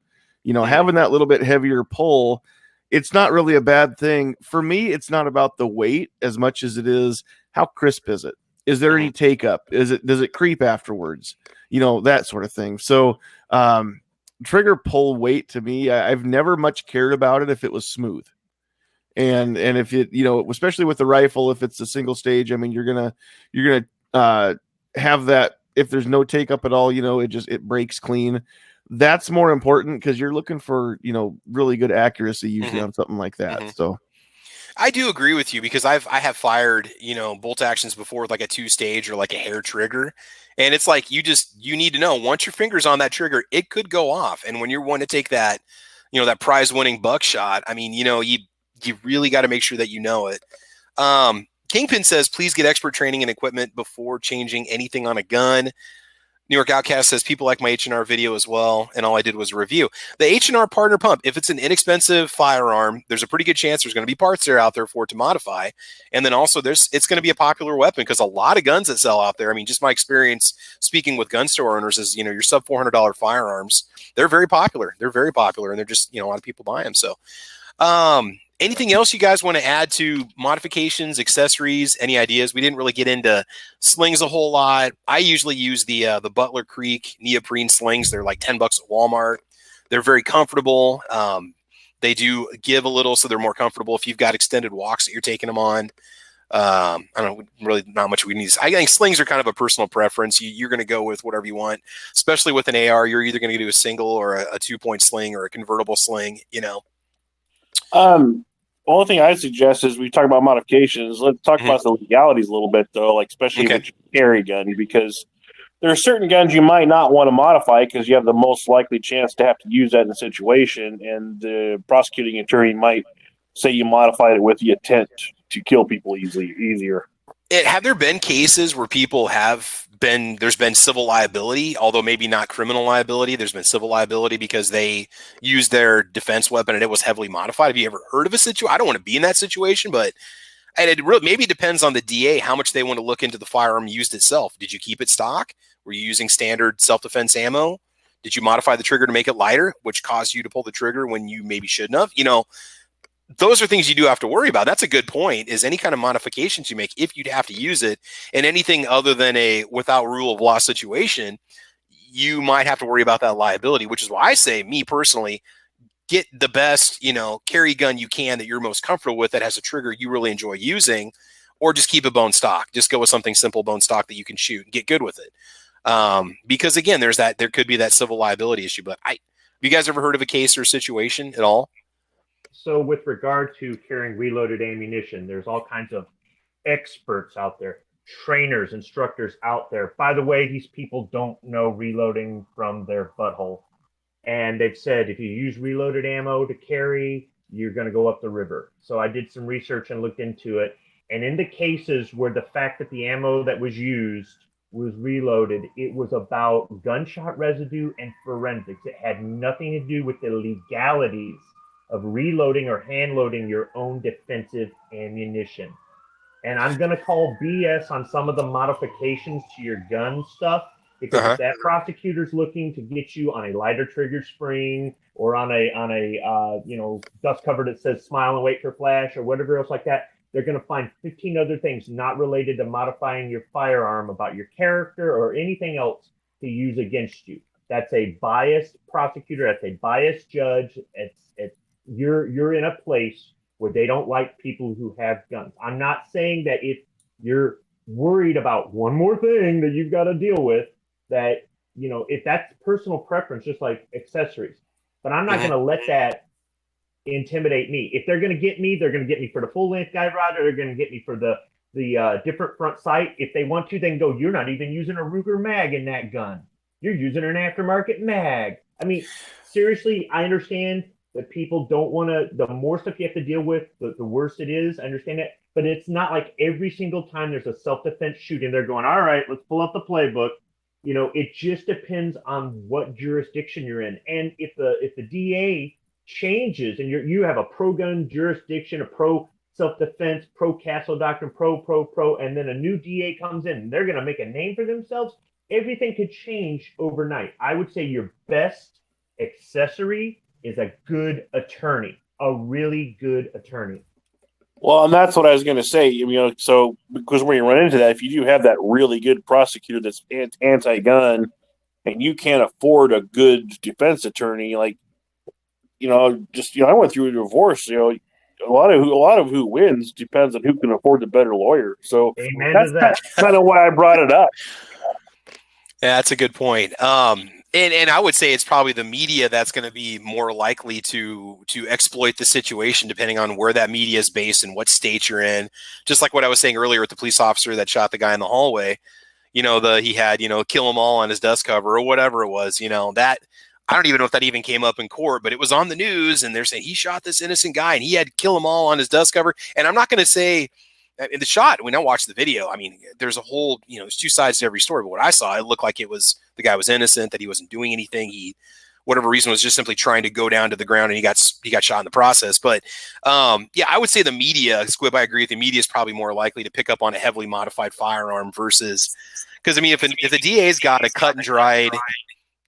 having that little bit heavier pull. It's not really a bad thing. For me, it's not about the weight as much as it is how crisp is it. Is there any take up? Does it creep afterwards? That sort of thing. So trigger pull weight to me, I've never much cared about it if it was smooth. And if it, especially with the rifle, if it's a single stage, I mean, you're gonna have that. If there's no take up at all, it breaks clean. That's more important because you're looking for, really good accuracy usually on something like that. So. I do agree with you because I have fired, bolt actions before with like a 2-stage or like a hair trigger. And it's like, you need to know once your finger's on that trigger, it could go off. And when you're wanting to take that, that prize winning buckshot, I mean, you really got to make sure that you know it. Kingpin says, please get expert training and equipment before changing anything on a gun. New York Outcast says, people like my H&R video as well, and all I did was a review. The H&R partner pump, if it's an inexpensive firearm, there's a pretty good chance there's going to be parts there out there for it to modify. And then also it's going to be a popular weapon because a lot of guns that sell out there, I mean, just my experience speaking with gun store owners is, your sub $400 firearms, they're very popular. They're very popular, and they're just, a lot of people buy them. So anything else you guys want to add to modifications, accessories, any ideas? We didn't really get into slings a whole lot. I usually use the Butler Creek neoprene slings. They're like $10 at Walmart. They're very comfortable. They do give a little, so they're more comfortable if you've got extended walks that you're taking them on. I don't know, really not much we need. I think slings are kind of a personal preference. You're going to go with whatever you want, especially with an AR. You're either going to do a single or a 2-point sling or a convertible sling, The only thing I suggest is we talk about modifications. Let's talk about the legalities a little bit, though, like especially with your carry gun, because there are certain guns you might not want to modify because you have the most likely chance to have to use that in a situation, and the prosecuting attorney might say you modified it with the intent to kill people easier. Have there been cases where people there's been civil liability, although maybe not criminal liability? There's been civil liability because they used their defense weapon and it was heavily modified. Have you ever heard of a situation? I don't want to be in that situation, but it really maybe depends on the DA how much they want to look into the firearm used itself. Did you keep it stock? Were you using standard self-defense ammo? Did you modify the trigger to make it lighter, which caused you to pull the trigger when you maybe shouldn't have? Those are things you do have to worry about. That's a good point, is any kind of modifications you make, if you'd have to use it, and anything other than a without rule of law situation, you might have to worry about that liability, which is why I say, me personally, get the best, carry gun you can that you're most comfortable with that has a trigger you really enjoy using, or just keep a bone stock. Just go with something simple, bone stock, that you can shoot and get good with it. Because again, there could be that civil liability issue. But have you guys ever heard of a case or situation at all? So with regard to carrying reloaded ammunition, there's all kinds of experts out there, trainers, instructors out there. By the way, these people don't know reloading from their butthole. And they've said if you use reloaded ammo to carry, you're going to go up the river. So I did some research and looked into it. And in the cases where the fact that the ammo that was used was reloaded, it was about gunshot residue and forensics. It had nothing to do with the legalities of reloading or hand loading your own defensive ammunition. And I'm going to call BS on some of the modifications to your gun stuff, because if that prosecutor's looking to get you on a lighter trigger spring or on a dust cover that says smile and wait for flash or whatever else like that, they're going to find 15 other things not related to modifying your firearm about your character or anything else to use against you. That's a biased prosecutor. That's a biased judge. You're in a place where they don't like people who have guns. I'm not saying that if you're worried about one more thing that you've got to deal with, that, if that's personal preference, just like accessories. But I'm not going to let that intimidate me. If they're going to get me, they're going to get me for the full length guide rod, or they're going to get me for the different front sight. If they want to, they can go, you're not even using a Ruger mag in that gun. You're using an aftermarket mag. I mean, seriously, I understand that people don't want to, the more stuff you have to deal with, the worse it is. I understand that. But it's not like every single time there's a self-defense shooting, they're going, all right, let's pull up the playbook. You know, it just depends on what jurisdiction you're in. And if the DA changes and you have a pro-gun jurisdiction, a pro-self-defense, pro-castle doctrine, pro, and then a new DA comes in and they're going to make a name for themselves, everything could change overnight. I would say your best accessory is a good attorney, a really good attorney. Well, and that's what I was going to say. You know, so because when you run into that, if you do have that really good prosecutor that's anti-gun, and you can't afford a good defense attorney, like, you know, just, you know, I went through a divorce. You know, a lot of who wins depends on who can afford the better lawyer. So that's kind of why I brought it up. Yeah, that's a good point. And I would say it's probably the media that's going to be more likely to exploit the situation, depending on where that media is based and what state you're in. Just like what I was saying earlier with the police officer that shot the guy in the hallway. You know, he had, you know, kill them all on his dust cover or whatever it was. You know, that I don't even know if that even came up in court, but it was on the news, and they're saying he shot this innocent guy and he had kill them all on his dust cover. And I'm not going to say in the shot, when I watched the video, I mean, there's a whole, you know, there's two sides to every story. But what I saw, it looked like it was the guy was innocent, that he wasn't doing anything. He, whatever reason, was just simply trying to go down to the ground, and he got shot in the process. But yeah, I would say the media, Squib, I agree with the media is probably more likely to pick up on a heavily modified firearm versus, because I mean, if the DA's got a cut and dried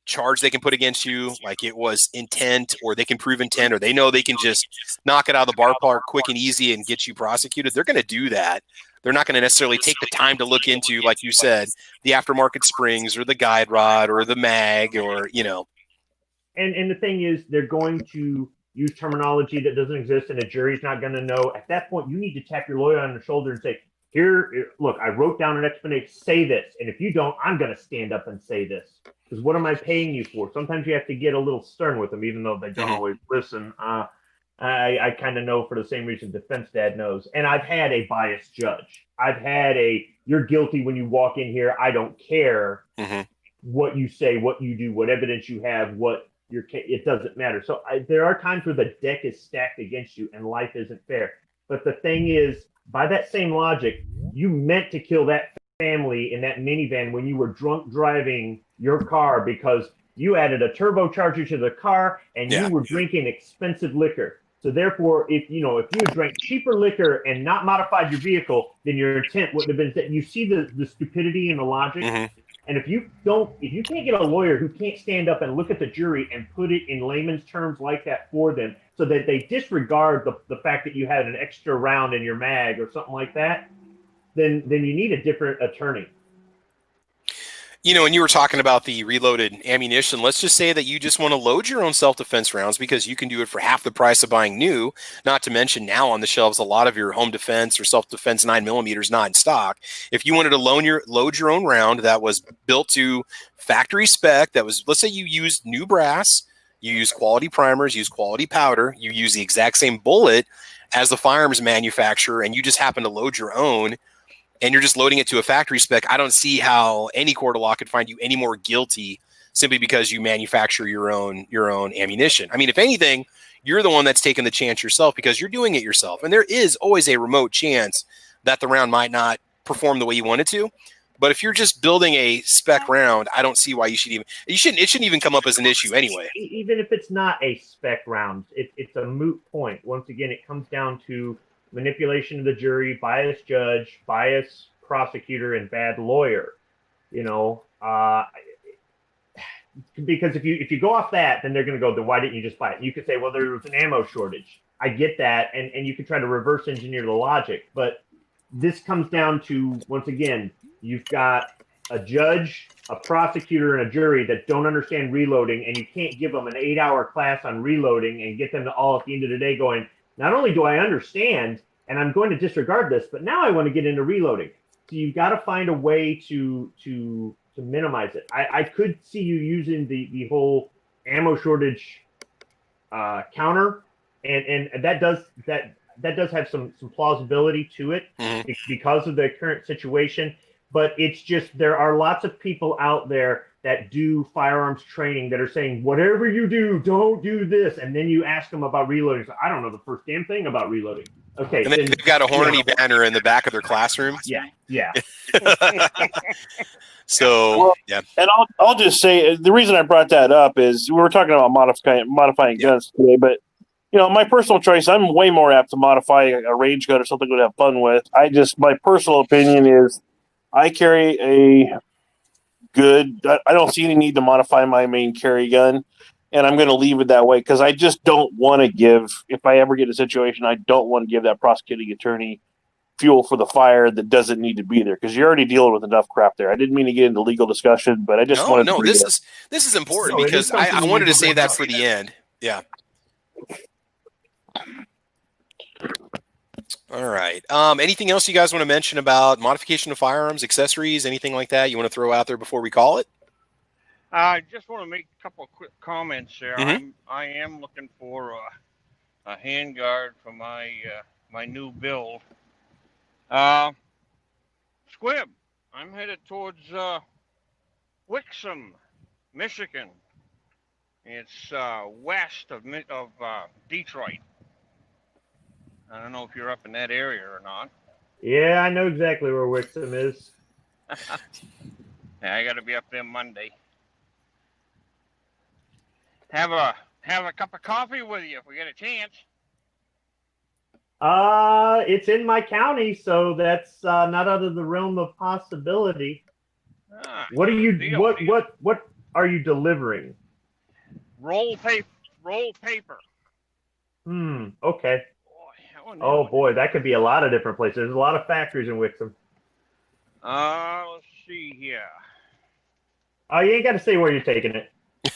charge they can put against you, like it was intent, or they can prove intent, or they know they can just knock it out of the ballpark quick and easy and get you prosecuted, they're going to do that. They're not going to necessarily take the time to look into, like you said, the aftermarket springs or the guide rod or the mag, or, you know. And the thing is, they're going to use terminology that doesn't exist, and a jury's not going to know. At that point, you need to tap your lawyer on the shoulder and say, here, look, I wrote down an explanation, say this. And if you don't, I'm going to stand up and say this. Because what am I paying you for? Sometimes you have to get a little stern with them, even though they don't always listen. I kind of know for the same reason Defense Dad knows. And I've had a biased judge. I've had you're guilty when you walk in here. I don't care what you say, what you do, what evidence you have, it doesn't matter. So there are times where the deck is stacked against you and life isn't fair. But the thing is, by that same logic, you meant to kill that family in that minivan when you were drunk driving your car because you added a turbocharger to the car and you were drinking expensive liquor. So therefore, if you drank cheaper liquor and not modified your vehicle, then your intent wouldn't have been that. You see the stupidity and the logic. And if you can't get a lawyer who can't stand up and look at the jury and put it in layman's terms like that for them, so that they disregard the fact that you had an extra round in your mag or something like that, then you need a different attorney. You know, when you were talking about the reloaded ammunition, let's just say that you just want to load your own self-defense rounds because you can do it for half the price of buying new, not to mention now on the shelves, a lot of your home defense or self-defense 9mm not in stock. If you wanted to load your own round that was built to factory spec, that was, let's say you used new brass, you use quality primers, use quality powder, you use the exact same bullet as the firearms manufacturer, and you just happen to load your own, and you're just loading it to a factory spec, I don't see how any court of law could find you any more guilty simply because you manufacture your own ammunition. I mean, if anything, you're the one that's taking the chance yourself because you're doing it yourself. And there is always a remote chance that the round might not perform the way you want it to. But if you're just building a spec round, I don't see why it shouldn't even come up as an issue anyway. Even if it's not a spec round, it's a moot point. Once again, it comes down to manipulation of the jury, biased judge, biased prosecutor, and bad lawyer. You know, because if you go off that, then they're going to go, then why didn't you just buy it? You could say, well, there was an ammo shortage. I get that, and you could try to reverse engineer the logic. But this comes down to, once again, you've got a judge, a prosecutor, and a jury that don't understand reloading, and you can't give them an 8-hour class on reloading and get them to all at the end of the day going, not only do I understand, and I'm going to disregard this, but now I want to get into reloading. So you've got to find a way to minimize it. I could see you using the whole ammo shortage counter, and that does have some plausibility to it because of the current situation. But it's just there are lots of people out there that do firearms training that are saying, whatever you do, don't do this. And then you ask them about reloading. So I don't know the first damn thing about reloading. Okay. And they've got a Hornady banner in the back of their classroom. Yeah. So, yeah. And I'll just say the reason I brought that up is we were talking about modifying guns today, but my personal choice, I'm way more apt to modify a range gun or something to have fun with. My personal opinion is I carry a good. I don't see any need to modify my main carry gun, and I'm going to leave it that way because I just don't want to give. If I ever get in a situation, I don't want to give that prosecuting attorney fuel for the fire that doesn't need to be there because you're already dealing with enough crap there. I didn't mean to get into legal discussion, but I just wanted to. This is important because I wanted to save that for the end. Yeah. All right. Anything else you guys want to mention about modification of firearms, accessories, anything like that you want to throw out there before we call it? I just want to make a couple of quick comments there. I am looking for a handguard for my my new build. Squib, I'm headed towards Wixom, Michigan. It's west of Detroit. I don't know if you're up in that area or not. Yeah, I know exactly where Wixom is. Yeah, I got to be up there Monday. Have a cup of coffee with you if we get a chance. It's in my county, so that's not out of the realm of possibility. What are you? What are you delivering? Roll paper. Okay. Oh boy, that could be a lot of different places. There's a lot of factories in Wixom. Let's see here. Oh, you ain't got to say where you're taking it.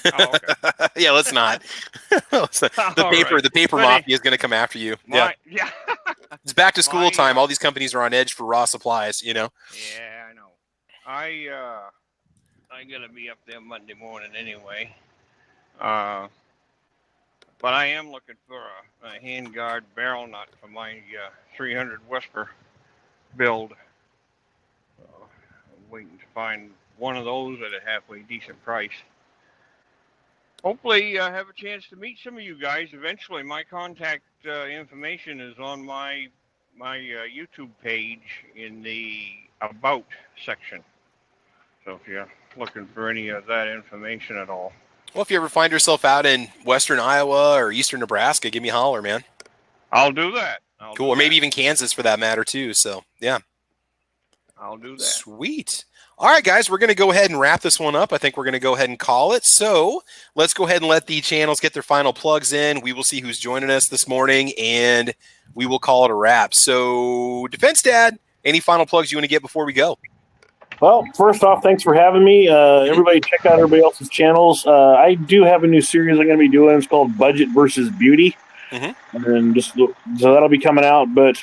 Oh, okay. Yeah, let's not. The paper mafia is going to come after you. Yeah. It's back to school time. All these companies are on edge for raw supplies. Yeah, I know. I gotta be up there Monday morning anyway. But I am looking for a handguard barrel nut for my 300 Whisper build. I'm waiting to find one of those at a halfway decent price. Hopefully, I have a chance to meet some of you guys eventually. My contact information is on my YouTube page in the About section. So if you're looking for any of that information at all. Well, if you ever find yourself out in western Iowa or eastern Nebraska, give me a holler, man. I'll do that. Cool. Or maybe even Kansas for that matter, too. So, yeah. I'll do that. Sweet. All right, guys, we're going to go ahead and wrap this one up. I think we're going to go ahead and call it. So let's go ahead and let the channels get their final plugs in. We will see who's joining us this morning, and we will call it a wrap. So, Defense Dad, any final plugs you want to get before we go? Well, first off, thanks for having me. Everybody check out everybody else's channels. I do have a new series I'm going to be doing. It's called Budget versus Beauty. And so that'll be coming out. But,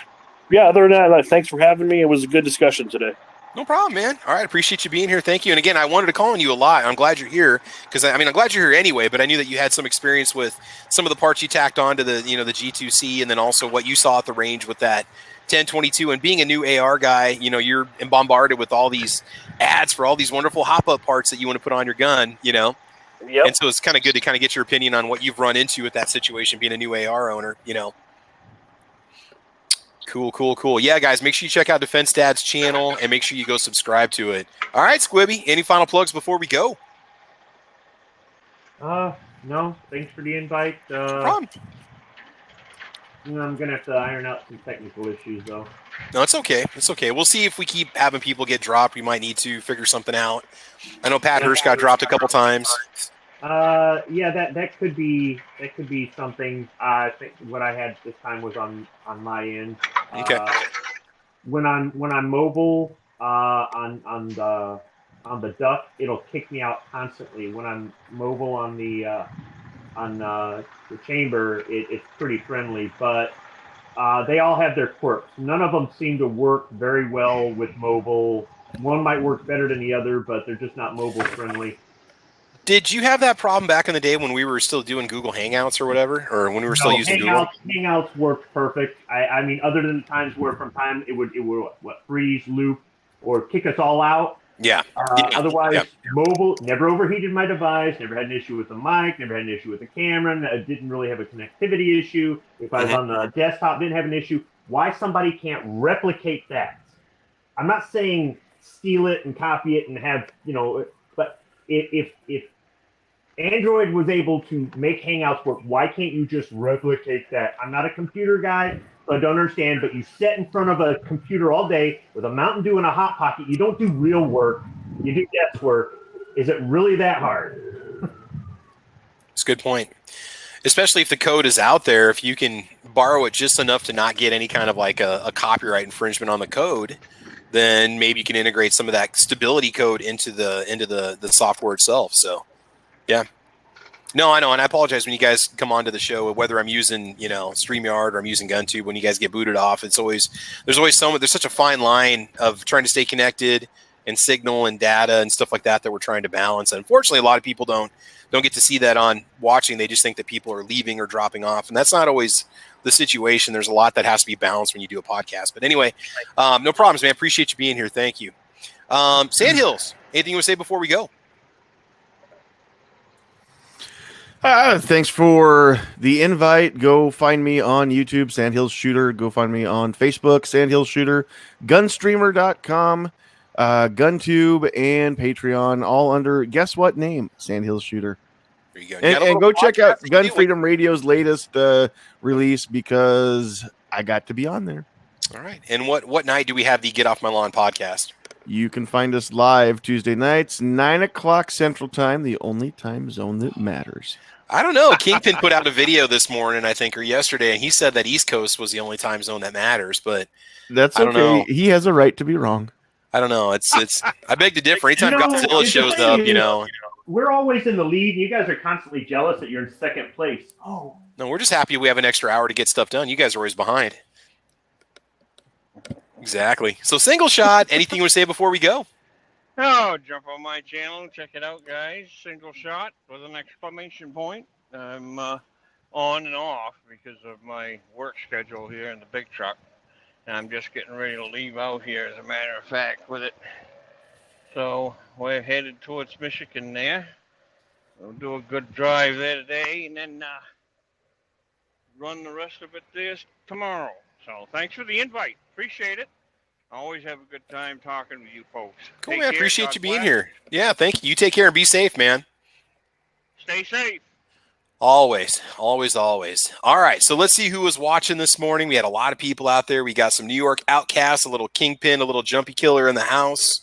yeah, other than that, thanks for having me. It was a good discussion today. No problem, man. All right, appreciate you being here. Thank you. And again, I wanted to call on you a lot. I'm glad you're here because I'm glad you're here anyway. But I knew that you had some experience with some of the parts you tacked onto the the G2C, and then also what you saw at the range with that 1022. And being a new AR guy, you're bombarded with all these ads for all these wonderful hop-up parts that you want to put on your gun. Yep. And so it's kind of good to kind of get your opinion on what you've run into with that situation, being a new AR owner. Cool. Yeah, guys, make sure you check out Defense Dad's channel and make sure you go subscribe to it. All right, Squibby, any final plugs before we go? No. Thanks for the invite. No problem. I'm going to have to iron out some technical issues, though. No, it's okay. It's okay. We'll see if we keep having people get dropped. We might need to figure something out. I know Pat Hirsch got dropped a couple times. Yeah, that could be something. I think what I had this time was on my end. Okay. When I'm mobile on the duck, it'll kick me out constantly. When I'm mobile on the chamber, it's pretty friendly, but they all have their quirks. None of them seem to work very well with mobile. One might work better than the other, but they're just not mobile friendly. Did you have that problem back in the day when we were still doing Google Hangouts or whatever, or when we were still using Google? Hangouts worked perfect. I mean, other than the times where from time it would freeze, loop, or kick us all out. Yeah. Otherwise, mobile, never overheated my device, never had an issue with the mic, never had an issue with the camera, I didn't really have a connectivity issue. If I was on the desktop, didn't have an issue. Why somebody can't replicate that? I'm not saying steal it and copy it and have, but if Android was able to make Hangouts work, why can't you just replicate that? I'm not a computer guy, so I don't understand, but you sit in front of a computer all day with a Mountain Dew and a Hot Pocket. You don't do real work. You do desk work. Is it really that hard? It's a good point. Especially if the code is out there, if you can borrow it just enough to not get any kind of like a copyright infringement on the code, then maybe you can integrate some of that stability code into the software itself. So, yeah. No, I know, and I apologize when you guys come onto the show, whether I'm using, StreamYard or I'm using GunTube. When you guys get booted off, there's always there's such a fine line of trying to stay connected and signal and data and stuff like that we're trying to balance. And unfortunately, a lot of people don't get to see that on watching. They just think that people are leaving or dropping off, and that's not always the situation. There's a lot that has to be balanced when you do a podcast. But anyway, no problems, man. Appreciate you being here. Thank you. Sandhills, anything you want to say before we go? Thanks for the invite. Go find me on YouTube, Sandhills Shooter. Go find me on Facebook, Sandhills Shooter, Gunstreamer.com, GunTube, and Patreon, all under, guess what name? Sandhills Shooter. There you go. And go check out Gun Freedom Radio's latest release, because I got to be on there. All right. And what night do we have the Get Off My Lawn podcast? You can find us live Tuesday nights, 9 o'clock Central Time, the only time zone that matters. I don't know. Kingpin put out a video this morning, I think, or yesterday, and he said that East Coast was the only time zone that matters. But that's okay. I don't know. He has a right to be wrong. I don't know. It's. I beg to differ. Anytime Godzilla shows up, we're always in the lead. You guys are constantly jealous that you're in second place. Oh no, we're just happy we have an extra hour to get stuff done. You guys are always behind. Exactly. So, Single Shot. Anything you want to say before we go? Oh, jump on my channel, check it out, guys. Single Shot with an exclamation point. I'm on and off because of my work schedule here in the big truck. And I'm just getting ready to leave out here, as a matter of fact, with it. So we're headed towards Michigan there. We'll do a good drive there today, and then run the rest of it there tomorrow. So thanks for the invite. Appreciate it. I always have a good time talking with you folks. Cool, man. Appreciate you being here. Yeah, thank you. You take care and be safe, man. Stay safe. Always, always, always. All right, so let's see who was watching this morning. We had a lot of people out there. We got some New York Outcasts, a little Kingpin, a little Jumpy Killer in the house.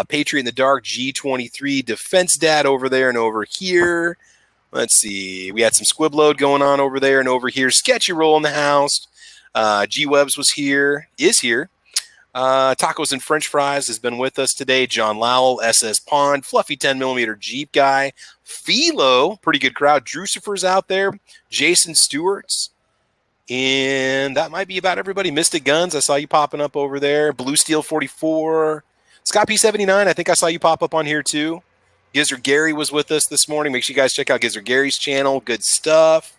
Patriot in the Dark, G23, Defense Dad over there and over here. Let's see. We had some Squib Load going on over there and over here. Sketchy Roll in the house. G-Webs is here. Tacos and French Fries has been with us today. John Lowell, SS Pond, Fluffy 10mm Jeep Guy, Philo, pretty good crowd. Drucifer's out there. Jason Stewart's. And that might be about everybody. Mystic Guns, I saw you popping up over there. Blue Steel 44. Scott P79, I think I saw you pop up on here too. Gizzard Gary was with us this morning. Make sure you guys check out Gizzard Gary's channel. Good stuff.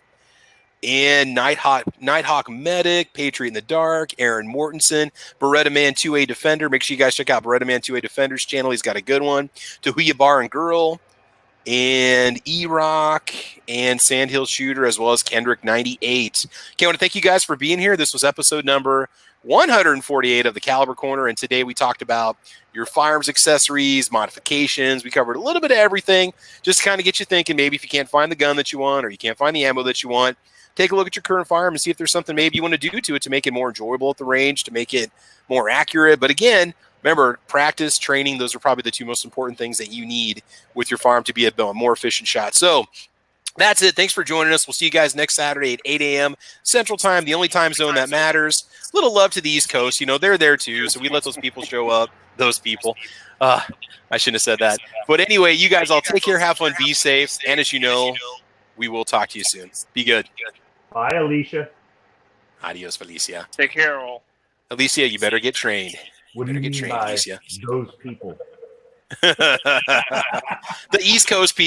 And Nighthawk Medic, Patriot in the Dark, Aaron Mortensen, Beretta Man 2A Defender. Make sure you guys check out Beretta Man 2A Defender's channel. He's got a good one. Tahuya Bar and Girl, and E-Rock, and Sandhill Shooter, as well as Kendrick 98. Okay, I want to thank you guys for being here. This was episode number 148 of the Caliber Corner, and today we talked about your firearms accessories, modifications. We covered a little bit of everything, just to kind of get you thinking. Maybe if you can't find the gun that you want or you can't find the ammo that you want, take a look at your current firearm and see if there's something maybe you want to do to it to make it more enjoyable at the range, to make it more accurate. But again, remember, practice, training, those are probably the two most important things that you need with your firearm to be a more efficient shot. So that's it. Thanks for joining us. We'll see you guys next Saturday at 8 a.m. Central Time, the only time zone that matters. A little love to the East Coast. They're there too, so we let those people show up. Those people. I shouldn't have said that. But anyway, you guys all take care, have fun, be safe, and as you know, we will talk to you soon. Be good. Bye, Alicia. Adios, Felicia. Take care, all. Alicia, you better get trained. What do you mean by those people? The East Coast people.